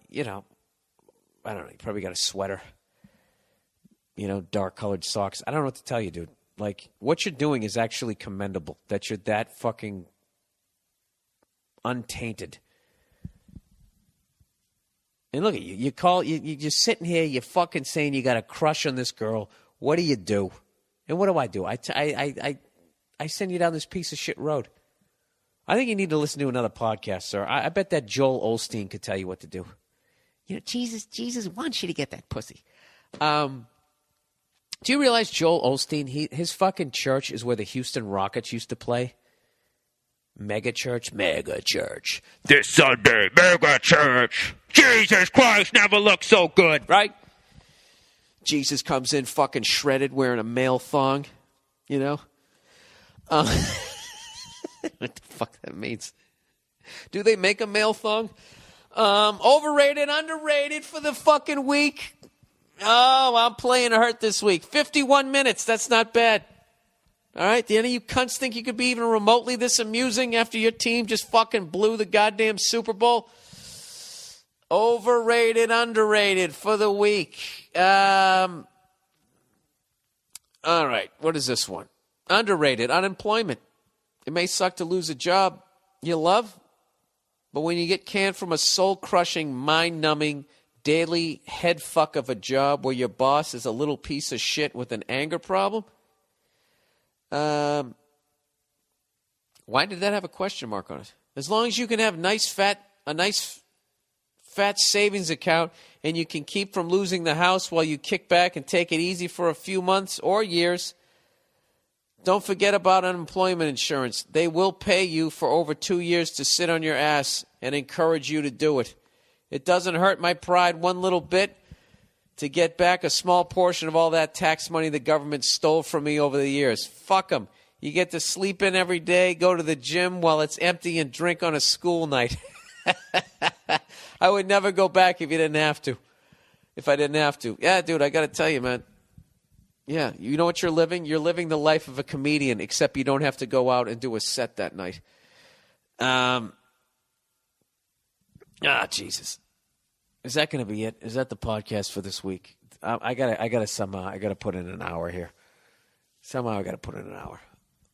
S3: you know, I don't know, you probably got a sweater, you know, dark-colored socks. I don't know what to tell you, dude. Like, what you're doing is actually commendable, that you're that fucking untainted. And look at you. You're sitting here, you're fucking saying you got a crush on this girl. What do you do? And what do? I send you down this piece of shit road. I think you need to listen to another podcast, sir. I bet that Joel Osteen could tell you what to do. You know, Jesus wants you to get that pussy. Do you realize Joel Osteen, his fucking church is where the Houston Rockets used to play? Mega church. This Sunday, mega church. Jesus Christ never looked so good, right? Jesus comes in fucking shredded wearing a male thong, you know? What the fuck that means? Do they make a male thong? Overrated, underrated for the fucking week. Oh, I'm playing hurt this week. 51 minutes. That's not bad. All right? Do any of you cunts think you could be even remotely this amusing after your team just fucking blew the goddamn Super Bowl? Overrated, underrated for the week. All right. What is this one? Underrated. Unemployment. It may suck to lose a job you love, but when you get canned from a soul-crushing, mind-numbing, daily head fuck of a job where your boss is a little piece of shit with an anger problem? Why did that have a question mark on it? As long as you can have a nice fat savings account and you can keep from losing the house while you kick back and take it easy for a few months or years, don't forget about unemployment insurance. They will pay you for over 2 years to sit on your ass and encourage you to do it. It doesn't hurt my pride one little bit to get back a small portion of all that tax money the government stole from me over the years. Fuck them. You get to sleep in every day, go to the gym while it's empty, and drink on a school night. I would never go back if I didn't have to. Yeah, dude, I got to tell you, man. Yeah, you know what you're living? You're living the life of a comedian, except you don't have to go out and do a set that night. Jesus. Is that going to be it? Is that the podcast for this week? I gotta put in an hour here. Somehow I gotta put in an hour.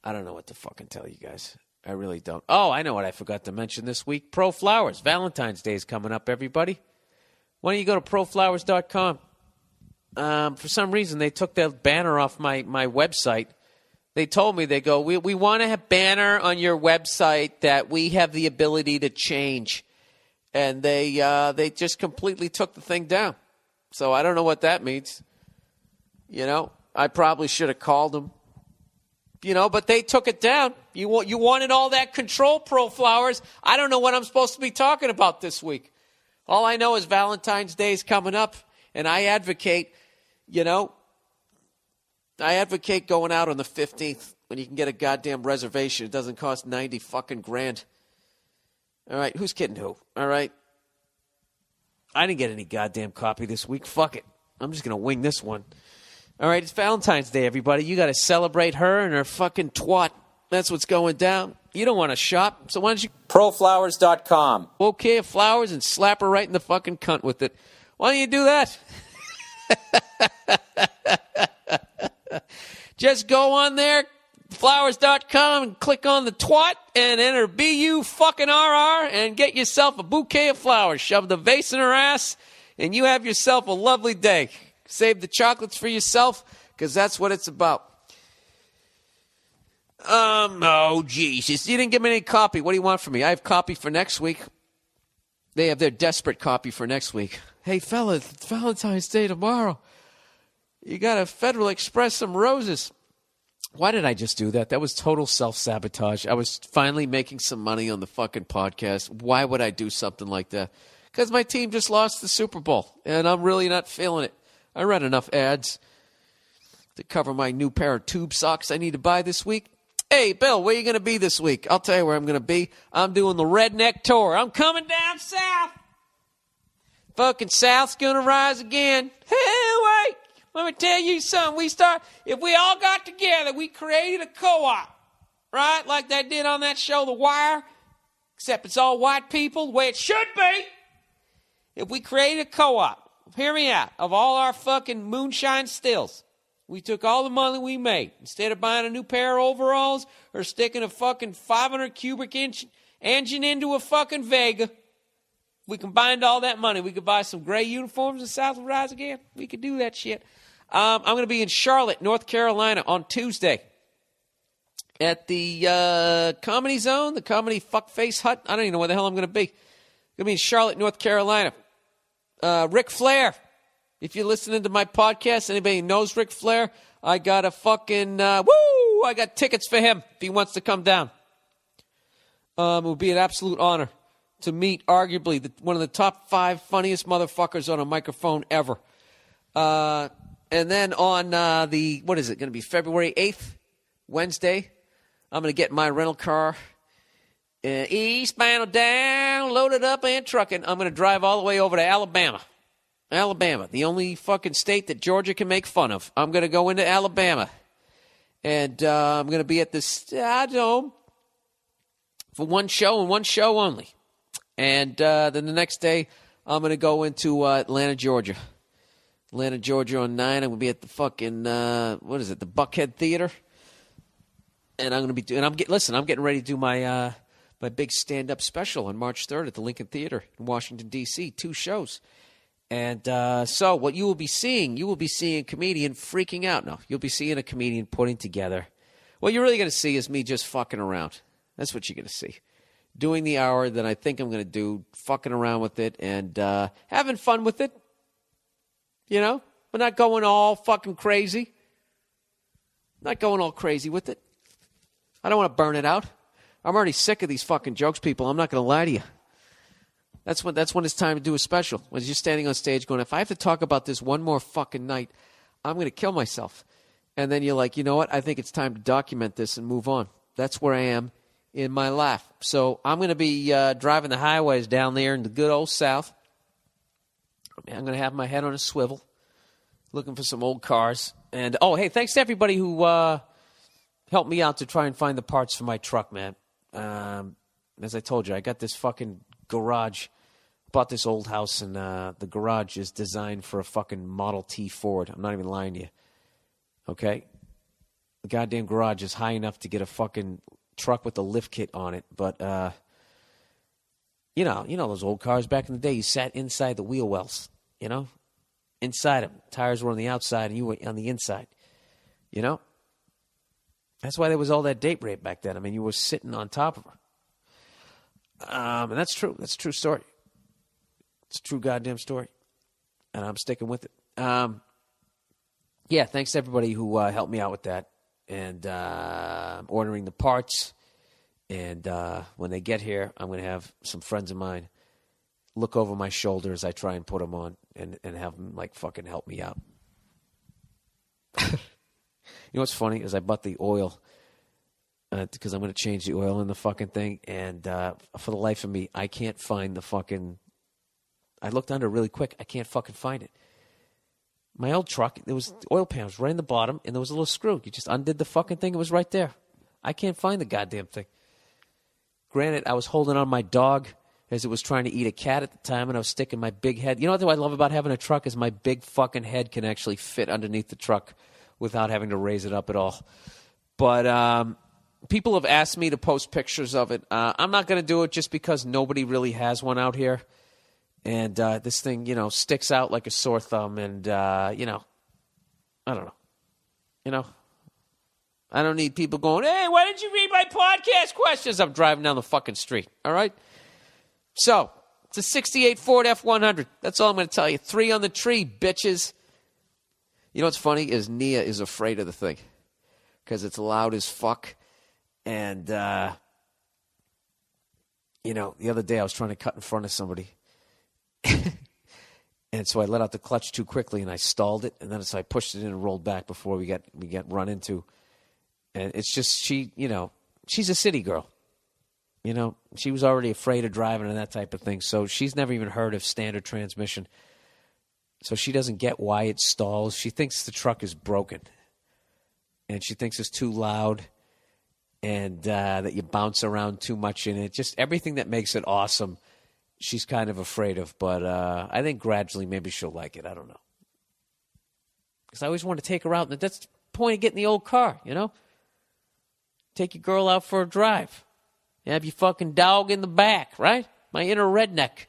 S3: I don't know what to fucking tell you guys. I really don't. Oh, I know what I forgot to mention this week. Pro Flowers. Valentine's Day is coming up, everybody. Why don't you go to proflowers.com? For some reason, they took that banner off my website. They told me, they go, we want to have a banner on your website that we have the ability to change. And they just completely took the thing down. So I don't know what that means. You know, I probably should have called them. You know, but they took it down. You wanted all that control, Pro Flowers. I don't know what I'm supposed to be talking about this week. All I know is Valentine's Day is coming up, and I advocate, going out on the 15th when you can get a goddamn reservation. It doesn't cost 90 fucking grand. All right, who's kidding who? All right. I didn't get any goddamn copy this week. Fuck it. I'm just going to wing this one. All right, it's Valentine's Day, everybody. You got to celebrate her and her fucking twat. That's what's going down. You don't want to shop, so why don't you... Proflowers.com. Okay, of flowers and slap her right in the fucking cunt with it. Why don't you do that? Just go on there, flowers.com, and click on the twat and enter BU-fucking-RR and get yourself a bouquet of flowers. Shove the vase in her ass, and you have yourself a lovely day. Save the chocolates for yourself, because that's what it's about. Oh, Jesus. You didn't give me any copy. What do you want from me? I have copy for next week. They have their desperate copy for next week. Hey, fella, it's Valentine's Day tomorrow. You got to Federal Express some roses. Why did I just do that? That was total self-sabotage. I was finally making some money on the fucking podcast. Why would I do something like that? Because my team just lost the Super Bowl, and I'm really not feeling it. I read enough ads to cover my new pair of tube socks I need to buy this week. Hey, Bill, where are you going to be this week? I'll tell you where I'm going to be. I'm doing the Redneck Tour. I'm coming down south. Fucking South's gonna rise again. Hey, wait. Let me tell you something. If we all got together, we created a co-op. Right? Like they did on that show, The Wire. Except it's all white people, the way it should be. If we created a co-op, hear me out, of all our fucking moonshine stills, we took all the money we made, instead of buying a new pair of overalls or sticking a fucking 500 cubic inch engine into a fucking Vega, we combined all that money. We could buy some gray uniforms and South will rise again. We could do that shit. I'm going to be in Charlotte, North Carolina on Tuesday at the Comedy Zone, the Comedy Fuckface Hut. I don't even know where the hell I'm going to be. I'm going to be in Charlotte, North Carolina. Ric Flair. If you're listening to my podcast, anybody who knows Ric Flair, I got a fucking, I got tickets for him if he wants to come down. It would be an absolute honor to meet arguably one of the top 5 funniest motherfuckers on a microphone ever. And then on what is it going to be, February 8th, Wednesday, I'm going to get my rental car eastbound down, loaded up and trucking. I'm going to drive all the way over to Alabama. Alabama, the only fucking state that Georgia can make fun of. I'm going to go into Alabama. And I'm going to be at this Dome for one show and one show only. And then the next day, I'm going to go into Atlanta, Georgia. Atlanta, Georgia on 9. I'm going to be at the fucking, the Buckhead Theater. And I'm going to be doing, I'm getting ready to do my big stand-up special on March 3rd at the Lincoln Theater in Washington, D.C., 2 shows. And so what you will be seeing a comedian freaking out. No, you'll be seeing a comedian putting together. What you're really going to see is me just fucking around. That's what you're going to see. Doing the hour that I think I'm going to do, fucking around with it and having fun with it. You know? But not going all fucking crazy. Not going all crazy with it. I don't want to burn it out. I'm already sick of these fucking jokes, people. I'm not going to lie to you. That's when it's time to do a special. When you're standing on stage going, if I have to talk about this one more fucking night, I'm going to kill myself. And then you're like, you know what? I think it's time to document this and move on. That's where I am in my life. So I'm going to be driving the highways down there in the good old South. I'm going to have my head on a swivel, looking for some old cars. And, hey, thanks to everybody who helped me out to try and find the parts for my truck, man. As I told you, I got this fucking garage. Bought this old house, and the garage is designed for a fucking Model T Ford. I'm not even lying to you. Okay? The goddamn garage is high enough to get a fucking truck with a lift kit on it. But, you know those old cars back in the day, you sat inside the wheel wells, you know? Inside them. Tires were on the outside, and you were on the inside. You know? That's why there was all that date rape back then. I mean, you were sitting on top of her. And that's true. That's a true story. It's a true goddamn story. And I'm sticking with it. Yeah, thanks to everybody who helped me out with that. And ordering the parts. And when they get here, I'm going to have some friends of mine look over my shoulder as I try and put them on and have them, like, fucking help me out. You know what's funny is I bought the oil because I'm going to change the oil in the fucking thing. And for the life of me, I can't find the fucking... I looked under really quick. I can't fucking find it. My old truck, there was oil pan was right in the bottom, and there was a little screw. You just undid the fucking thing. It was right there. I can't find the goddamn thing. Granted, I was holding on my dog as it was trying to eat a cat at the time, and I was sticking my big head. You know what I love about having a truck is my big fucking head can actually fit underneath the truck without having to raise it up at all. But people have asked me to post pictures of it. I'm not going to do it just because nobody really has one out here. And this thing, sticks out like a sore thumb. And, I don't know. I don't need people going, hey, why didn't you read my podcast questions? I'm driving down the fucking street. All right? So, it's a 68 Ford F100. That's all I'm going to tell you. 3 on the tree, bitches. You know what's funny is Nia is afraid of the thing because it's loud as fuck. And, the other day I was trying to cut in front of somebody. And so I let out the clutch too quickly and I stalled it. And then so I pushed it in and rolled back before we get run into. And it's just, she's a city girl. You know, she was already afraid of driving and that type of thing. So she's never even heard of standard transmission. So she doesn't get why it stalls. She thinks the truck is broken. And she thinks it's too loud and that you bounce around too much in it. Just everything that makes it awesome, she's kind of afraid of. But I think gradually maybe she'll like it. I don't know. Because I always want to take her out. And that's the point of getting the old car, you know? Take your girl out for a drive. You have your fucking dog in the back, right? My inner redneck.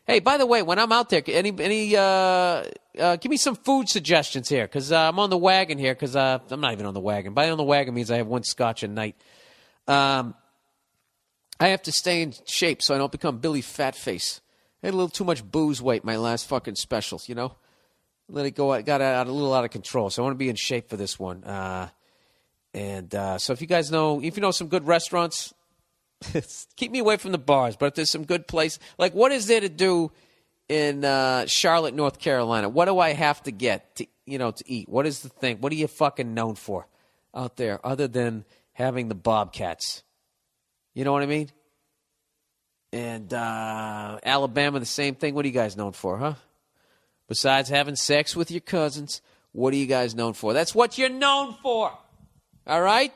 S3: Hey, by the way, when I'm out there, give me some food suggestions here, because I'm on the wagon here, because I'm not even on the wagon. By on the wagon means I have one scotch a night. I have to stay in shape so I don't become Billy Fatface. I had a little too much booze weight my last fucking specials, you know? Let it go. I got a little out of control, so I want to be in shape for this one. So if you guys know, if you know some good restaurants, keep me away from the bars, but if there's some good place, like what is there to do in Charlotte, North Carolina? What do I have to get to eat? What is the thing? What are you fucking known for out there other than having the Bobcats? You know what I mean? And Alabama, the same thing. What are you guys known for, huh? Besides having sex with your cousins, what are you guys known for? That's what you're known for. All right?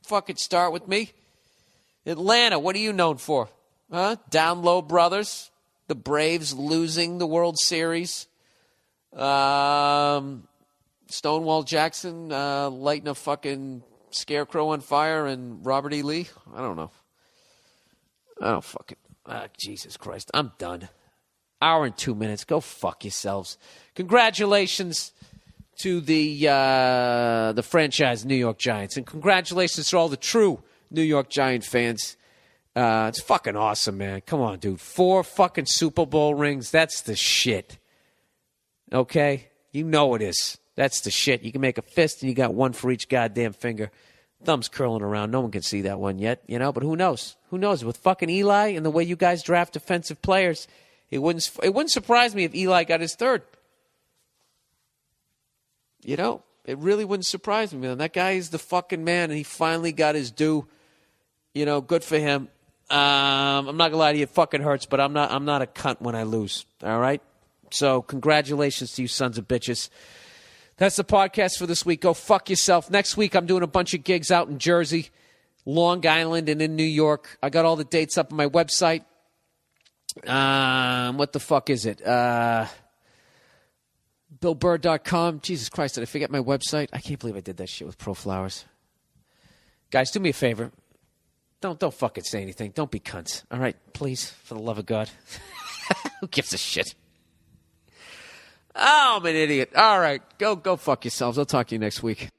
S3: Fucking start with me. Atlanta, what are you known for? Huh? Down Low Brothers, the Braves losing the World Series, Stonewall Jackson lighting a fucking scarecrow on fire, and Robert E. Lee. I don't know. I don't fucking... Jesus Christ, I'm done. Hour and 2 minutes. Go fuck yourselves. Congratulations to the franchise New York Giants, and congratulations to all the true New York Giant fans. It's fucking awesome, man. Come on, dude. 4 fucking Super Bowl rings. That's the shit. Okay? You know it is. That's the shit. You can make a fist and you got one for each goddamn finger. Thumbs curling around. No one can see that one yet, you know, but who knows? Who knows? With fucking Eli and the way you guys draft defensive players, it wouldn't surprise me if Eli got his 3rd. You know, it really wouldn't surprise me, man. That guy is the fucking man, and he finally got his due. You know, good for him. I'm not gonna lie to you, it fucking hurts, but I'm not a cunt when I lose. All right? So congratulations to you sons of bitches. That's the podcast for this week. Go fuck yourself. Next week I'm doing a bunch of gigs out in Jersey, Long Island, and in New York. I got all the dates up on my website. What the fuck is it? BillBurr.com. Jesus Christ, did I forget my website? I can't believe I did that shit with Pro Flowers. Guys, do me a favor. Don't fucking say anything. Don't be cunts. All right? Please, for the love of God. Who gives a shit? Oh, I'm an idiot. All right. Go fuck yourselves. I'll talk to you next week.